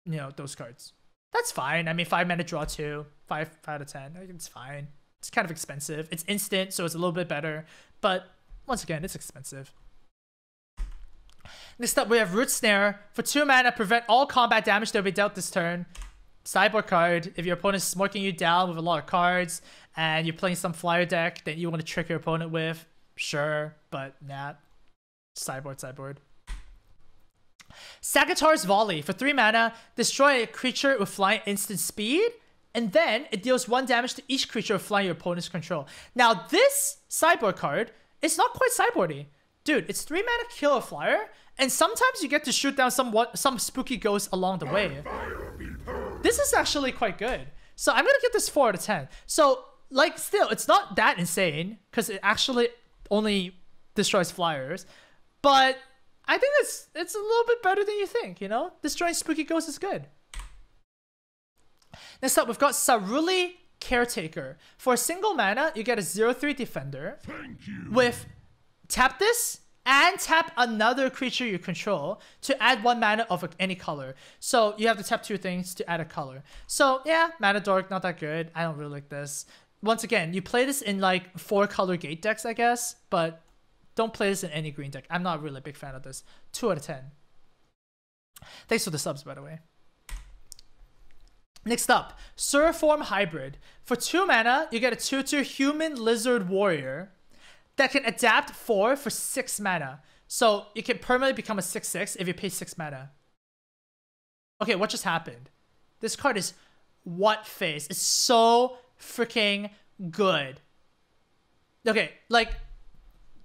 you know, those cards. That's fine. I mean, 5 mana draw 2. 5 out of 10. It's fine. It's kind of expensive. It's instant, so it's a little bit better. But once again, it's expensive. Next up, we have Root Snare. For 2 mana, prevent all combat damage that will be dealt this turn. Sideboard card. If your opponent is smoking you down with a lot of cards and you're playing some flyer deck that you want to trick your opponent with, sure, but nah. Sideboard. Sagittarius Volley. For 3 mana, destroy a creature with flying instant speed, and then it deals 1 damage to each creature with flying your opponent's control. Now, this sideboard card is not quite sideboardy. Dude, it's 3 mana, kill a flyer, and sometimes you get to shoot down some spooky ghosts along the way. This is actually quite good. So I'm gonna give this 4 out of 10. So, like, still, it's not that insane, because it actually only destroys flyers. But I think it's a little bit better than you think, you know? Destroying spooky ghosts is good. Next up, we've got Saruli Caretaker. For a single mana, you get a 0/3 defender. With tap this and tap another creature you control to add 1 mana of any color. So you have to tap 2 things to add a color. So yeah, Mana Dork, not that good. I don't really like this. Once again, you play this in like 4-color gate decks, I guess, but don't play this in any green deck. I'm not really a big fan of this. 2 out of 10. Thanks for the subs, by the way. Next up, Suriform Hybrid. For 2 mana, you get a 2/2 Human Lizard Warrior that can adapt 4 for 6 mana. So you can permanently become a 6/6 if you pay 6 mana. Okay, what just happened? This card is what face? It's so freaking good. Okay, like,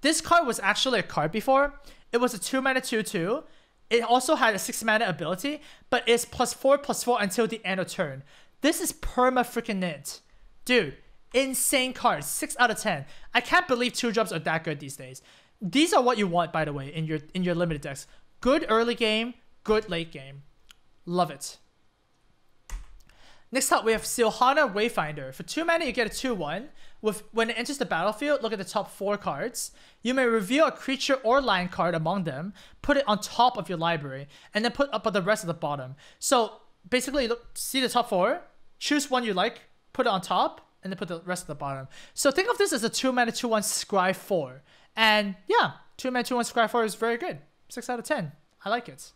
this card was actually a card before. It was a 2 mana 2/2, It also had a 6 mana ability, but it's +4/+4 until the end of turn. This is perma freaking nint. Dude, insane card. 6 out of 10. I can't believe 2-drops are that good these days. These are what you want, by the way, in your limited decks. Good early game, good late game. Love it. Next up, we have Silhana Wayfinder. For 2 mana, you get a 2/1. When it enters the battlefield, look at the top 4 cards. You may reveal a creature or land card among them, put it on top of your library, and then put up the rest at the bottom. So basically, look, see the top 4, choose one you like, put it on top, and then put the rest at the bottom. So think of this as a 2 mana 2/1 Scry 4. And yeah, 2 mana 2/1 Scry 4 is very good. 6 out of 10. I like it.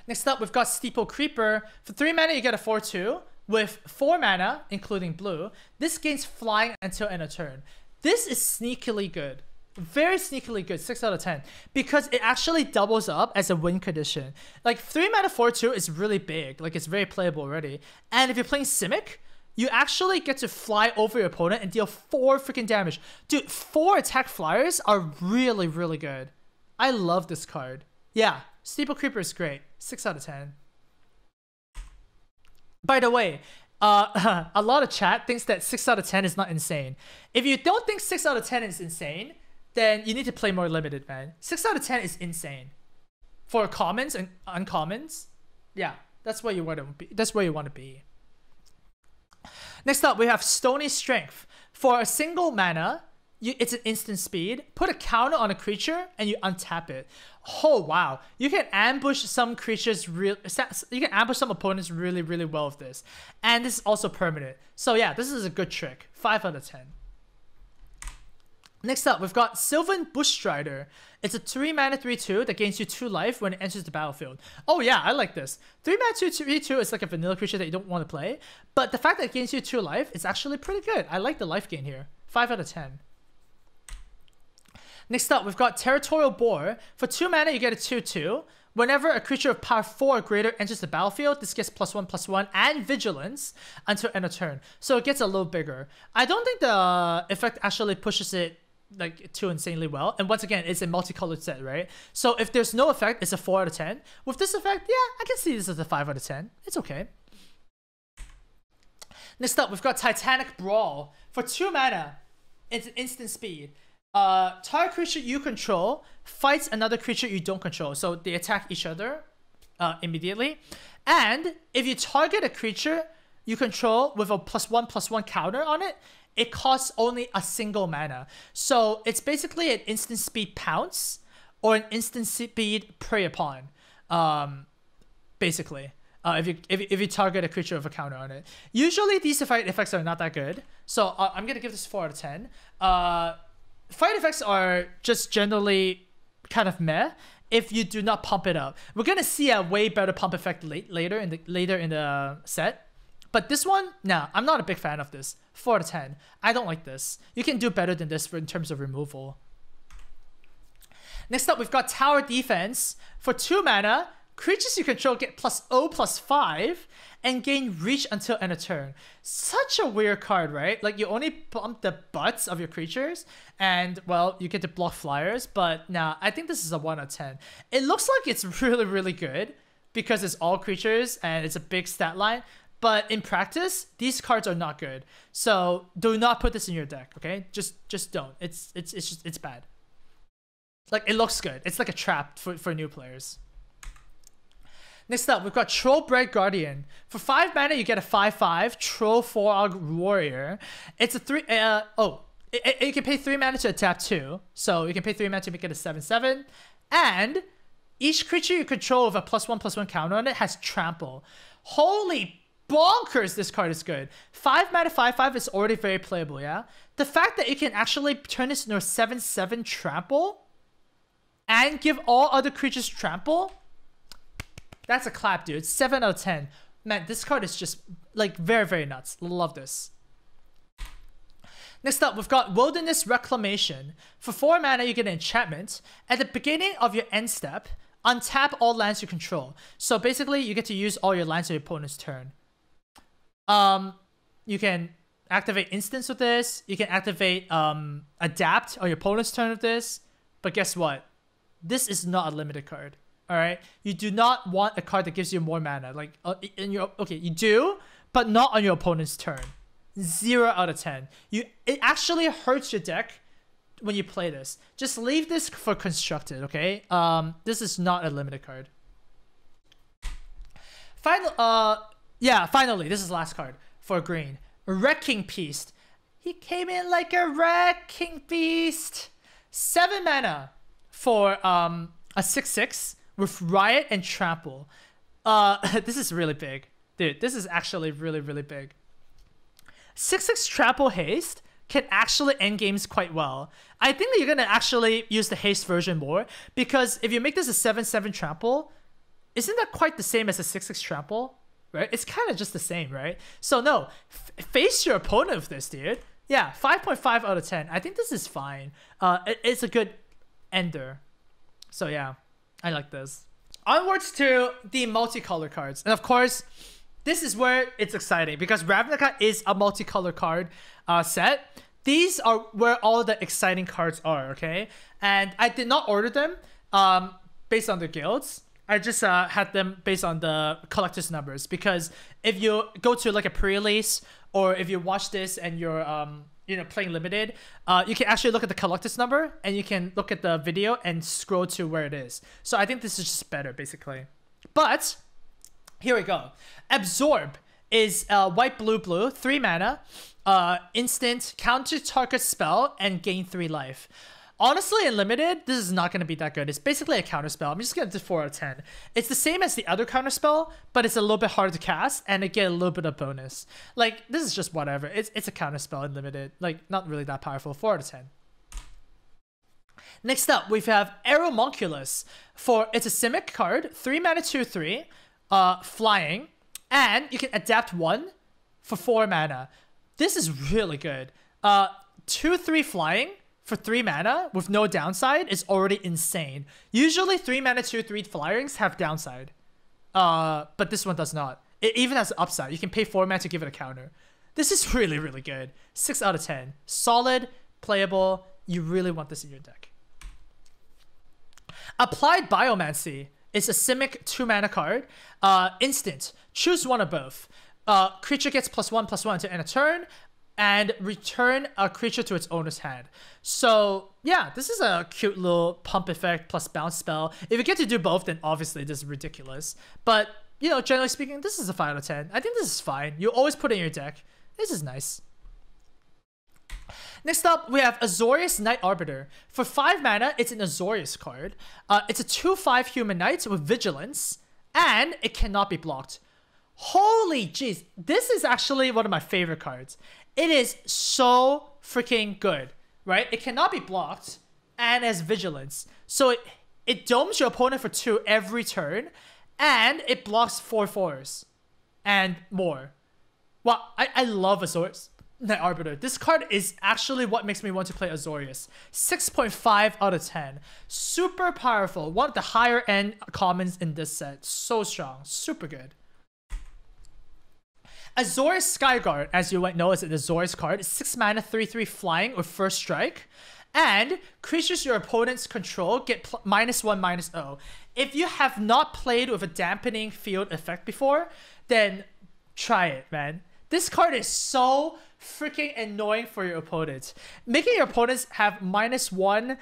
Next up, we've got Steeple Creeper. For 3 mana, you get a 4/2. With 4 mana, including blue, this gains flying until end of turn. This is sneakily good. Very sneakily good, 6 out of 10. Because it actually doubles up as a win condition. Like, 3 mana 4/2 is really big. Like, it's very playable already. And if you're playing Simic, you actually get to fly over your opponent and deal 4 freaking damage. Dude, 4 attack flyers are really, really good. I love this card. Yeah, Steeple Creeper is great. 6 out of 10. By the way, a lot of chat thinks that 6 out of 10 is not insane. If you don't think 6 out of 10 is insane, then you need to play more limited, man. 6 out of 10 is insane. For commons and uncommons, yeah, that's where you want to be. That's where you want to be. Next up, we have Stony Strength. For a single mana, it's an instant speed. Put a counter on a creature and you untap it. Oh wow, you can ambush some creatures. You can ambush some opponents really, really well with this, and this is also permanent. So yeah, this is a good trick. 5 out of 10. Next up, we've got Sylvan Bushstrider. It's a 3 mana 3/2 that gains you 2 life when it enters the battlefield. Oh yeah, I like this. 3 mana 2/2 is like a vanilla creature that you don't want to play, but the fact that it gains you 2 life is actually pretty good. I like the life gain here. 5 out of 10. Next up, we've got Territorial Boar. For 2 mana, you get a 2/2. Whenever a creature of power 4 or greater enters the battlefield, this gets +1/+1 and Vigilance until end of turn. So it gets a little bigger. I don't think the effect actually pushes it like too insanely well. And once again, it's a multicolored set, right? So if there's no effect, it's a 4 out of 10. With this effect, yeah, I can see this as a 5 out of 10. It's okay. Next up, we've got Titanic Brawl. For 2 mana, it's an instant speed. Target creature you control fights another creature you don't control, so they attack each other immediately. And if you target a creature you control with a +1/+1 counter on it, it costs only a single mana. So it's basically an instant speed pounce or an instant speed prey upon. Basically, if you target a creature with a counter on it. Usually these fight effects are not that good, so I'm gonna give this 4 out of 10. Fight effects are just generally kind of meh if you do not pump it up. We're gonna see a way better pump effect later in the set, but this one, nah, I'm not a big fan of this. 4 out of 10. I don't like this. You can do better than this in terms of removal. Next up, we've got Tower Defense. For 2 mana, creatures you control get +0/+5 and gain reach until end of turn. Such a weird card, right? Like, you only pump the butts of your creatures and, well, you get to block flyers, but nah, I think this is a 1 out of 10. It looks like it's really, really good because it's all creatures and it's a big stat line, but in practice, these cards are not good. So do not put this in your deck, okay? Just don't. It's bad. Like, it looks good. It's like a trap for new players. Next up, we've got Trollbred Guardian. For 5 mana, you get a 5/5 Troll 4-Og Warrior. It's a 3... you can pay 3 mana to tap 2. So you can pay 3 mana to make it a 7/7. And each creature you control with a +1/+1 counter on it has Trample. Holy bonkers, this card is good. 5 mana 5/5 is already very playable, yeah? The fact that you can actually turn this into a 7/7 Trample and give all other creatures Trample... That's a clap, dude. 7 out of 10. Man, this card is just, like, very, very nuts. Love this. Next up, we've got Wilderness Reclamation. For 4 mana, you get an enchantment. At the beginning of your end step, untap all lands you control. So basically, you get to use all your lands on your opponent's turn. You can activate Instance with this. You can activate Adapt on your opponent's turn with this. But guess what? this is not a limited card. All right, you do not want a card that gives you more mana. Like in your okay, you do, but not on your opponent's turn. 0 out of 10. It actually hurts your deck when you play this. Just leave this for constructed, okay? This is not a limited card. Finally, this is the last card for green. Wrecking Beast. He came in like a Wrecking Beast. 7 mana for a 6/6 with Riot and Trample. This is really big. Dude, this is actually really, really big. 6/6 Trample Haste can actually end games quite well. I think that you're going to actually use the Haste version more, because if you make this a 7/7 Trample, isn't that quite the same as a 6/6 Trample? Right? It's kind of just the same, right? So no, face your opponent with this, dude. Yeah, 5.5 out of 10. I think this is fine. It's a good ender. So yeah, I like this. Onwards to the multicolor cards. And of course, this is where it's exciting, because Ravnica is a multicolor card set. These are where all the exciting cards are, okay? And I did not order them based on the guilds. I just had them based on the collector's numbers, because if you go to like a pre-release, or if you watch this and you're playing limited, you can actually look at the collector's number, and you can look at the video and scroll to where it is. So I think this is just better, basically. But here we go. Absorb is white, blue, blue, 3 mana, instant, counter target spell, and gain 3 life. Honestly, in limited, this is not going to be that good. It's basically a counter spell. I'm just going to do 4 out of 10. It's the same as the other counter spell, but it's a little bit harder to cast, and it get a little bit of bonus. Like, this is just whatever. It's a counter spell in limited. Like, not really that powerful. 4 out of 10. Next up, we have Aeromonculus. It's a Simic card, 3 mana, 2/3, flying, and you can adapt 1 for 4 mana. This is really good. 2/3 flying for 3 mana with no downside is already insane. Usually 3 mana 2/3 flyers have downside, but this one does not. It even has an upside. You can pay 4 mana to give it a counter. This is really, really good. 6 out of 10. Solid, playable. You really want this in your deck. Applied Biomancy is a Simic 2 mana card. Instant. Choose one or both. Creature gets +1/+1 to end a turn, and return a creature to its owner's hand. So yeah, this is a cute little pump effect plus bounce spell. If you get to do both, then obviously this is ridiculous. But, generally speaking, this is a 5 out of 10. I think this is fine. You always put it in your deck. This is nice. Next up, we have Azorius Knight Arbiter. For 5 mana, it's an Azorius card. It's a 2/5 human knight with vigilance, and it cannot be blocked. Holy jeez, this is actually one of my favorite cards. It is so freaking good, right? It cannot be blocked, and has vigilance. So it domes your opponent for 2 every turn, and it blocks 4/4s and more. Wow, I love Azorius Knight Arbiter. This card is actually what makes me want to play Azorius. 6.5 out of 10. Super powerful. One of the higher end commons in this set. So strong. Super good. Azorius Skyguard, as you might know, is an Azorius card. It's 6 mana, 3/3 flying with first strike. And creatures your opponents control get -1/-0. If you have not played with a dampening field effect before, then try it, man. This card is so freaking annoying for your opponents. Making your opponents have -1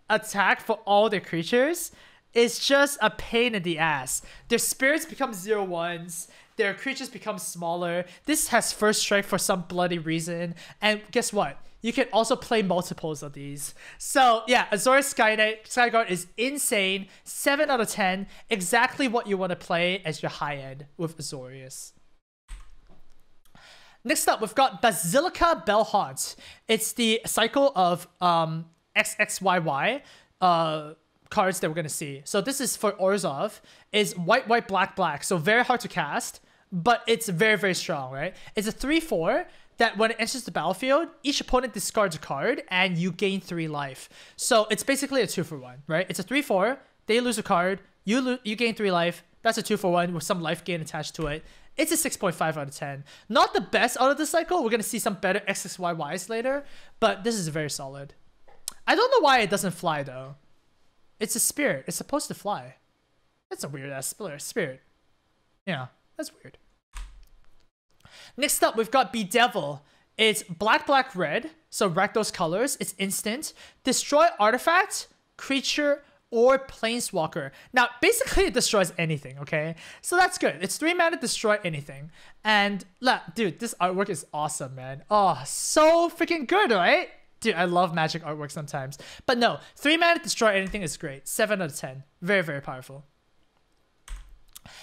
attack for all their creatures is just a pain in the ass. Their spirits become 0/1s. Their creatures become smaller. This has first strike for some bloody reason. And guess what? You can also play multiples of these. So yeah, Azorius Skyguard is insane. 7 out of 10. Exactly what you want to play as your high end with Azorius. Next up, we've got Basilica Bellhaunt. It's the cycle of XXYY cards that we're going to see. So this is for Orzhov. Is white, white, black, black. So very hard to cast, but it's very, very strong, right? It's a 3/4 that when it enters the battlefield, each opponent discards a card and you gain 3 life. So it's basically a 2-for-1, right? It's a 3/4, they lose a card, you gain 3 life. That's a 2-for-1 with some life gain attached to it. It's a 6.5 out of 10. Not the best out of the cycle. We're going to see some better XXYYs later, but this is very solid. I don't know why it doesn't fly though. It's a spirit. It's supposed to fly. That's a weird ass spirit. Yeah, that's weird. Next up, we've got Bedevil. It's black, black, red. So wreck those colors. It's instant. Destroy artifact, creature, or planeswalker. Now, basically, it destroys anything, okay? So that's good. It's 3 mana, destroy anything. And, dude, this artwork is awesome, man. Oh, so freaking good, right? Dude, I love Magic artwork sometimes. But no, 3 mana, destroy anything is great. 7 out of 10. Very, very powerful.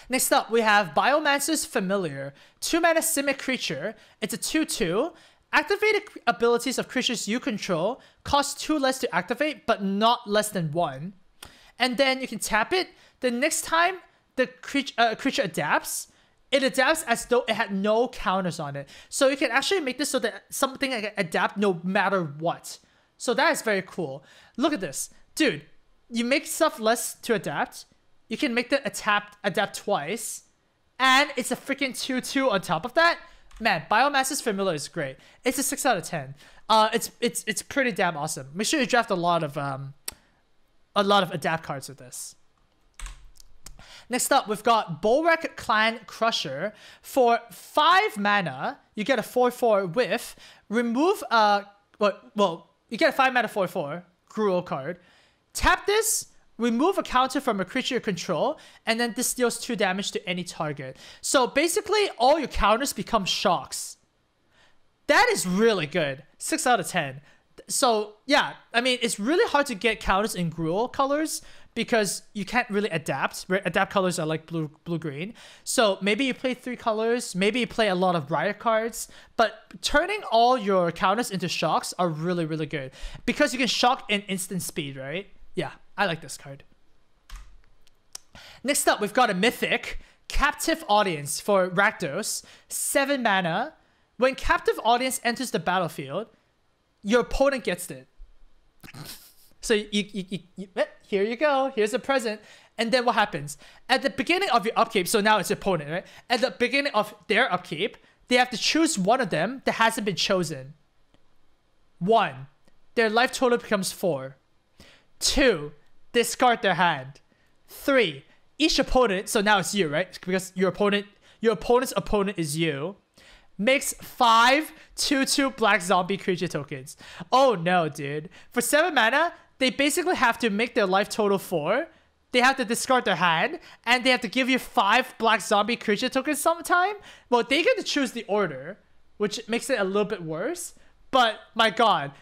Next up, we have Biomancer's Familiar. 2 mana Simic creature. It's a 2/2. Activated abilities of creatures you control cost 2 less to activate, but not less than 1. And then you can tap it. The next time the creature adapts, it adapts as though it had no counters on it. So you can actually make this so that something can adapt no matter what. So that is very cool. Look at this. Dude, you make stuff less to adapt. You can make the adapt twice. And it's a freaking 2/2 on top of that. Man, Biomancer's Familiar is great. It's a 6 out of 10. It's pretty damn awesome. Make sure you draft a lot of adapt cards with this. Next up, we've got Bulwark Clan Crusher. For 5 mana, you get a 4/4 with remove you get a 5 mana 4/4 Gruul card. Tap this, remove a counter from a creature you control, and then this deals 2 damage to any target. So basically, all your counters become shocks. That is really good. 6 out of 10. So yeah, I mean, it's really hard to get counters in Gruul colors because you can't really adapt. Adapt colors are like blue-green. So maybe you play 3 colors, maybe you play a lot of riot cards, but turning all your counters into shocks are really, really good because you can shock in instant speed, right? Yeah, I like this card. Next up, we've got a Mythic, Captive Audience for Rakdos. 7 mana. When Captive Audience enters the battlefield, your opponent gets it. So here you go. Here's a present. And then what happens? At the beginning of your upkeep, so now it's your opponent, right? At the beginning of their upkeep, they have to choose one of them that hasn't been chosen. 1. Their life total becomes 4. 2. Discard their hand. 3. Each opponent, so now it's you, right? Because your opponent's opponent is you. Makes 5 2/2 black zombie creature tokens. Oh no, dude. For 7 mana, they basically have to make their life total 4. They have to discard their hand, and they have to give you 5 black zombie creature tokens sometime. Well, they get to choose the order, which makes it a little bit worse. But my god,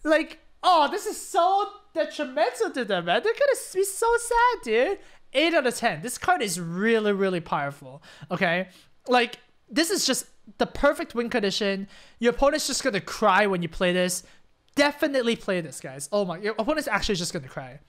like, oh, this is so detrimental to them, man. They're gonna be so sad, dude. 8 out of 10. This card is really, really powerful. Okay, like, this is just the perfect win condition. Your opponent's just gonna cry when you play this. Definitely play this, guys. Oh my, your opponent's actually just gonna cry.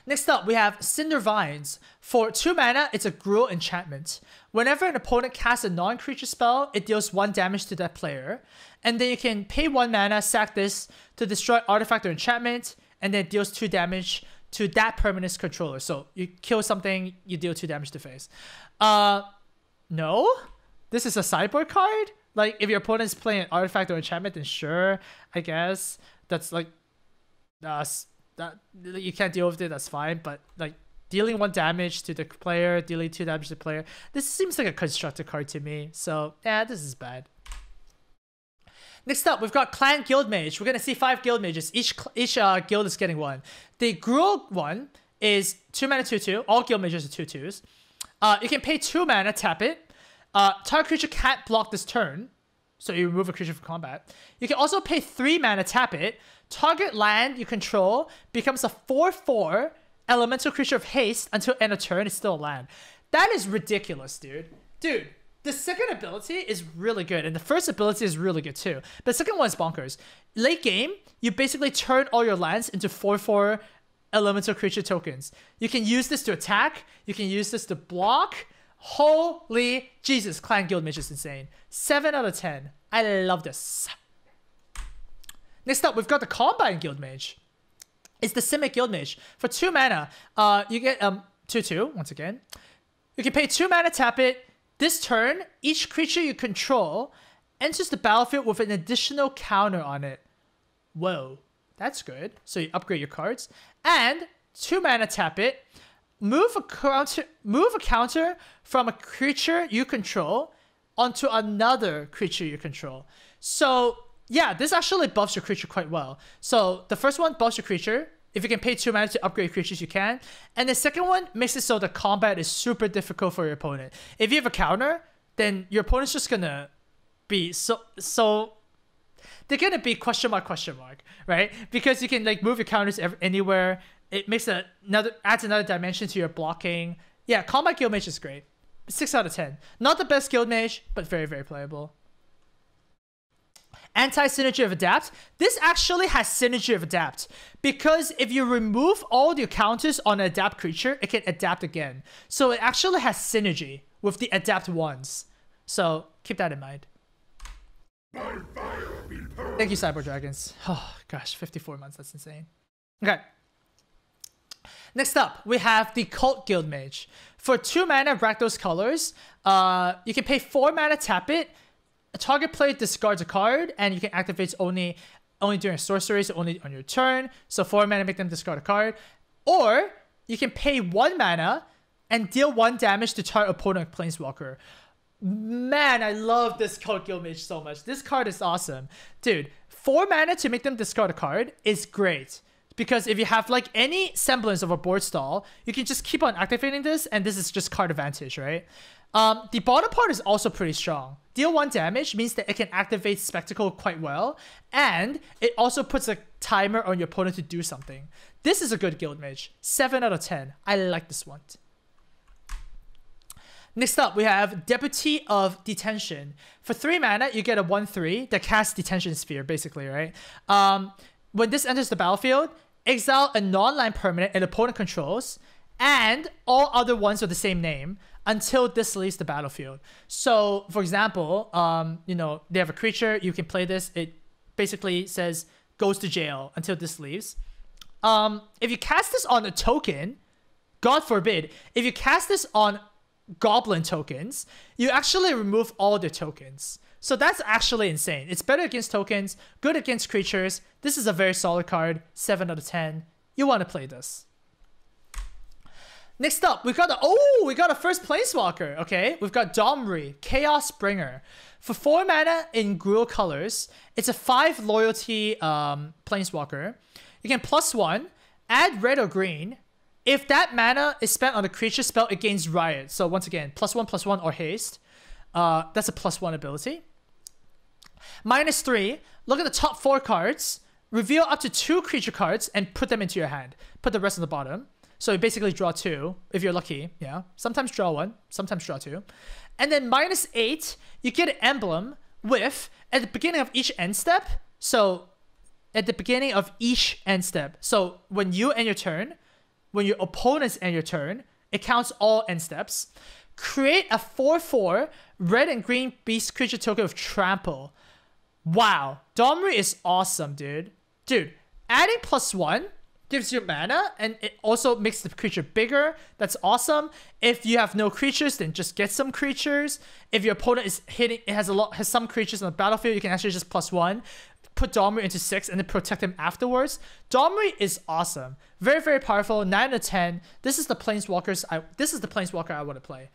Next up, we have Cinder Vines. For 2 mana, it's a Gruul enchantment. Whenever an opponent casts a non-creature spell, it deals 1 damage to that player. And then you can pay 1 mana, sack this to destroy artifact or enchantment, and then it deals 2 damage to that permanent's controller. So you kill something, you deal 2 damage to face. No? This is a sideboard card? Like, if your opponent is playing an artifact or enchantment, then sure, I guess. That's like, that you can't deal with it, that's fine. But like, dealing 1 damage to the player, dealing 2 damage to the player, this seems like a constructed card to me. So yeah, this is bad. Next up, we've got Clan Guildmage. We're gonna see 5 Guildmages. Each guild is getting 1. The Gruul one is 2 mana 2/2. All Guildmages are 2/2s. You can pay 2 mana, tap it. Target creature can't block this turn, so you remove a creature from combat. You can also pay 3 mana, tap it. Target land you control becomes a 4/4 elemental creature of haste until end of turn. It's still a land. That is ridiculous, dude. Dude, the second ability is really good, and the first ability is really good too. But the second one is bonkers. Late game, you basically turn all your lands into 4/4 elemental creature tokens. You can use this to attack. You can use this to block. Holy Jesus, Clan Guildmage is insane. 7 out of 10. I love this. Next up, we've got the Combine Guildmage. It's the Simic Guildmage. For 2 mana, you get 2/2, once again. You can pay 2 mana, tap it. This turn, each creature you control enters the battlefield with an additional counter on it. Whoa. That's good. So you upgrade your cards. And 2 mana, tap it. Move a counter from a creature you control onto another creature you control. So yeah, this actually buffs your creature quite well. So the first one buffs your creature. If you can pay 2 mana to upgrade creatures, you can. And the second one makes it so the combat is super difficult for your opponent. If you have a counter, then your opponent's just gonna be so they're gonna be question mark, right? Because you can like move your counters anywhere. It makes adds another dimension to your blocking. Yeah, Combat Guild Mage is great. 6 out of 10. Not the best Guild Mage, but very, very playable. Anti-Synergy of Adapt. This actually has Synergy of Adapt. Because if you remove all your counters on an Adapt creature, it can adapt again. So it actually has Synergy with the Adapt ones. So keep that in mind. Thank you, Cyber Dragons. Oh, gosh, 54 months. That's insane. Okay. Next up, we have the Cult Guild Mage. For 2 mana, Rakdos colors, you can pay 4 mana, tap it. A target player discards a card, and you can activate it only during sorceries, only on your turn. So 4 mana, make them discard a card. Or you can pay 1 mana and deal 1 damage to target opponent Planeswalker. Man, I love this Cult Guild Mage so much. This card is awesome. Dude, 4 mana to make them discard a card is great. Because if you have like any semblance of a board stall, you can just keep on activating this, and this is just card advantage, right? The bottom part is also pretty strong. Deal 1 damage means that it can activate Spectacle quite well, and it also puts a timer on your opponent to do something. This is a good Guild Mage. 7 out of 10. I like this one. Next up, we have Deputy of Detention. For 3 mana, you get a 1/3 that casts Detention Sphere, basically, right? When this enters the battlefield, exile a non-land permanent an opponent controls, and all other ones with the same name until this leaves the battlefield. So, for example, you know, they have a creature, you can play this. It basically says goes to jail until this leaves. If you cast this on a token, God forbid, if you cast this on goblin tokens, you actually remove all the tokens. So that's actually insane. It's better against tokens, good against creatures. This is a very solid card. 7 out of 10. You want to play this. Next up, we got a first Planeswalker. Okay, we've got Domri, Chaos Bringer. For 4 mana in Gruul colors, it's a 5 loyalty Planeswalker. You can +1, add red or green. If that mana is spent on a creature spell, it gains Riot. So once again, +1/+1 or haste. That's a +1 ability. -3, look at the top 4 cards, reveal up to 2 creature cards and put them into your hand. Put the rest on the bottom. So you basically draw 2 if you're lucky. Yeah, sometimes draw 1, sometimes draw 2. And then -8, you get an emblem with at the beginning of each end step. So at the beginning of each end step. So when you end your turn, when your opponents end your turn, it counts all end steps. Create a 4/4 red and green beast creature token with trample. Wow, Domri is awesome, dude. Dude, adding +1 gives you mana, and it also makes the creature bigger. That's awesome. If you have no creatures, then just get some creatures. If your opponent is hitting, it has some creatures on the battlefield, you can actually just +1, put Domri into 6, and then protect him afterwards. Domri is awesome. Very, very powerful. 9 out of 10. This is the Planeswalker I want to play.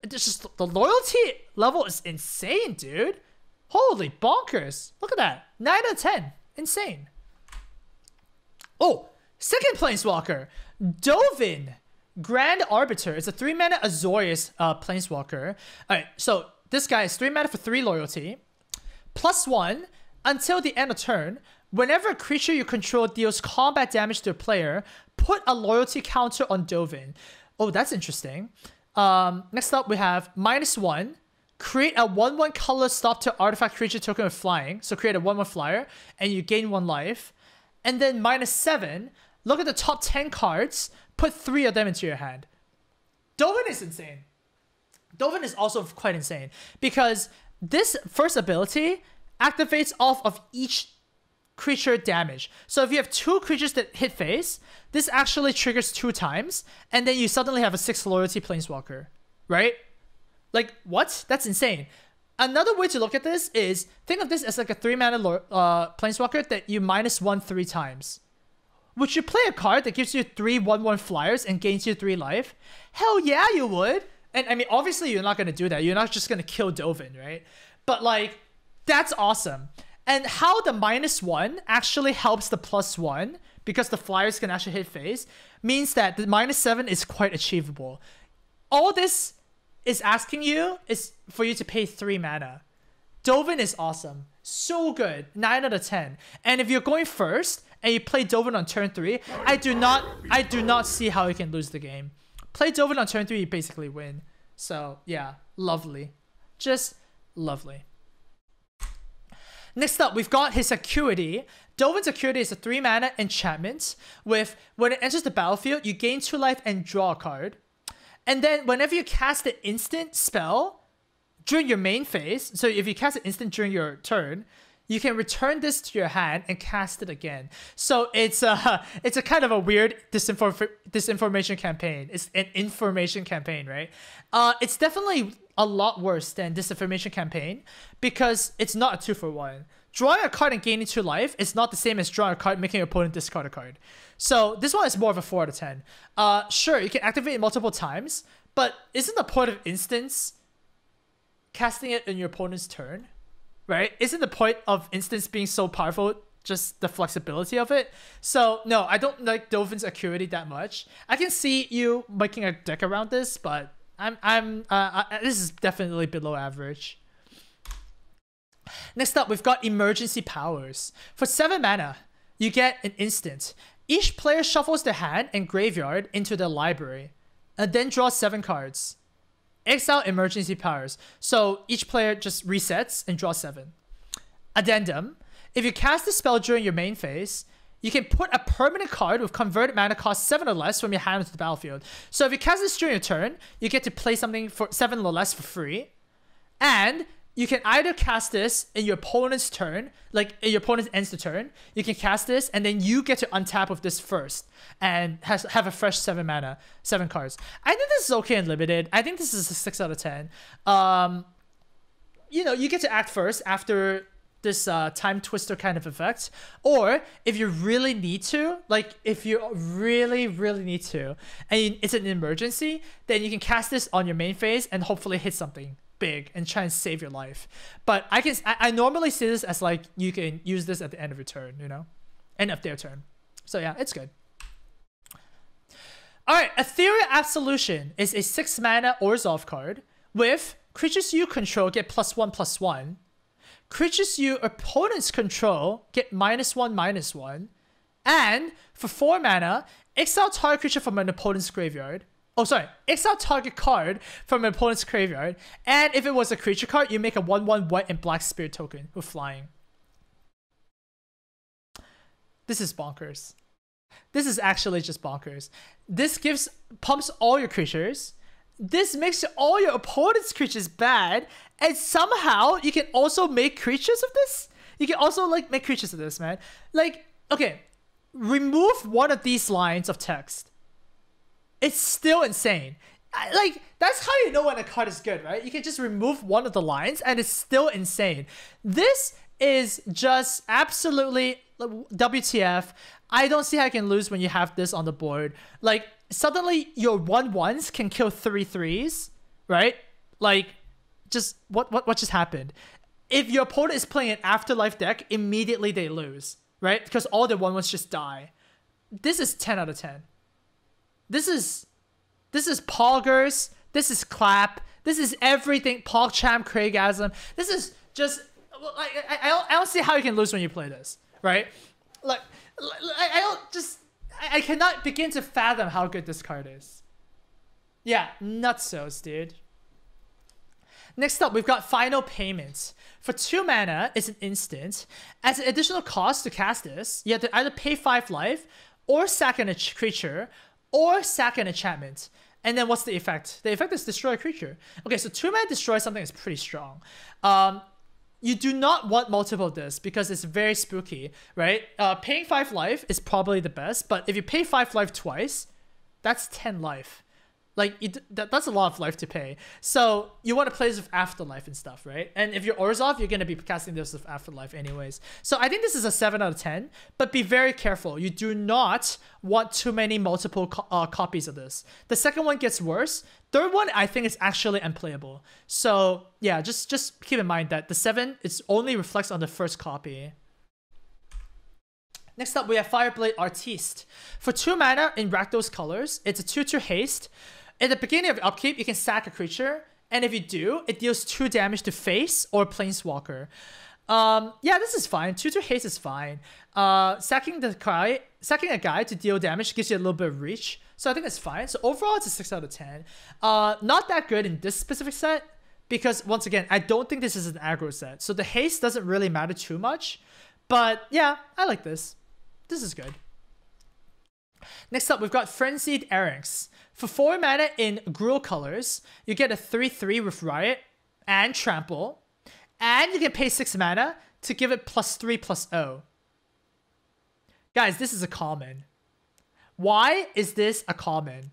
It's just the loyalty level is insane, dude. Holy bonkers. Look at that. 9 out of 10. Insane. Oh, second Planeswalker. Dovin, Grand Arbiter. It's a 3 mana Azorius Planeswalker. Alright, so this guy is 3 mana for 3 loyalty. +1, until the end of turn, whenever a creature you control deals combat damage to a player, put a loyalty counter on Dovin. Oh, that's interesting. Next up, we have -1. Create a 1/1 color stop to artifact creature token with flying. So create a 1/1 flyer, and you gain 1 life. And then -7. Look at the top 10 cards. Put 3 of them into your hand. Dovin is insane. Dovin is also quite insane. Because this first ability activates off of each creature damage. So if you have 2 creatures that hit face, this actually triggers 2 times, and then you suddenly have a 6 loyalty Planeswalker, right? Like, what? That's insane. Another way to look at this is, think of this as like a 3-mana planeswalker that you -1 3 times. Would you play a card that gives you 3 1/1 flyers and gains you 3 life? Hell yeah, you would. And I mean, obviously you're not going to do that. You're not just going to kill Dovin, right? But like, that's awesome. And how the -1 actually helps the +1, because the flyers can actually hit face, means that the -7 is quite achievable. All this is asking you is for you to pay 3 mana. Dovin is awesome. So good. 9 out of 10. And if you're going first and you play Dovin on turn 3, I do not see how you can lose the game. Play Dovin on turn 3, you basically win. So yeah, lovely. Just lovely. Next up, we've got his Acuity. Dovin's Acuity is a 3-mana enchantment with, when it enters the battlefield, you gain 2 life and draw a card. And then whenever you cast an instant spell during your main phase, so if you cast an instant during your turn, you can return this to your hand and cast it again. So it's a kind of a weird disinformation campaign. It's an information campaign, right? It's definitely a lot worse than disinformation campaign because it's not a 2-for-1. Drawing a card and gaining 2 life is not the same as drawing a card making your opponent discard a card. So this one is more of a 4 out of 10. Sure, you can activate it multiple times, but isn't the point of instance casting it in your opponent's turn? Right? Isn't the point of instance being so powerful just the flexibility of it? So no, I don't like Dovin's Acuity that much. I can see you making a deck around this, but this is definitely below average. Next up, we've got Emergency Powers. For 7 mana, you get an instant. Each player shuffles their hand and graveyard into their library, and then draws 7 cards. Exile Emergency Powers. So each player just resets and draws 7. Addendum. If you cast a spell during your main phase, you can put a permanent card with converted mana cost 7 or less from your hand into the battlefield. So if you cast this during your turn, you get to play something for 7 or less for free. And you can either cast this in your opponent's turn, like your opponent ends the turn, you can cast this and then you get to untap with this first and have a fresh 7 mana, 7 cards. I think this is okay and limited. I think this is a 6 out of 10. You know, you get to act first after this time twister kind of effect. Or if you really need to, like if you really need to, and it's an emergency, then you can cast this on your main phase and hopefully hit something big and try and save your life. But I normally see this as like you can use this at the end of your turn, you know, end of their turn. So yeah, it's good. All right, Ethereal Absolution is a 6 mana Orzhov card with creatures you control get +1/+1. Creatures you opponents control get -1/-1. And for 4 mana, exile target creature from an opponent's graveyard. Oh, sorry. Exile target card from an opponent's graveyard. And if it was a creature card, you make a 1/1 white and black spirit token with flying. This is bonkers. This is actually just bonkers. This pumps all your creatures. This makes all your opponent's creatures bad. And somehow you can also make creatures of this? You can also like make creatures of this, man. Like, okay. Remove one of these lines of text. It's still insane. Like, that's how you know when a card is good, right? You can just remove one of the lines and it's still insane. This is just absolutely WTF. I don't see how you can lose when you have this on the board. Like, suddenly your 1/1s can kill 3/3s, right? Like, just what just happened? If your opponent is playing an Afterlife deck, immediately they lose, right? Because all the 1/1s just die. This is 10 out of 10. This is Poggers. This is Clap. This is everything. PogChamp, Craigasm. This is just like I don't see how you can lose when you play this, right? Like I cannot begin to fathom how good this card is. Yeah, nutsos, dude. Next up, we've got Final Payment. For 2 mana, it's an instant. As an additional cost to cast this, you have to either pay 5 life, or sack a creature, or sack an enchantment. And then what's the effect? The effect is destroy a creature. Okay, so 2 mana destroy something is pretty strong. You do not want multiple of this because it's very spooky, right? Paying 5 life is probably the best, but if you pay 5 life twice, that's 10 life. Like, that's a lot of life to pay. So you want to play this with Afterlife and stuff, right? And if you're Orzhov, you're going to be casting this with Afterlife anyways. So I think this is a 7 out of 10, but be very careful. You do not want too many multiple copies of this. The second one gets worse. Third one, I think, is actually unplayable. So yeah, just keep in mind that the 7, it only reflects on the first copy. Next up, we have Fireblade Artiste. For 2 mana in Rakdos colors, it's a 2/2 haste. At the beginning of upkeep, you can sack a creature, and if you do, it deals 2 damage to face or Planeswalker. Yeah, this is fine. 2/2 haste is fine. Sacking a guy to deal damage gives you a little bit of reach, so I think it's fine. So overall, it's a 6 out of 10. Not that good in this specific set, because once again, I don't think this is an aggro set, so the haste doesn't really matter too much. But yeah, I like this. This is good. Next up, we've got Frenzied Erranks. For 4 mana in Gruul colors, you get a 3/3 with Riot and Trample, and you can pay 6 mana to give it +3/+0. Guys, this is a common. Why is this a common?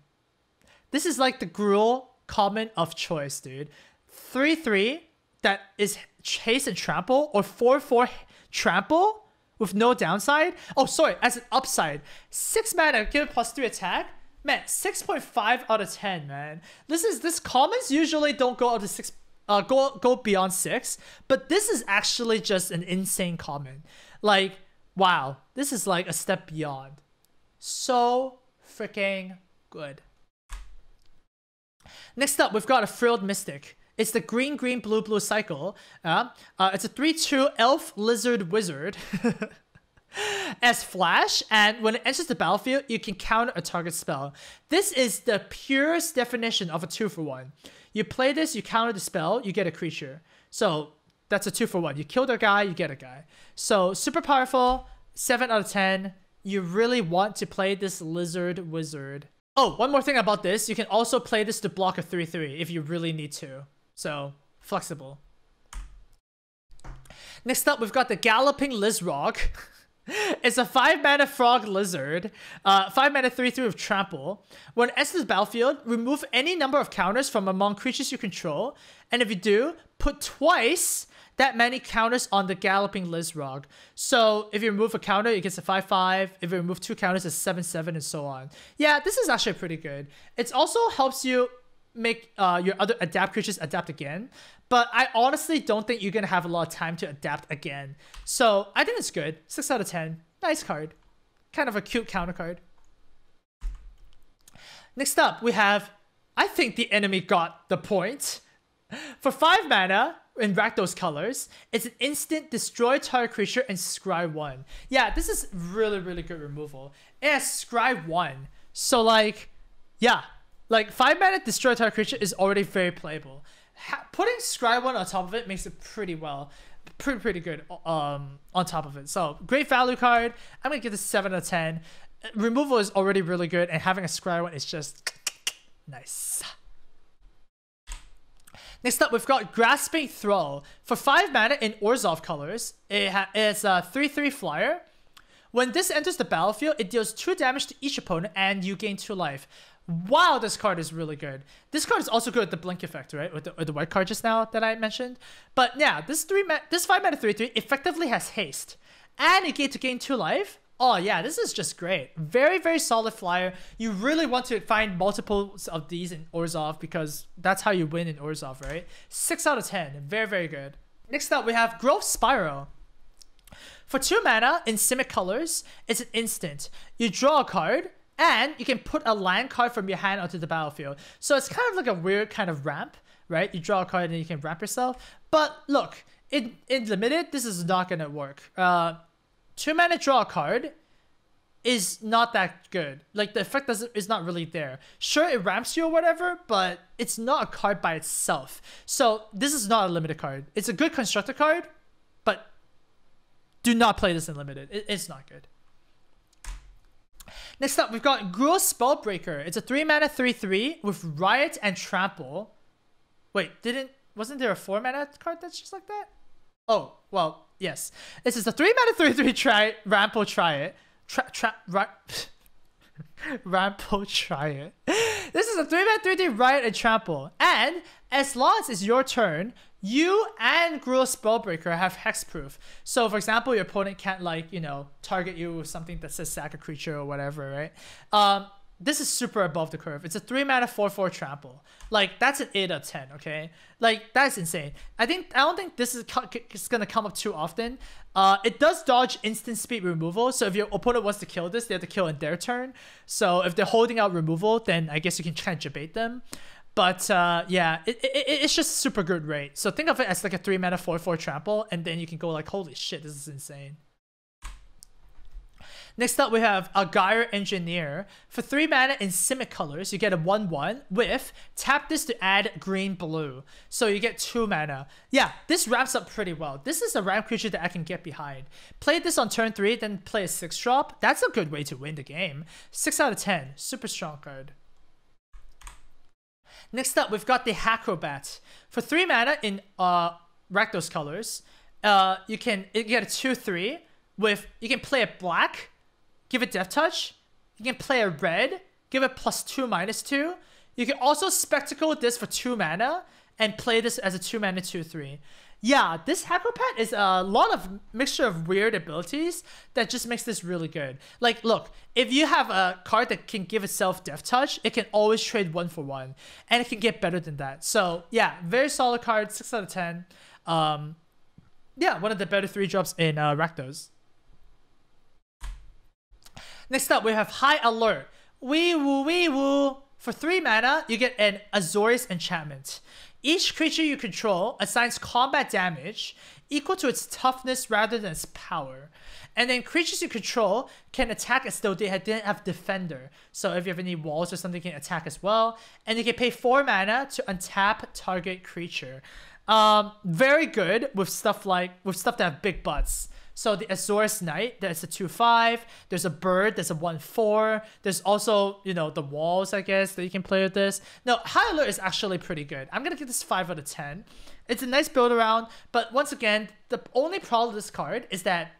This is like the Gruul common of choice, dude. 3/3 that is haste and trample, or 4/4 trample with no downside. Oh, sorry, as an upside. 6 mana, give it +3 attack. Man, 6.5 out of 10, man. This commons usually don't go up to 6, go beyond 6, but this is actually just an insane common. Like, wow, this is like a step beyond. So freaking good. Next up, we've got a Frilled Mystic. It's the green, green, blue, blue cycle. It's a 3/2 elf lizard wizard. As flash, and when it enters the battlefield, you can counter a target spell. This is the purest definition of a 2-for-1. You play this, you counter the spell, you get a creature. So that's a 2-for-1. You kill the guy, you get a guy. So super powerful, 7 out of 10. You really want to play this lizard wizard. Oh, one more thing about this. You can also play this to block a 3/3 if you really need to. So flexible. Next up, we've got the Galloping Lizrog. It's a 5 mana frog lizard, 5 mana 3/3 with trample. When it enters the battlefield, remove any number of counters from among creatures you control, and if you do, put twice that many counters on the Galloping Lizrog. So if you remove a counter, it gets a 5/5. If you remove 2 counters, it's 7/7, and so on. Yeah, this is actually pretty good. It also helps you make your other adapt creatures adapt again, but I honestly don't think you're gonna have a lot of time to adapt again. So I think it's good. 6 out of 10. Nice card. Kind of a cute counter card. Next up, we have, I think the enemy got the point. For 5 mana in Rakdos colors, it's an instant destroy target creature and scry 1. Yeah, this is really, really good removal. It has scry 1. So like, yeah. Like, 5 mana destroy target creature is already very playable. Putting scry 1 on top of it makes it pretty good on top of it. So great value card. I'm gonna give this 7 out of 10. Removal is already really good, and having a scry 1 is just nice. Next up, we've got Grasping Throw. For 5 mana in Orzhov colors, it's a 3/3 flyer. When this enters the battlefield, it deals 2 damage to each opponent, and you gain 2 life. Wow, this card is really good. This card is also good with the blink effect, right? With the white card just now that I mentioned. But yeah, this 5 mana 3/3 effectively has haste, and it gets to gain 2 life. Oh yeah, this is just great. Very, very solid flyer. You really want to find multiples of these in Orzhov, because that's how you win in Orzhov, right? 6 out of 10. Very, very good. Next up, we have Growth Spiral. For 2 mana in Simic colors, it's an instant. You draw a card, and you can put a land card from your hand onto the battlefield. So it's kind of like a weird kind of ramp, right? You draw a card and then you can ramp yourself. But look, in limited, this is not going to work. 2 mana draw a card is not that good. Like, the effect is not really there. Sure, it ramps you or whatever, but it's not a card by itself. So this is not a limited card. It's a good constructor card, but do not play this in limited. It's not good. Next up, we've got Gruul Spellbreaker. It's a 3 mana 3/3 with Riot and Trample. Wait, wasn't there a 4 mana card that's just like that? Oh, well, yes. This is a 3 mana 3/3 Rampo Try It. Rampo Try It. This is a 3-mana 3/3 Riot and Trample. And as long as it's your turn, you and Gruul Spellbreaker have hexproof. So for example, your opponent can't like, you know, target you with something that says sack a creature or whatever, right? This is super above the curve. It's a 3-mana 4/4 Trample. Like, that's an 8 out of 10, okay? Like, that's insane. I don't think this is gonna come up too often. It does dodge instant speed removal, so if your opponent wants to kill this, they have to kill in their turn. So if they're holding out removal, then I guess you can try and debate them. But yeah, it's just super good rate. So think of it as like a 3-mana 4/4 Trample, and then you can go like, holy shit, this is insane. Next up, we have a Gyre Engineer. For 3 mana in Simic colors, you get a 1/1 with tap this to add green-blue. So you get 2 mana. Yeah, this wraps up pretty well. This is a ramp creature that I can get behind. Play this on turn 3, then play a 6-drop. That's a good way to win the game. 6 out of 10. Super strong card. Next up, we've got the Acrobat. For 3 mana in Rakdos colors, you get a 2/3 with, you can play a black, give it Death Touch. You can play a red, give it +2/-2. You can also Spectacle this for 2 mana and play this as a 2-mana 2/3. Yeah, this Acrobat is a lot of mixture of weird abilities that just makes this really good. Like, look, if you have a card that can give itself Death Touch, it can always trade 1 for 1, and it can get better than that. So yeah, very solid card, 6 out of 10. Yeah, one of the better 3-drops in Rakdos. Next up, we have High Alert. Wee woo wee woo. For 3 mana, you get an Azorius enchantment. Each creature you control assigns combat damage equal to its toughness rather than its power. And then creatures you control can attack as though they didn't have Defender. So if you have any walls or something, you can attack as well. And you can pay 4 mana to untap target creature. Very good with stuff that have big butts. So the Azorius Knight, that's a 2/5. There's a bird, that's a 1/4. There's also, you know, the walls, I guess, that you can play with this. No, High Alert is actually pretty good. I'm gonna give this 5 out of 10. It's a nice build around, but once again, the only problem with this card is that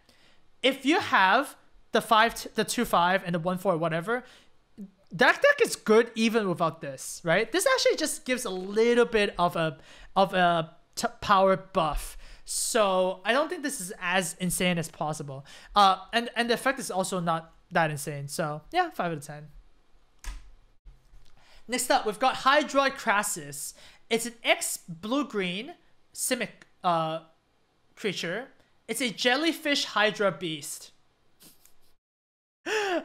if you have the 2/5 and the 1/4 or whatever, that deck is good even without this, right? This actually just gives a little bit of a power buff. So I don't think this is as insane as possible. And the effect is also not that insane. So yeah, 5 out of 10. Next up, we've got Hydroid Crassus. It's an X blue-green Simic creature. It's a jellyfish Hydra beast.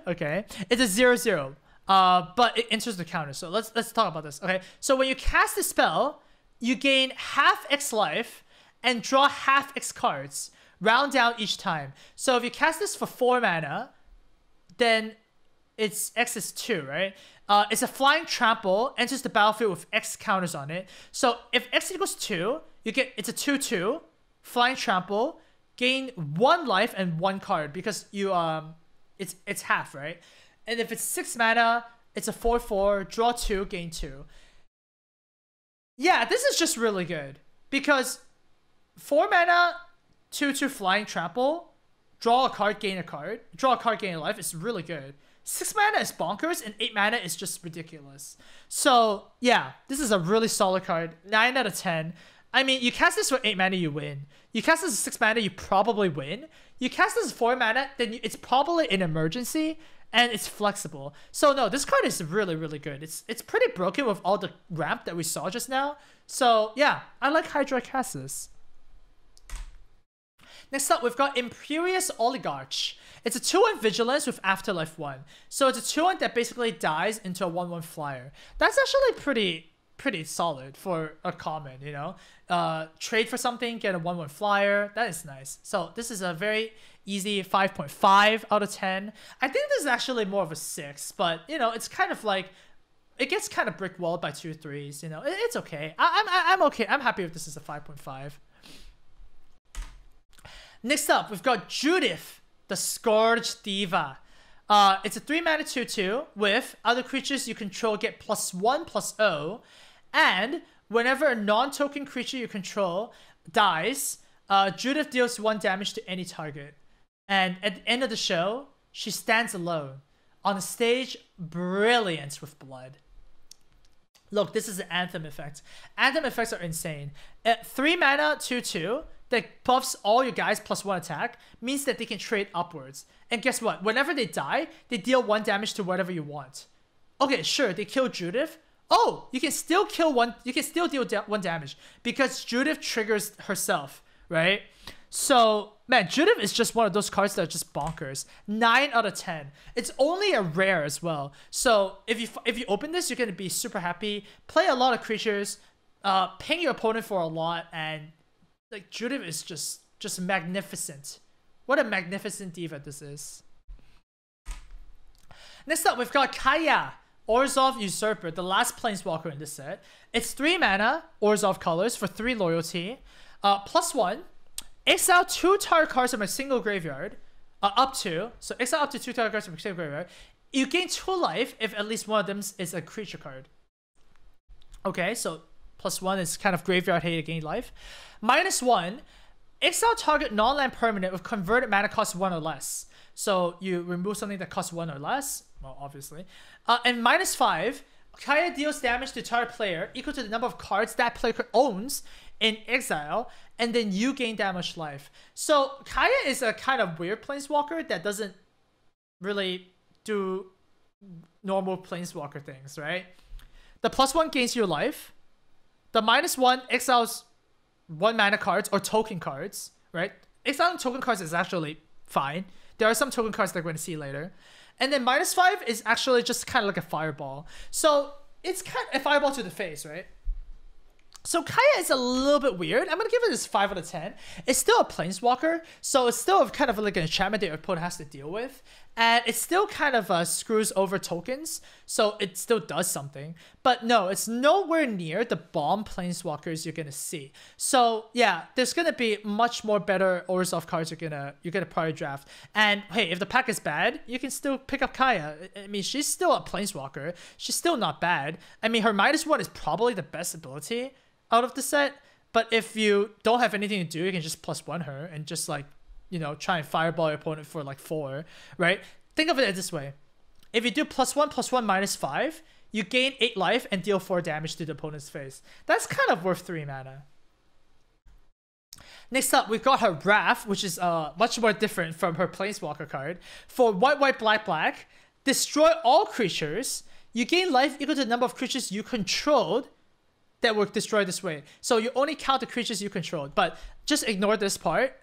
Okay, it's a 0/0. But it enters the counter. So let's talk about this. Okay, so when you cast the spell, you gain half X life and draw half X cards, round down each time. So if you cast this for 4 mana, then it's X is 2, right? It's a flying trample, enters the battlefield with X counters on it. So if X equals 2, it's a 2/2, flying trample, gain 1 life and 1 card because you it's half, right? And if it's 6 mana, it's a 4/4, draw 2, gain 2. Yeah, this is just really good because 4 mana, 2/2 flying trample, draw a card, gain a card, draw a card, gain a life. It's really good. 6 mana is bonkers, and 8 mana is just ridiculous. So yeah, this is a really solid card. 9 out of 10. I mean, you cast this for 8 mana, you win. You cast this for 6 mana, you probably win. You cast this for 4 mana, then it's probably an emergency, and it's flexible. So no, this card is really, really good. It's pretty broken with all the ramp that we saw just now. So yeah, I like Hydroid Crassus. Next up, we've got Imperious Oligarch. It's a 2/1 Vigilance with Afterlife 1. So it's a 2/1 that basically dies into a 1/1 flyer. That's actually pretty solid for a common, you know? Trade for something, get a 1/1 flyer. That is nice. So this is a very easy 5.5 out of 10. I think this is actually more of a 6, but, you know, it's kind of like, it gets kind of brick walled by 2/3s, you know? It's okay. I'm okay. I'm happy if this is a 5.5. Next up, we've got Judith, the Scourge Diva. It's a 3 mana 2/2 with other creatures you control get +1/+0, and whenever a non-token creature you control dies, Judith deals 1 damage to any target. And at the end of the show, she stands alone on a stage brilliant with blood. Look, this is the Anthem effect. Anthem effects are insane. At 3 mana, 2/2, that buffs all your guys +1 attack, means that they can trade upwards. And guess what? Whenever they die, they deal 1 damage to whatever you want. Okay, sure, they kill Judith. Oh, you can still kill one. You can still deal 1 damage because Judith triggers herself, right? So, man, Judith is just one of those cards that are just bonkers. 9 out of 10. It's only a rare as well. So if you open this, you're gonna be super happy. Play a lot of creatures, ping your opponent for a lot, and like Judith is just magnificent. What a magnificent diva this is. Next up, we've got Kaya, Orzhov Usurper, the last planeswalker in this set. It's 3 mana, Orzhov colors for 3 loyalty, +1. Exile 2 target cards from a single graveyard, up to. So exile up to 2 target cards from a single graveyard. You gain 2 life if at least one of them is a creature card. Okay, so +1 is kind of graveyard hate to gain life. -1, exile target non-land permanent with converted mana cost 1 or less. So you remove something that costs 1 or less, well, obviously. And -5, Kaya deals damage to target player equal to the number of cards that player owns in exile, and then you gain damage life. So Kaya is a kind of weird planeswalker that doesn't really do normal planeswalker things, right? The +1 gains you life. The -1 exiles 1 mana cards or token cards, right? Exiling token cards is actually fine. There are some token cards that we're going to see later. And then -5 is actually just kind of like a fireball. So it's kind of a fireball to the face, right? So Kaya is a little bit weird. I'm going to give it this 5 out of 10. It's still a planeswalker, so it's still kind of like an enchantment that your opponent has to deal with. And it still kind of screws over tokens, so it still does something. But no, it's nowhere near the bomb planeswalkers you're going to see. So yeah, there's going to be much more better Orzhov cards you're gonna probably draft. And hey, if the pack is bad, you can still pick up Kaya. I mean, she's still a planeswalker. She's still not bad. I mean, her -1 is probably the best ability out of the set, but if you don't have anything to do, you can just +1 her and just like, you know, try and fireball your opponent for like 4, right? Think of it this way. If you do +1 +1 -5, you gain 8 life and deal 4 damage to the opponent's face. That's kind of worth 3 mana. Next up, we've got her Wrath, which is much more different from her Planeswalker card. For white, black, destroy all creatures. You gain life equal to the number of creatures you controlled that were destroyed this way. So you only count the creatures you controlled, but just ignore this part.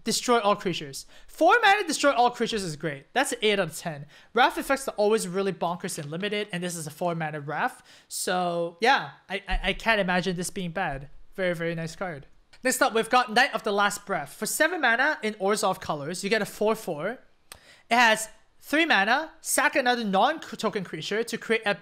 Destroy all creatures. 4 mana destroy all creatures is great. That's an 8 out of 10. Wrath effects are always really bonkers and limited, and this is a 4 mana Wrath. So yeah, I can't imagine this being bad. Very, very nice card. Next up, we've got Knight of the Last Breath. For 7 mana in Orzhov colors, you get a 4/4. It has 3 mana, sack another non-token creature to create a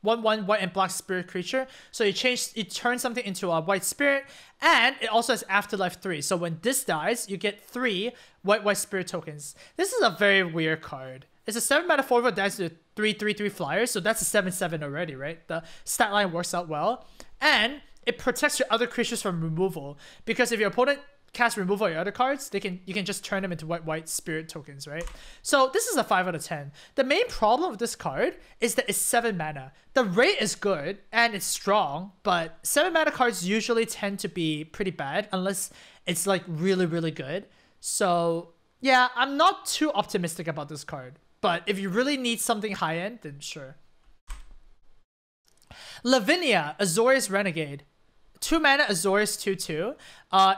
1/1 white and black spirit creature. So you turn something into a white spirit, and it also has Afterlife 3. So when this dies, you get 3 white spirit tokens. This is a very weird card. It's a 7 mana 4/4 dies to 3/3/3 flyers, so that's a 7/7 already, right? The stat line works out well, and it protects your other creatures from removal, because if your opponent cast removal on your other cards, you can just turn them into white spirit tokens, right? So this is a 5 out of 10. The main problem with this card is that it's 7 mana. The rate is good and it's strong, but 7 mana cards usually tend to be pretty bad unless it's like really, really good. So yeah, I'm not too optimistic about this card, but if you really need something high end, then sure. Ravnica, Azorius Renegade. 2 mana Azorius 2/2.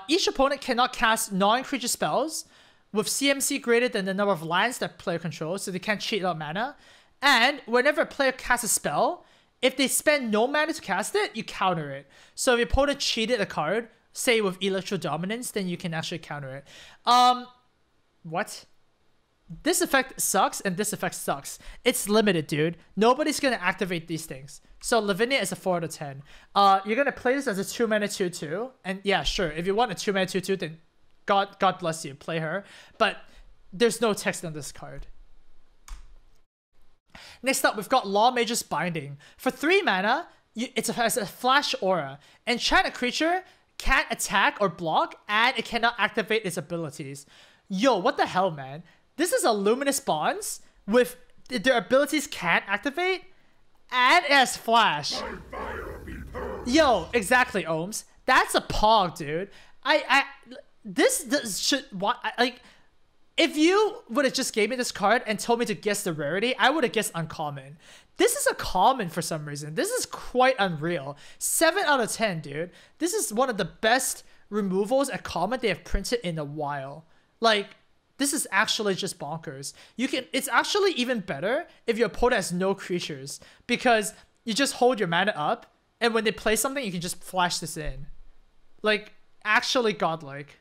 Each opponent cannot cast non-creature spells with CMC greater than the number of lands that player controls, so they can't cheat out mana. And whenever a player casts a spell, if they spend no mana to cast it, you counter it. So if your opponent cheated a card, say with Electro Dominance, then you can actually counter it. What? This effect sucks and this effect sucks. It's limited, dude. Nobody's gonna activate these things. So Ravnica is a 4 out of 10. You're gonna play this as a 2 mana 2/2, and yeah, sure. If you want a 2 mana 2/2, then God bless you, play her. But there's no text on this card. Next up, we've got Lawmage's Binding. For 3 mana, it has a flash aura. Enchant a creature can't attack or block, and it cannot activate its abilities. Yo, what the hell, man? This is a Luminous Bonds with their abilities can't activate. And it has flash. Yo, exactly, Ohms. That's a pog, dude. This should like. If you would have just gave me this card and told me to guess the rarity, I would have guessed uncommon. This is a common for some reason. This is quite unreal. 7 out of 10, dude. This is one of the best removals at common they have printed in a while. Like, this is actually just bonkers. It's actually even better if your opponent has no creatures, because you just hold your mana up, and when they play something, you can just flash this in. Like, actually godlike.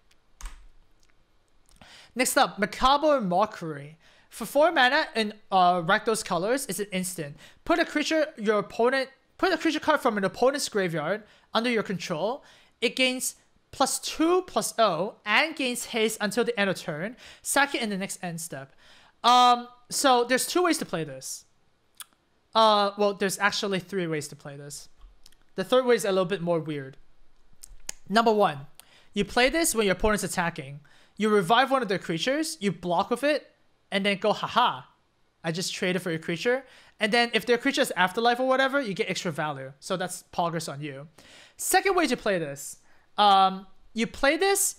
Next up, Macabre Mockery. For 4 mana in Rakdos colors, it's an instant. Put a creature card from an opponent's graveyard under your control. It gains +2/+0 and gains haste until the end of turn. Sack it in the next end step. So there's 2 ways to play this. Well, there's actually 3 ways to play this. The third way is a little bit more weird. Number 1, you play this when your opponent's attacking. You revive one of their creatures, you block with it, and then go, haha, I just traded for your creature. And then if their creature is afterlife or whatever, you get extra value. So that's poggers on you. Second way to play this, you play this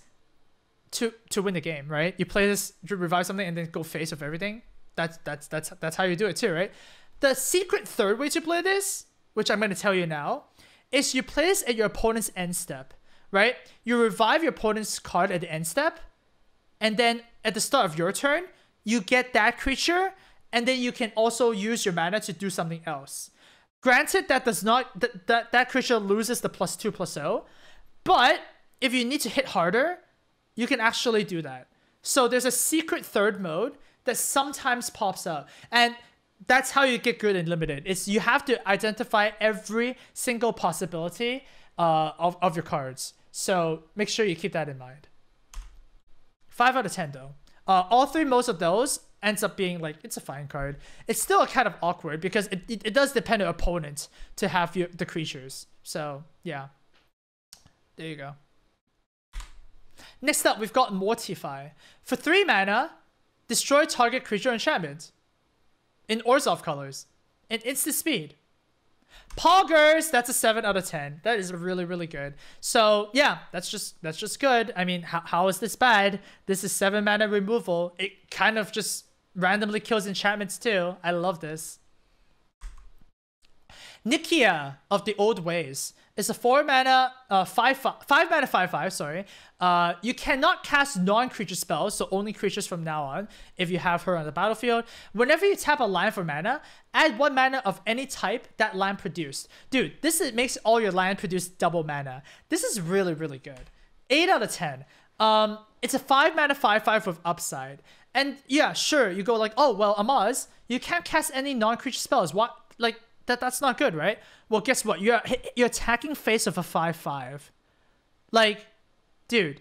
to win the game, right? You play this to revive something and then go face with everything. That's how you do it too, right? The secret third way to play this, which I'm going to tell you now, is you play this at your opponent's end step, right? You revive your opponent's card at the end step, and then at the start of your turn, you get that creature, and then you can also use your mana to do something else. Granted, that does not that creature loses the +2/+0, but if you need to hit harder, you can actually do that. So there's a secret third mode that sometimes pops up, and that's how you get good in limited. It's you have to identify every single possibility of your cards. So make sure you keep that in mind. 5 out of 10 though. All 3 modes of those ends up being like, it's a fine card. It's still kind of awkward because it does depend on opponent to have the creatures. So yeah, there you go. Next up, we've got Mortify. For 3 mana, destroy target creature enchantment in Orzhov colors and instant speed. Poggers, that's a 7 out of 10. That is really, really good. So yeah, that's just good. I mean, how is this bad? This is 7 mana removal. It kind of just randomly kills enchantments too. I love this. Nikia of the Old Ways is a 4 mana 5/5, sorry. You cannot cast non-creature spells, so only creatures from now on if you have her on the battlefield. Whenever you tap a land for mana, add 1 mana of any type that land produced. Dude, makes all your land produce double mana. This is really, really good. 8 out of 10. It's a 5 mana 5/5 with upside. And yeah, sure, you go like, oh well, Amaz, you can't cast any non-creature spells. What, like, that's not good, right? Well, guess what? You're attacking face of a 5/5. Like, dude,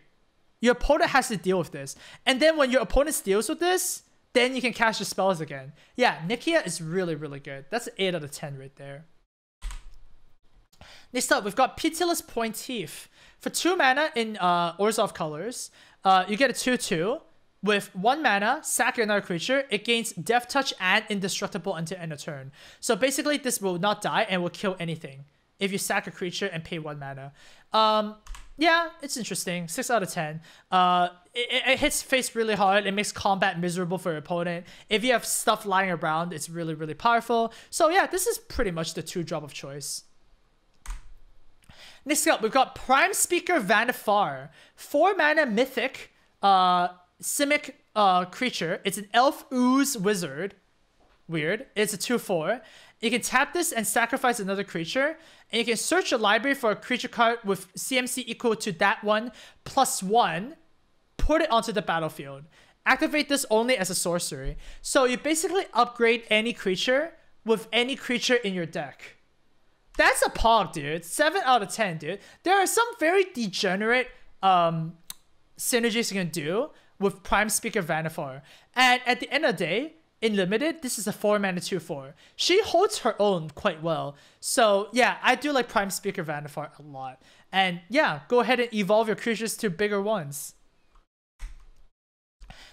your opponent has to deal with this. And then when your opponent deals with this, then you can cast your spells again. Yeah, Nikia is really, really good. That's an 8 out of 10 right there. Next up, we've got Pitiless Pointief. For 2 mana in Orzhov colors, you get a 2/2. With 1 mana, sack another creature. It gains Death Touch and Indestructible until end of turn. So basically, this will not die and will kill anything if you sack a creature and pay 1 mana. Yeah, it's interesting. 6 out of 10. It hits face really hard. It makes combat miserable for your opponent. If you have stuff lying around, it's really, really powerful. So yeah, this is pretty much the 2-drop of choice. Next up, we've got Prime Speaker Vanifar. 4 mana mythic. Simic creature. It's an elf ooze wizard. Weird. It's a 2/4. You can tap this and sacrifice another creature, and you can search your library for a creature card with CMC equal to that one +1. Put it onto the battlefield. Activate this only as a sorcery. So you basically upgrade any creature with any creature in your deck. That's a pog, dude. 7 out of 10, dude. There are some very degenerate synergies you can do with Prime Speaker Vanifar. And at the end of the day, in limited, this is a 4 mana 2/4. She holds her own quite well. So yeah, I do like Prime Speaker Vanifar a lot. And yeah, go ahead and evolve your creatures to bigger ones.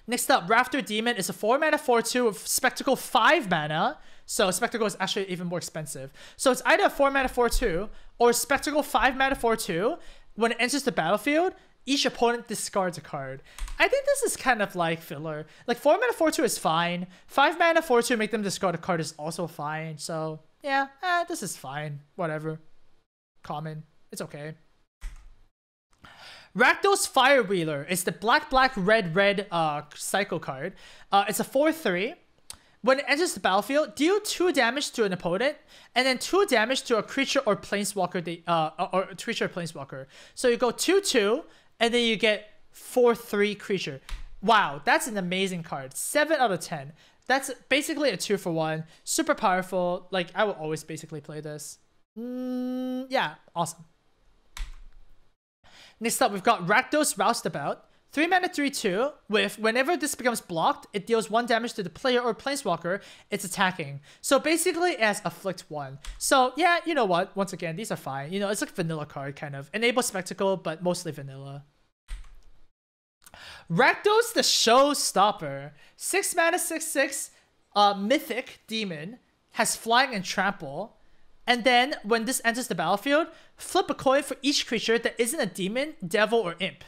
Next up, Rafter Demon is a 4 mana 4/2 with Spectacle 5 mana. So Spectacle is actually even more expensive. So it's either a 4 mana 4/2 or Spectacle 5 mana 4/2. When it enters the battlefield, each opponent discards a card. I think this is kind of like filler. Like 4 mana 4/2 is fine. 5 mana 4/2 make them discard a card is also fine. So yeah, this is fine. Whatever. Common. It's okay. Rakdos Firewheeler is the black red cycle card. It's a 4/3. When it enters the battlefield, deal 2 damage to an opponent, and then 2 damage to a creature or planeswalker. Or creature or planeswalker. So you go 2/2, and then you get 4/3 creature. Wow, that's an amazing card. 7 out of 10. That's basically a 2-for-1. Super powerful. Like I will always basically play this. Yeah, awesome. Next up, we've got Rakdos Roustabout. 3 mana 3/2 with whenever this becomes blocked, it deals 1 damage to the player or planeswalker it's attacking. So basically it has Afflict 1. So yeah, you know what? Once again, these are fine. You know, it's like vanilla card kind of. Enable Spectacle, but mostly vanilla. Rakdos the Showstopper. 6 mana 6/6 mythic demon. Has flying and trample. And then, when this enters the battlefield, flip a coin for each creature that isn't a demon, devil, or imp.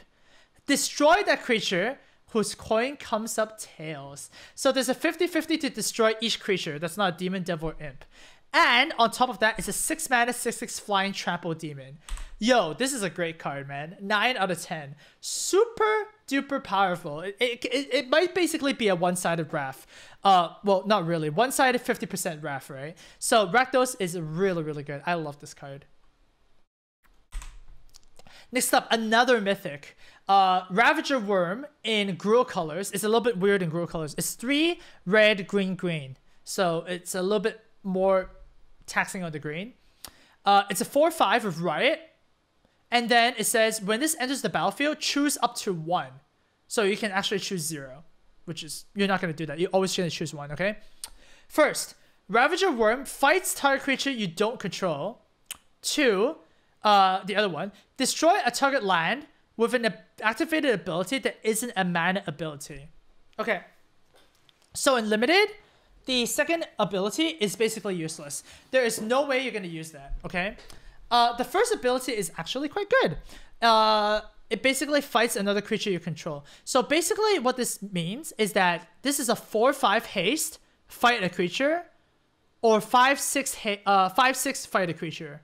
Destroy that creature whose coin comes up tails. So there's a 50-50 to destroy each creature that's not a demon, devil, or imp. And on top of that, it's a 6 mana 6/6 flying trample demon. Yo, this is a great card, man. 9 out of 10. Super duper powerful. It might basically be a one-sided Wrath. Well, not really. One-sided 50% Wrath, right? So Rakdos is really, really good. I love this card. Next up, another mythic. Ravager Worm in Gruul colors. It's a little bit weird in Gruul colors. It's 3 red, green. So it's a little bit more taxing on the green. It's a 4/5 with Riot. And then it says, when this enters the battlefield, choose up to 1. So you can actually choose 0. Which is, you're not going to do that. You're always going to choose 1, okay? First, Ravager Worm fights target creature you don't control. 2, the other one, destroy a target land with an activated ability that isn't a mana ability. Okay. So in Limited, the second ability is basically useless. There is no way you're going to use that, okay? The first ability is actually quite good. It basically fights another creature you control. So basically what this means is that this is a 4/5 haste, fight a creature, or 5/6 fight a creature.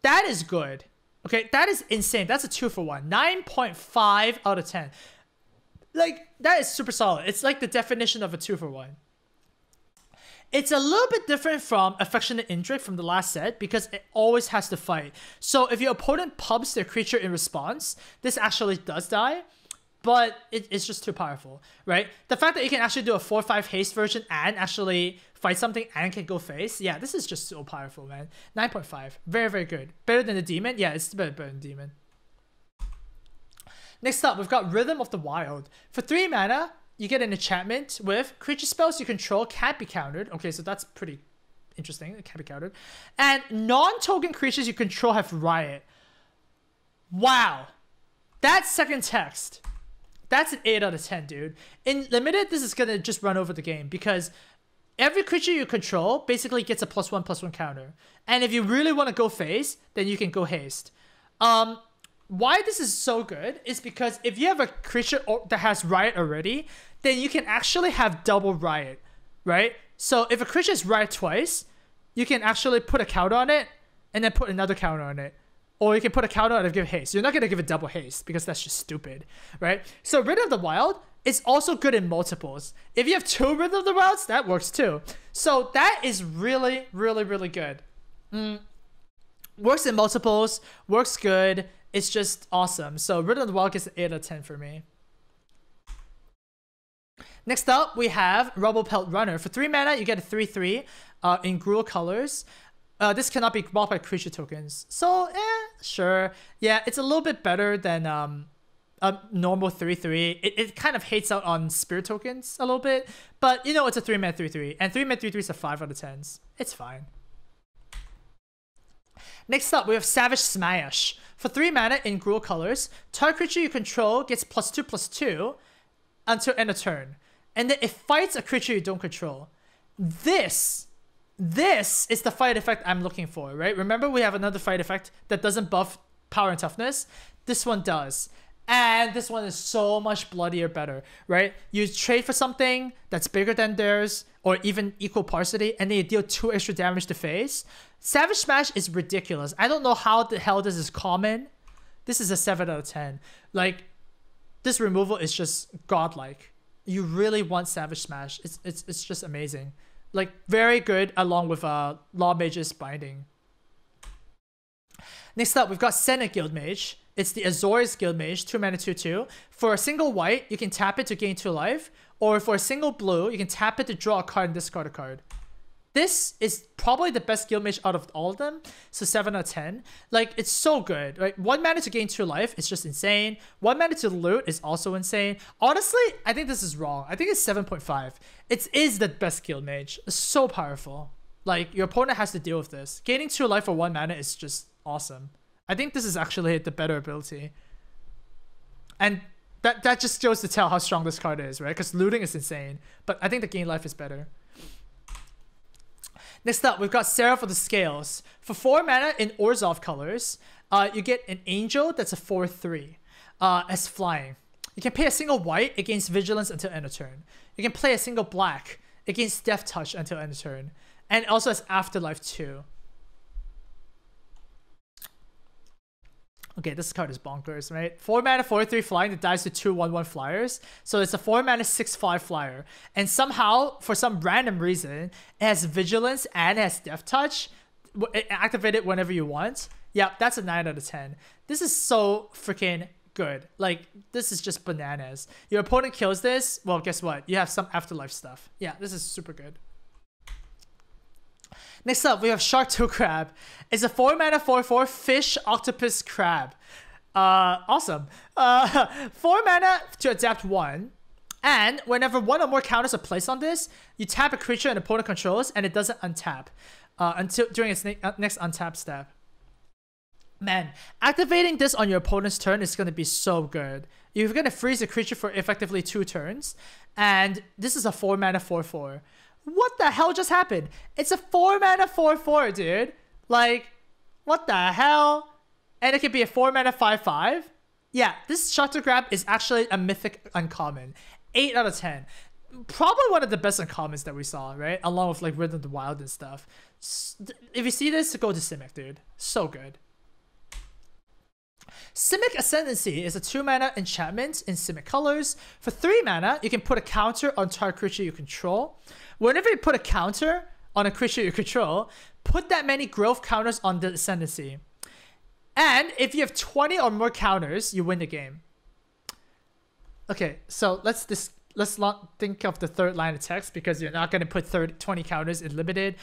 That is good. Okay, that is insane. That's a 2-for-1. 9.5 out of 10. Like, that is super solid. It's like the definition of a 2-for-1. It's a little bit different from Affectionate Indrik from the last set because it always has to fight. So if your opponent pubs their creature in response, this actually does die, but it's just too powerful, right? The fact that you can actually do a 4/5 haste version and actually fight something and can go face, yeah, this is just so powerful, man. 9.5, very, very good. Better than the demon? Yeah, it's better than the demon. Next up, we've got Rhythm of the Wild. For 3 mana, you get an enchantment with creature spells you control can't be countered. Okay, so that's pretty interesting. It can't be countered. And non-token creatures you control have Riot. Wow. That second text. That's an 8 out of 10, dude. In Limited, this is going to just run over the game because every creature you control basically gets a +1/+1 counter. And if you really want to go face, then you can go haste. Why this is so good is because if you have a creature that has Riot already, then you can actually have double Riot, right? So if a creature is Riot twice, you can actually put a counter on it and then put another counter on it. Or you can put a counter on it and give haste. You're not going to give it double haste because that's just stupid, right? So Rhythm of the Wild is also good in multiples. If you have 2 Rhythm of the Wilds, that works too. So that is really, really, really good. Works in multiples, works good. It's just awesome. So Rhythm of the Wild gets an 8 out of 10 for me. Next up, we have Rubble Pelt Runner. For 3 mana, you get a 3/3 in Gruul colors. This cannot be bought by creature tokens. So, sure. Yeah, it's a little bit better than a normal 3/3. It kind of hates out on spirit tokens a little bit. But, you know, it's a 3-mana 3/3. And 3-mana 3/3s are 5 out of 10s. It's fine. Next up, we have Savage Smash. For 3 mana in Gruul colors, target creature you control gets +2/+2. until end of turn. And then it fights a creature you don't control. This is the fight effect I'm looking for, right? Remember, we have another fight effect that doesn't buff power and toughness. This one does. And this one is so much bloodier better, right? You trade for something that's bigger than theirs or even equal parcity, and then you deal 2 extra damage to face. Savage Smash is ridiculous. I don't know how the hell this is common. This is a 7 out of 10. Like, this removal is just godlike. You really want Savage Smash. It's just amazing. Like, very good along with Law Mage's Binding. Next up, we've got Senate Guild Mage. It's the Azorius Guild Mage, 2 mana 2/2. For a single white, you can tap it to gain 2 life. Or for a single blue, you can tap it to draw a card and discard a card. This is probably the best Guild Mage out of all of them. So 7 out of 10. Like, it's so good. Right? 1 mana to gain 2 life is just insane. 1 mana to loot is also insane. Honestly, I think this is wrong. I think it's 7.5. It is the best Guild Mage. It's so powerful. Like, your opponent has to deal with this. Gaining 2 life for 1 mana is just awesome. I think this is actually the better ability. And that just goes to tell how strong this card is, right? Because looting is insane. But I think the gain life is better. Next up, we've got Seraph of the Scales. For 4 mana in Orzhov colors, you get an Angel that's a 4/3 as flying. You can pay a single white against Vigilance until end of turn. You can play a single black against Death Touch until end of turn. And also has Afterlife 2. Okay, this card is bonkers, right? 4 mana 4/3 flying that dies to 2 1/1 flyers. So it's a 4 mana 6/5 flyer. And somehow, for some random reason, it has Vigilance and it has Death Touch. Activate it whenever you want. Yeah, that's a 9 out of 10. This is so freaking good. Like, this is just bananas. Your opponent kills this, well, guess what? You have some Afterlife stuff. Yeah, this is super good. Next up, we have Shark-Tooth Crab. It's a 4 mana 4/4 fish octopus crab. Awesome. 4 mana to adapt 1. And whenever 1 or more counters are placed on this, you tap a creature an opponent controls and it doesn't untap until during its next untap step. Man, activating this on your opponent's turn is going to be so good. You're going to freeze a creature for effectively 2 turns. And this is a 4 mana 4/4. What the hell just happened? It's a 4 mana 4/4, dude. Like, what the hell? And it could be a 4 mana 5/5. Yeah, this Shark-Tooth Crab is actually a mythic uncommon. 8 out of 10. Probably one of the best uncommons that we saw, right? Along with like Rhythm of the Wild and stuff. If you see this, go to Simic, dude. So good. Simic Ascendancy is a 2 mana enchantment in Simic colors. For 3 mana, you can put a counter on target creature you control. Whenever you put a counter on a creature you control, put that many growth counters on the Ascendancy. And if you have 20 or more counters, you win the game. Okay, so let's not think of the third line of text because you're not going to put 20 counters in limited.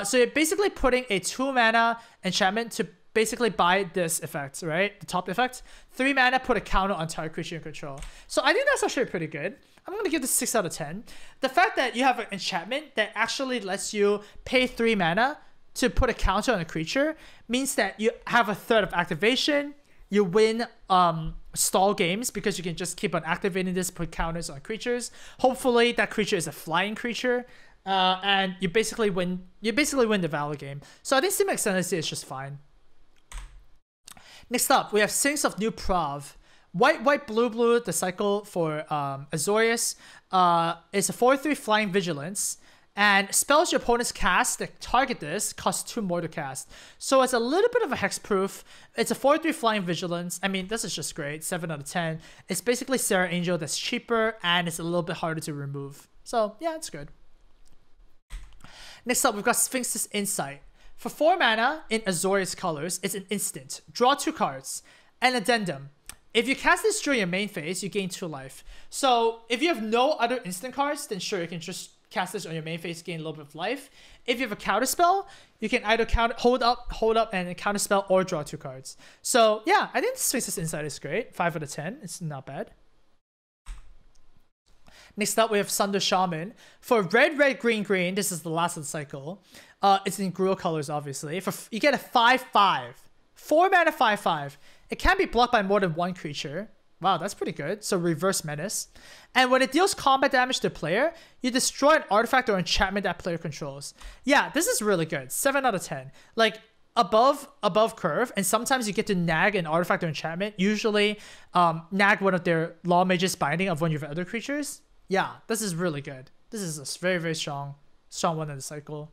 So you're basically putting a 2 mana enchantment to basically buy this effect, right? The top effect. 3 mana, put a counter on target creature you control. So I think that's actually pretty good. I'm going to give this 6 out of 10. The fact that you have an enchantment that actually lets you pay 3 mana to put a counter on a creature means that you have a third of activation. You win stall games because you can just keep on activating this, put counters on creatures. Hopefully that creature is a flying creature. And you basically win the Valor game. So I think Simic Ascendancy is just fine. Next up, we have Sinks of New Prov. White, blue, the cycle for Azorius is a 4/3 flying vigilance. And spells your opponent's cast that target this cost 2 more to cast. So it's a little bit of a hexproof. It's a 4/3 flying vigilance. I mean, this is just great. 7 out of 10. It's basically Serra Angel that's cheaper and it's a little bit harder to remove. So yeah, it's good. Next up, we've got Sphinx's Insight. For 4 mana in Azorius colors, it's an instant. Draw 2 cards. An addendum. If you cast this during your main phase, you gain 2 life. So if you have no other instant cards, then sure, you can just cast this on your main phase, gain a little bit of life. If you have a counter spell, you can either hold up and counter spell or draw 2 cards. So yeah, I think Sphinx's Insight is great. 5 out of 10. It's not bad. Next up, we have Sunder Shaman. For red, green, this is the last of the cycle. It's in Gruul colors, obviously. You get a 5/5. 4 mana 5/5. It can be blocked by more than 1 creature. Wow, that's pretty good. So reverse menace. And when it deals combat damage to a player, you destroy an artifact or enchantment that player controls. Yeah, this is really good. 7 out of 10. Like above curve, and sometimes you get to nag an artifact or enchantment. Usually nag one of their Law Mage's Binding of one of your other creatures. Yeah, this is really good. This is a very, very strong one in the cycle.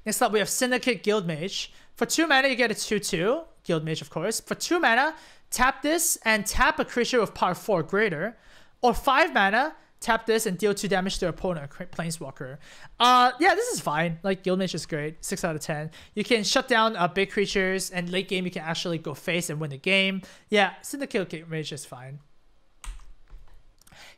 Next up, we have Syndicate Guildmage. For 2 mana, you get a 2/2. Guildmage, of course. For 2 mana, tap this and tap a creature with power 4 or greater. Or 5 mana, tap this and deal 2 damage to your opponent or Planeswalker. Yeah, this is fine. Like, Guildmage is great. 6 out of 10. You can shut down big creatures, and late game, you can actually go face and win the game. Yeah, Syndicate Guildmage is fine.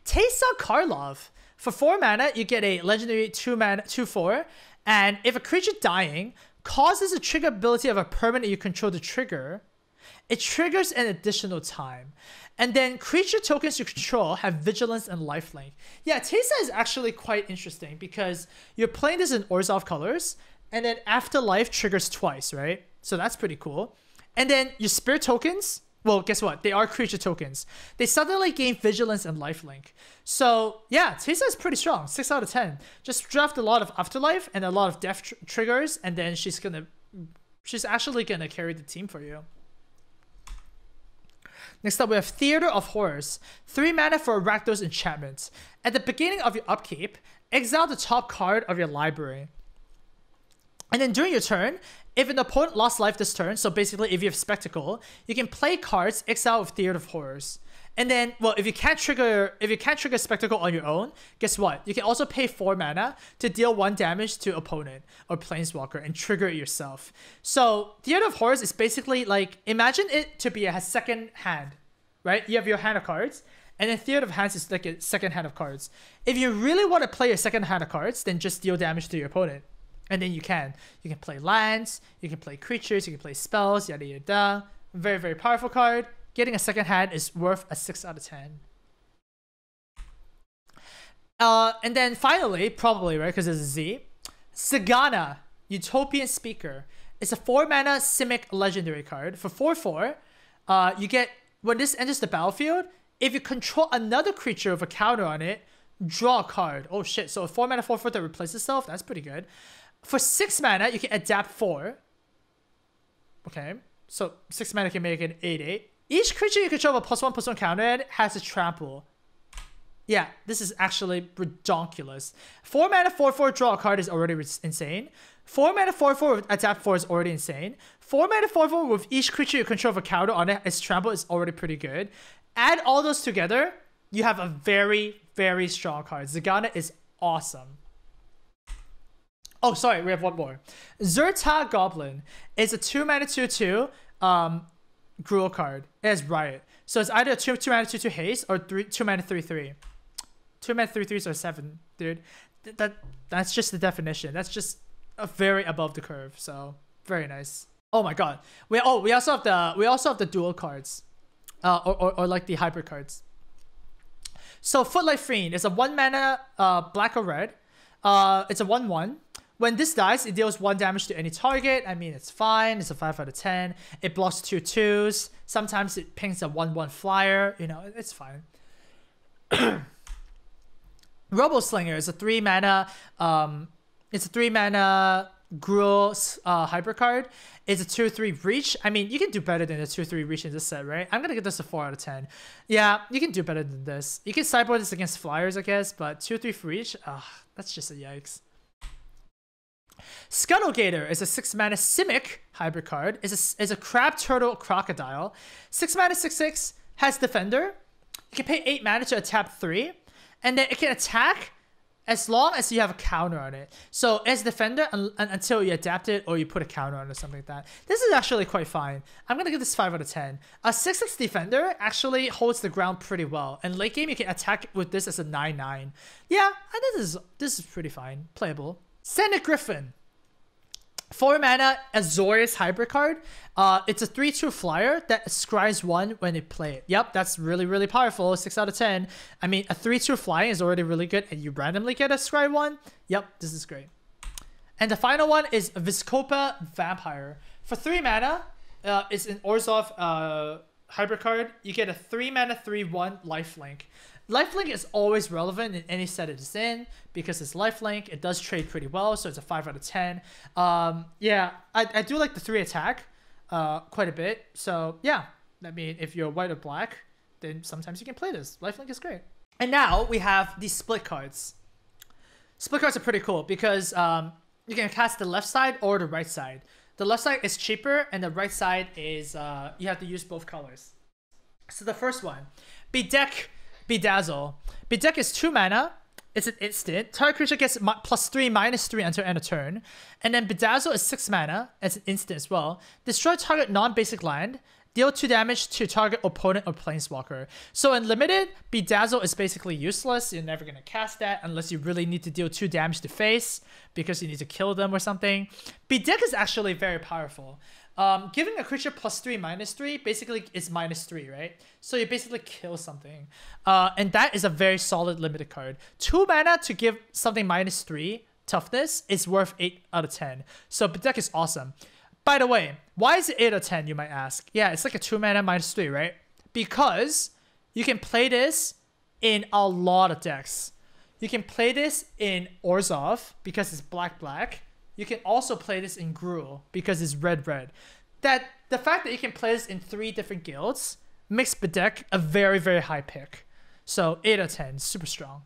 Teysa Karlov. For 4 mana, you get a legendary 2/4. And if a creature dying causes a trigger ability of a permanent you control to trigger, it triggers an additional time. And then creature tokens you control have vigilance and lifelink. Yeah, Teysa is actually quite interesting because you're playing this in Orzhov colors, and then Afterlife triggers twice, right? So that's pretty cool. And then your spirit tokens, well, guess what? They are creature tokens. They suddenly gain vigilance and lifelink. So yeah, Teysa is pretty strong. 6 out of 10. Just draft a lot of Afterlife and a lot of death triggers, and then she's actually gonna carry the team for you. Next up, we have Theater of Horrors. 3 mana for a Rakdos enchantment. At the beginning of your upkeep, exile the top card of your library. And then during your turn, if an opponent lost life this turn, so basically if you have Spectacle, you can play cards exile with Theater of Horrors. And then, well, if you can't trigger Spectacle on your own, guess what? You can also pay 4 mana to deal 1 damage to opponent or Planeswalker and trigger it yourself. So Theater of Horrors is basically like, imagine it to be a second hand, right? You have your hand of cards, and then Theater of Hands is like a second hand of cards. If you really want to play a second hand of cards, then just deal damage to your opponent. And then you can play lands, you can play creatures, you can play spells, yada yada. Very, very powerful card. Getting a second hand is worth a 6 out of 10. And then finally, probably, right, because it's a Z, Sagana, Utopian Speaker. It's a 4 mana Simic legendary card. For 4/4, you get, when this enters the battlefield, if you control another creature with a counter on it, draw a card. Oh shit, so a 4 mana 4/4 that replaces itself, that's pretty good. For 6 mana, you can adapt 4. Okay, so 6 mana can make it 8/8. Each creature you control with a +1/+1 counter and has a trample. Yeah, this is actually ridiculous. 4 mana 4/4 draw a card is already insane. 4 mana 4/4 with adapt 4 is already insane. 4 mana 4/4 with each creature you control with a counter on it as trample is already pretty good. Add all those together, you have a very, very strong card. Zagana is awesome. Oh, sorry, we have one more. Zerta Goblin is a 2 mana 2/2 Gruul card. It has Riot. So it's either a 2 mana 2/2 haste or 2 mana 3/3. 2 mana 3/3s are 7, dude. That's just the definition. That's just a very above the curve. So very nice. Oh my god. We also have the dual cards. Or like the hybrid cards. So Footlight Fiend is a 1 mana black or red. It's a 1/1. When this dies, it deals 1 damage to any target. I mean, it's fine. It's a 5 out of 10. It blocks 2 2s. Sometimes it pings a 1/1 flyer. You know, it's fine. Roboslinger is a 3 mana. It's a 3 mana Gruul hybrid card. It's a 2/3 reach. I mean, you can do better than a 2/3 reach in this set, right? I'm gonna give this a 4 out of 10. Yeah, you can do better than this. You can sideboard this against flyers, I guess, but 2/3 reach, that's just a yikes. Scuttlegator is a 6 mana Simic hybrid card. It's a crab turtle crocodile. 6 mana 6/6 has Defender. You can pay 8 mana to tap 3, and then it can attack as long as you have a counter on it. So as Defender until you adapt it or you put a counter on it or something like that. This is actually quite fine. I'm gonna give this 5 out of 10. A 6/6 Defender actually holds the ground pretty well. And late game you can attack with this as a 9/9. Yeah, this is pretty fine. Playable. Senate Griffin. 4 mana Azorius hybrid card. It's a 3/2 flyer that scries 1 when you play it. Yep, that's really, really powerful. 6 out of 10. I mean, a 3/2 flying is already really good, and you randomly get a scry 1. Yep, this is great. And the final one is Viscopa Vampire. For 3 mana, it's an Orzhov hybrid card, you get a 3 mana 3/1 lifelink. Lifelink is always relevant in any set it is in because it's lifelink. It does trade pretty well, so it's a 5 out of 10. Yeah, I do like the 3 attack quite a bit. So yeah, I mean, if you're white or black, then sometimes you can play this. Lifelink is great. And now we have these split cards. Split cards are pretty cool because you can cast the left side or the right side. The left side is cheaper, and the right side is you have to use both colors. So the first one, Bedeck Bedazzle. Bedeck is 2 mana. It's an instant. Target creature gets +3/-3 until end of turn. And then Bedazzle is 6 mana. It's an instant as well. Destroy target non-basic land. Deal 2 damage to target opponent or planeswalker. So in limited, Bedazzle is basically useless. You're never going to cast that unless you really need to deal 2 damage to face because you need to kill them or something. Bedeck is actually very powerful. Giving a creature +3/-3 basically is -3, right? So you basically kill something. And that is a very solid limited card. 2 mana to give something -3 toughness is worth 8 out of 10. So Bedeck is awesome. By the way, why is it 8 out of 10, you might ask? Yeah, it's like a 2 mana -3, right? Because you can play this in a lot of decks. You can play this in Orzhov because it's black-black. You can also play this in Gruul because it's red-red. The fact that you can play this in 3 different guilds makes Bedeck a very, very high pick. So 8 out of 10, super strong.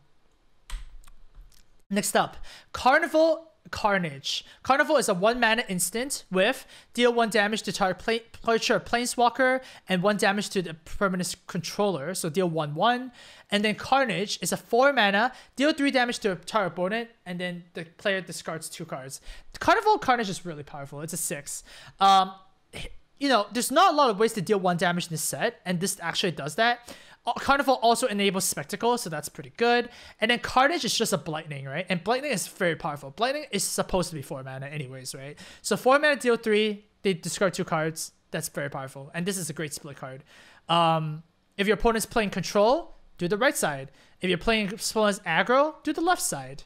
Next up, Carnival Carnage. Carnival is a 1 mana instant with deal 1 damage to target creature or planeswalker and 1 damage to the permanent controller. So deal 1/1. And then Carnage is a 4 mana, deal 3 damage to a target opponent, and then the player discards 2 cards. Carnival Carnage is really powerful. It's a 6. You know, there's not a lot of ways to deal 1 damage in this set, and this actually does that. Carnival also enables Spectacle, so that's pretty good. And then Carnage is just a Blightning, right? And Blightning is very powerful. Blightning is supposed to be 4 mana anyways, right? So 4 mana, deal 3, they discard 2 cards. That's very powerful. And this is a great split card. If your opponent's playing control, do the right side. If you're playing opponent's aggro, do the left side.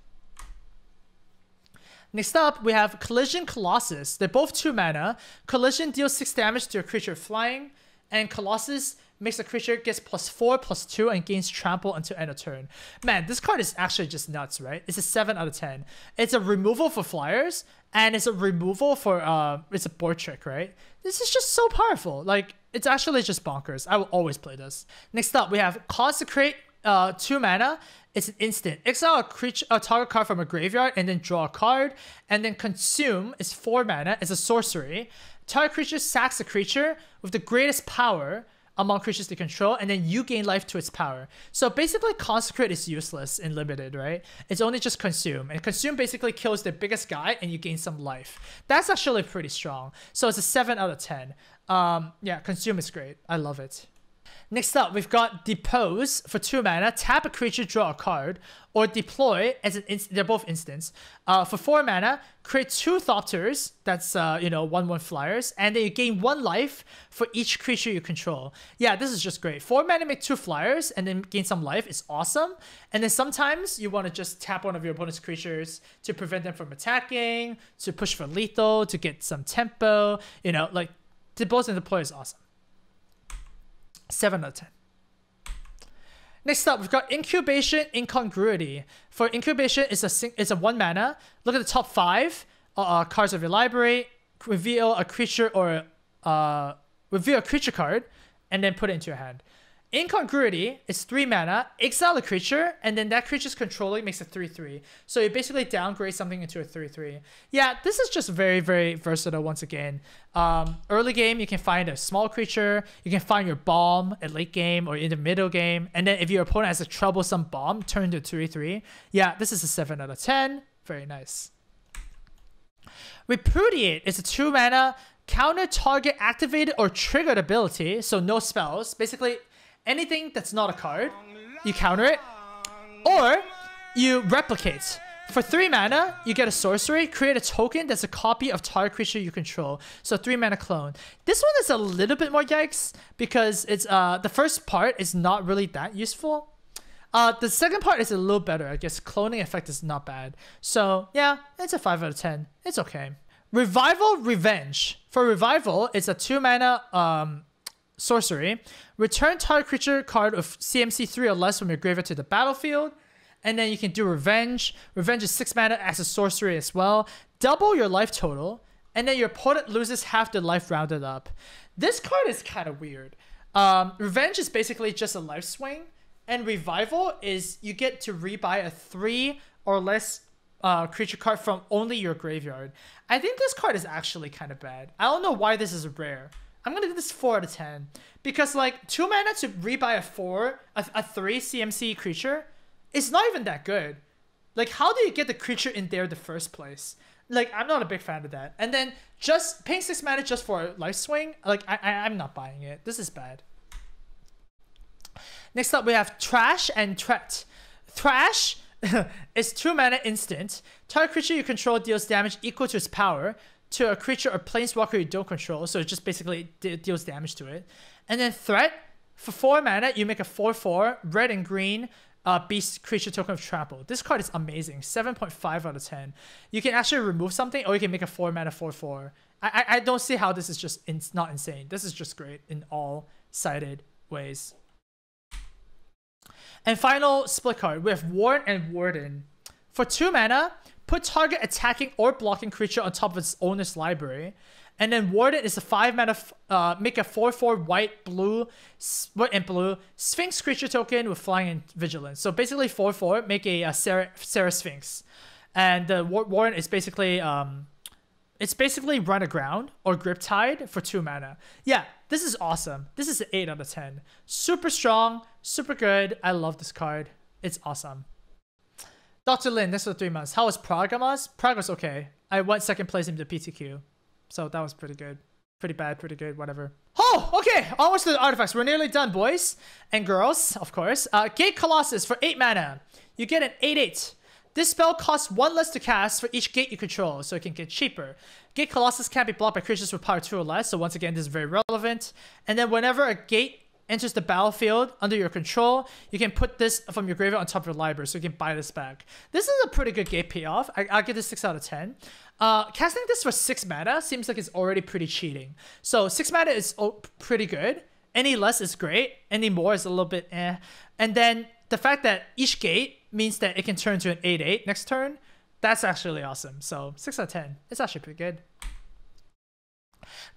Next up, we have Collision Colossus. They're both 2 mana. Collision deals 6 damage to a creature flying, and Colossus makes a creature gets +4/+2 and gains trample until end of turn. Man, this card is actually just nuts, right? It's a 7 out of 10. It's a removal for flyers, and it's a removal for it's a board trick, right? This is just so powerful. Like, it's actually just bonkers. I will always play this. Next up, we have Consecrate, 2 mana. It's an instant. Exile a target card from a graveyard and then draw a card. And then Consume is 4 mana. It's a sorcery. Target creature sacks a creature with the greatest power among creatures they control, and then you gain life to its power. So basically, Consecrate is useless in limited, right? It's only just Consume. And Consume basically kills the biggest guy, and you gain some life. That's actually pretty strong. So it's a 7 out of 10. Yeah, Consume is great. I love it. Next up, we've got Depose for 2 mana. Tap a creature, draw a card, or deploy as an they're both instants. For 4 mana, create 2 Thopters. That's 1/1 flyers, and then you gain 1 life for each creature you control. Yeah, this is just great. 4 mana, make 2 flyers, and then gain some life. It's awesome. And then sometimes you want to just tap one of your opponent's creatures to prevent them from attacking, to push for lethal, to get some tempo. Like Depose and deploy is awesome. 7 out of 10. Next up, we've got Incubation Incongruity. For Incubation, it's a 1 mana. Look at the top 5 cards of your library. Reveal a creature card, and then put it into your hand. Incongruity is 3 mana. Exile a creature, and then that creature's controller makes a 3/3. So you basically downgrade something into a 3/3. Yeah, this is just very, very versatile once again. Early game, you can find a small creature. You can find your bomb at late game or in the middle game. And then if your opponent has a troublesome bomb, turn to 3/3. Yeah, this is a 7 out of 10. Very nice. Repudiate is a 2 mana. Counter target activated or triggered ability. So no spells. Basically, anything that's not a card, you counter it, or you replicate. For 3 mana, you get a sorcery, create a token that's a copy of target creature you control. So 3 mana clone. This one is a little bit more yikes because it's the first part is not really that useful. The second part is a little better. I guess cloning effect is not bad. So yeah, it's a 5 out of 10. It's okay. Revival Revenge. For Revival, it's a 2 mana sorcery. Return target creature card of CMC 3 or less from your graveyard to the battlefield. And then you can do Revenge. Revenge is 6 mana as a sorcery as well. Double your life total. And then your opponent loses half their life rounded up. This card is kind of weird. Revenge is basically just a life swing. And Revival is you get to rebuy a 3 or less creature card from only your graveyard. I think this card is actually kind of bad. I don't know why this is rare. I'm going to give this 4 out of 10. Because like 2 mana to rebuy a 3 CMC creature is not even that good. Like how do you get the creature in there in the first place? Like I'm not a big fan of that. And then just paying 6 mana just for a life swing, like I'm not buying it. This is bad. Next up we have Trash and Threat. Trash is 2 mana instant. Target creature you control deals damage equal to its power to a creature or planeswalker you don't control. So it just basically deals damage to it. And then Threat, for 4 mana, you make a 4/4 red and green beast creature token of trample. This card is amazing. 7.5 out of 10. You can actually remove something or you can make a 4 mana 4/4. I don't see how this is just not insane. This is just great in all sided ways. And final split card, we have Warden and Warden. For 2 mana, put target attacking or blocking creature on top of its owner's library. And then Warden is a 5 mana, make a 4/4 white and blue Sphinx creature token with flying and vigilance. So basically 4/4, make a Sarah Sphinx. And the Warden is basically it's basically Run Aground or Griptide for 2 mana. Yeah, this is awesome. This is an 8 out of 10. Super strong, super good. I love this card. It's awesome. Dr. Lin, next for 3 months. How was Prague, Amaz? Prague was okay. I went 2nd place in the PTQ. So that was pretty good. Pretty bad, pretty good, whatever. Oh, okay. Almost to the artifacts. We're nearly done, boys and girls, of course. Gate Colossus for 8 mana. You get an 8/8. This spell costs 1 less to cast for each gate you control, so it can get cheaper. Gate Colossus can't be blocked by creatures with power 2 or less, so once again, this is very relevant. And then whenever a gate enters the battlefield under your control, you can put this from your graveyard on top of your library, so you can buy this back. This is a pretty good gate payoff. I'll give this 6 out of 10. Casting this for 6 mana seems like it's already pretty cheating. So 6 mana is pretty good. Any less is great. Any more is a little bit eh. And then the fact that each gate means that it can turn to an 8/8 next turn, that's actually awesome. So 6 out of 10. It's actually pretty good.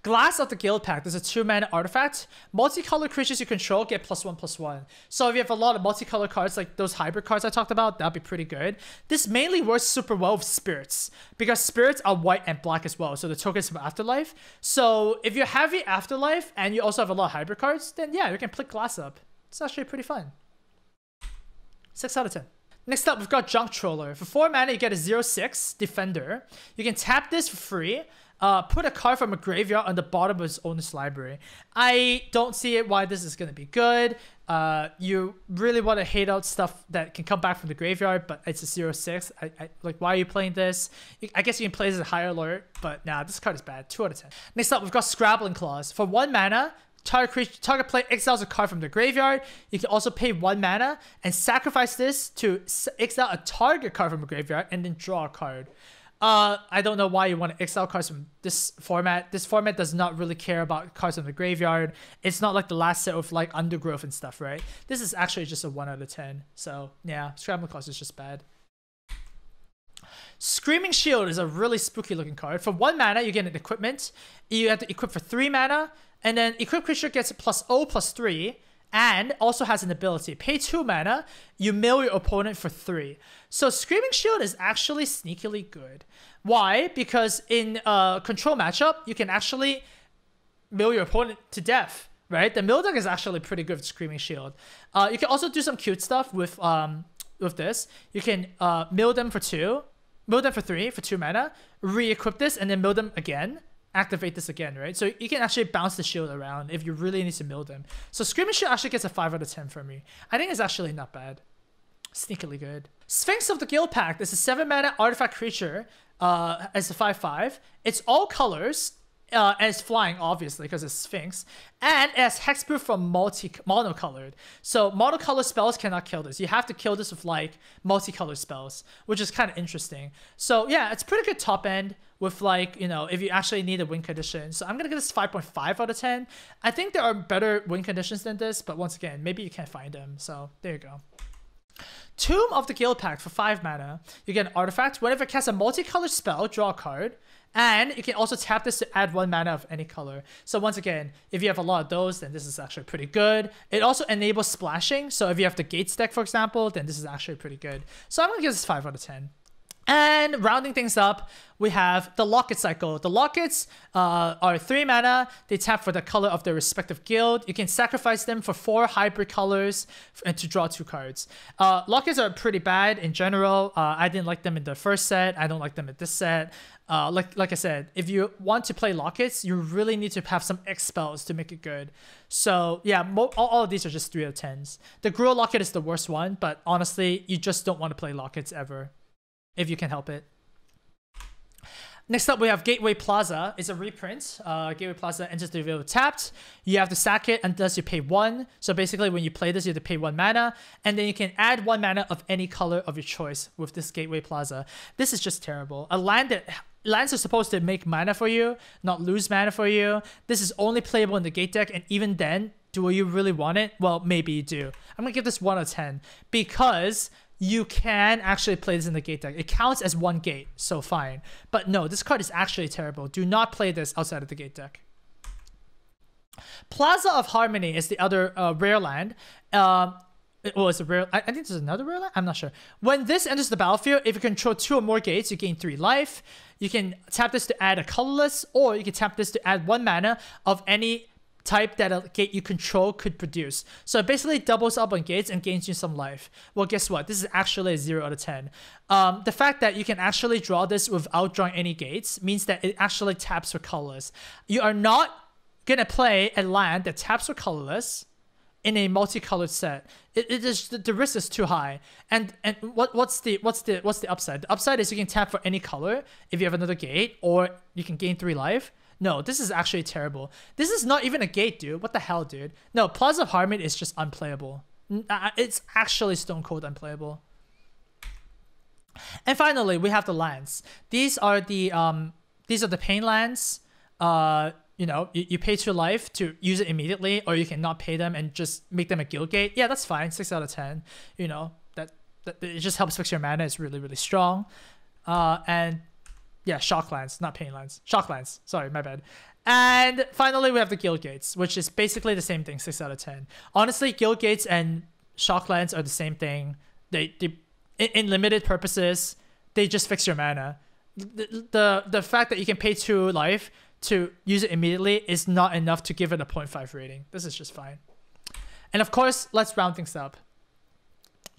Glass of the Guild Pact. There's a 2 mana artifact. Multicolor creatures you control get +1/+1. So if you have a lot of multicolor cards, like those hybrid cards I talked about, that'd be pretty good. This mainly works super well with spirits, because spirits are white and black as well. So the tokens from Afterlife. So if you're heavy Afterlife and you also have a lot of hybrid cards, then yeah, you can pick Glass up. It's actually pretty fun. 6 out of 10. Next up, we've got Junk Troller. For 4 mana, you get a 0/6 Defender. You can tap this for free. Put a card from a graveyard on the bottom of its owner's library. I don't see it why this is going to be good. You really want to hate out stuff that can come back from the graveyard, but it's a 0/6. Like, why are you playing this? I guess you can play this as a higher alert, but nah, this card is bad. 2 out of 10. Next up, we've got Scrabbling Claws. For 1 mana, target player exiles a card from the graveyard. You can also pay 1 mana and sacrifice this to exile a target card from a graveyard and then draw a card. I don't know why you want to exile cards from this format. This format does not really care about cards from the graveyard. It's not like the last set of like Undergrowth and stuff, right? This is actually just a 1 out of 10. So yeah, Scrabbling Claws is just bad. Screaming Shield is a really spooky looking card. For 1 mana, you get an equipment. You have to equip for 3 mana. And then equipped creature gets +0/+3 and also has an ability. Pay 2 mana, you mill your opponent for 3. So Screaming Shield is actually sneakily good. Why? Because in a control matchup, you can actually mill your opponent to death, right? The mill deck is actually pretty good with Screaming Shield. You can also do some cute stuff with this. You can mill them for 2, mill them for 3 for 2 mana, re-equip this, and then mill them again. Activate this again, right? So you can actually bounce the shield around if you really need to mill them. So Screaming Shield actually gets a 5 out of 10 from me. I think it's actually not bad. Sneakily good. Sphinx of the Guild Pact is a 7 mana artifact creature as a 5/5. It's all colors. And it's flying, obviously, because it's Sphinx. And it has hexproof from monocolored. So monocolor spells cannot kill this. You have to kill this with like multicolored spells, which is kind of interesting. So yeah, it's pretty good top end with like, you know, if you actually need a win condition. So I'm going to give this 5.5 out of 10. I think there are better win conditions than this, but once again, maybe you can't find them. So there you go. Tomb of the Guild Pact for 5 mana. You get an artifact. Whenever it casts a multicolored spell, draw a card. And you can also tap this to add 1 mana of any color. So once again, if you have a lot of those, then this is actually pretty good. It also enables splashing. So if you have the Gates deck, for example, then this is actually pretty good. So I'm going to give this 5 out of 10. And rounding things up, we have the Locket cycle. The Lockets are 3 mana. They tap for the color of their respective guild. You can sacrifice them for 4 hybrid colors and to draw 2 cards. Lockets are pretty bad in general. I didn't like them in the first set. I don't like them in this set. Like I said, if you want to play Lockets, you really need to have some X spells to make it good. So yeah, all of these are just 3 out of 10s. The Gruul Locket is the worst one, but honestly, you just don't want to play Lockets ever, if you can help it. Next up, we have Gateway Plaza. It's a reprint. Gateway Plaza enters the field tapped. You have to sack it unless you pay 1. So basically, when you play this, you have to pay 1 mana. And then you can add 1 mana of any color of your choice with this Gateway Plaza. This is just terrible. A land that... Lands are supposed to make mana for you, not lose mana for you. This is only playable in the gate deck, and even then, do you really want it? Well, maybe you do. I'm going to give this 1 out of 10 because... you can actually play this in the gate deck. It counts as 1 gate, so fine. But no, this card is actually terrible. Do not play this outside of the gate deck. Plaza of Harmony is the other rare land. It's a rare... I think there's another rare land? I'm not sure. When this enters the battlefield, if you control 2 or more gates, you gain 3 life. You can tap this to add a colorless, or you can tap this to add 1 mana of any type that a gate you control could produce. So it basically doubles up on gates and gains you some life. Well, guess what? This is actually a 0 out of 10. The fact that you can actually draw this without drawing any gates means that it actually taps for colorless. You are not gonna play a land that taps for colorless in a multicolored set. It is the risk is too high. And what's the upside? The upside is you can tap for any color if you have another gate, or you can gain 3 life. No, this is actually terrible. This is not even a gate, dude. What the hell, dude? No, Plaza of Harmony is just unplayable. It's actually stone cold unplayable. And finally, we have the lands. These are the pain lands. You know, you pay 2 life to use it immediately, or you can not pay them and just make them a guild gate. Yeah, that's fine. 6 out of 10. You know, that it just helps fix your mana. It's really, really strong. And yeah, shock lands, not pain lands. Shock lands. Sorry, my bad. And finally, we have the guild gates, which is basically the same thing, 6 out of 10. Honestly, guild gates and shock lands are the same thing. They in limited purposes, they just fix your mana. The fact that you can pay 2 life to use it immediately is not enough to give it a 0.5 rating. This is just fine. And of course, let's round things up.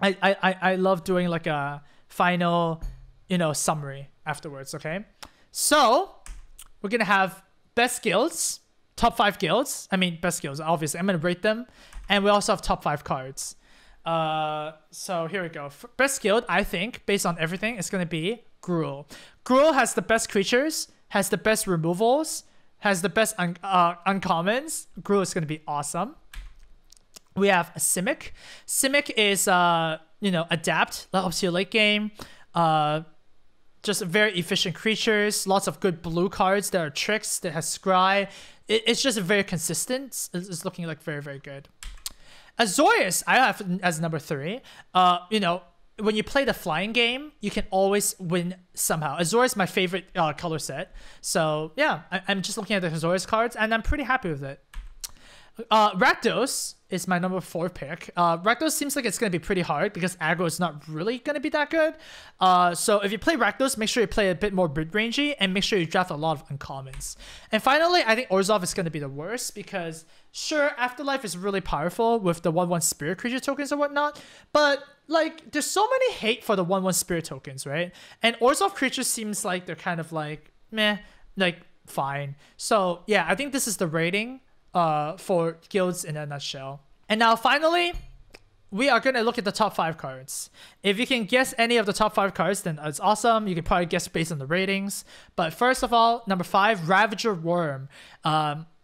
I love doing like a final, you know, summary afterwards, okay? So, we're gonna have best guilds, top 5 guilds. I mean, best guilds, obviously. I'm gonna rate them. And we also have top 5 cards. So here we go. For best guild, I think, based on everything, it's gonna be Gruul. Gruul has the best creatures, has the best removals, has the best uncommons. Gruul is gonna be awesome. We have a Simic. Simic is, you know, adapt. That helps you late game. Just very efficient creatures. Lots of good blue cards. There are tricks that has Scry. It's just very consistent. It's looking like very, very good. Azorius, I have as number 3. You know, when you play the flying game, you can always win somehow. Azorius is my favorite color set. So yeah, I'm just looking at the Azorius cards and I'm pretty happy with it. Rakdos is my number 4 pick. Rakdos seems like it's going to be pretty hard because aggro is not really going to be that good. So if you play Rakdos, make sure you play a bit more mid-rangey and make sure you draft a lot of uncommons. And finally, I think Orzhov is going to be the worst because sure, Afterlife is really powerful with the 1/1 spirit creature tokens and whatnot, but like there's so many hate for the 1/1 spirit tokens, right? And Orzhov creatures seems like they're kind of like meh, like fine. So yeah, I think this is the rating for guilds in a nutshell. And now finally, we are going to look at the top 5 cards. If you can guess any of the top 5 cards, then it's awesome. You can probably guess based on the ratings. But first of all, number 5, Ravager Worm.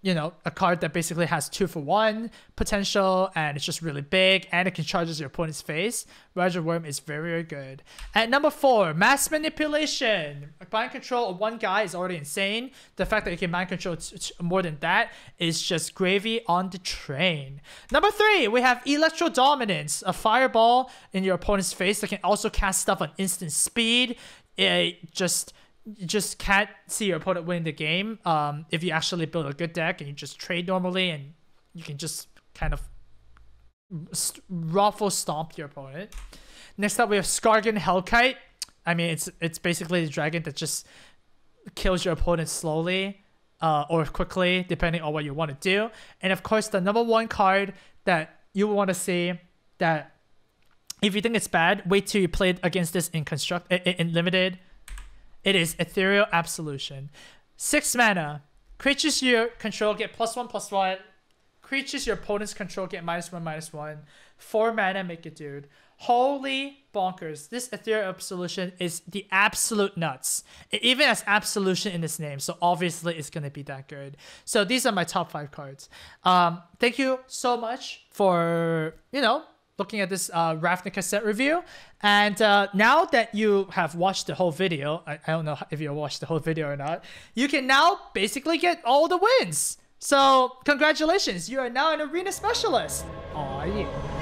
You know, a card that basically has 2-for-1 potential, and it's just really big, and it can charge your opponent's face. Ravager Worm is very, very good. At number 4, Mass Manipulation. Mind control of one guy is already insane. The fact that you can mind control more than that is just gravy on the train. Number 3, we have Electro Dominance. A fireball in your opponent's face that can also cast stuff on instant speed. You just can't see your opponent win the game if you actually build a good deck and you just trade normally, and you can just kind of ruffle stomp your opponent. Next up, we have Skargan Hellkite. I mean, it's basically the dragon that just kills your opponent slowly or quickly, depending on what you want to do. And of course, the number 1 card that you want to see, that if you think it's bad, wait till you play it against this in Limited. It is Ethereal Absolution. 6 mana. Creatures you control get +1/+1. Creatures your opponents control get -1/-1. 4 mana, make it dude. Holy bonkers. This Ethereal Absolution is the absolute nuts. It even has Absolution in its name, so obviously it's going to be that good. So these are my top 5 cards. Thank you so much for, you know, looking at this Ravnica set review. And now that you have watched the whole video, I don't know if you watched the whole video or not, you can now basically get all the wins. So congratulations, you are now an arena specialist. Aw, yeah.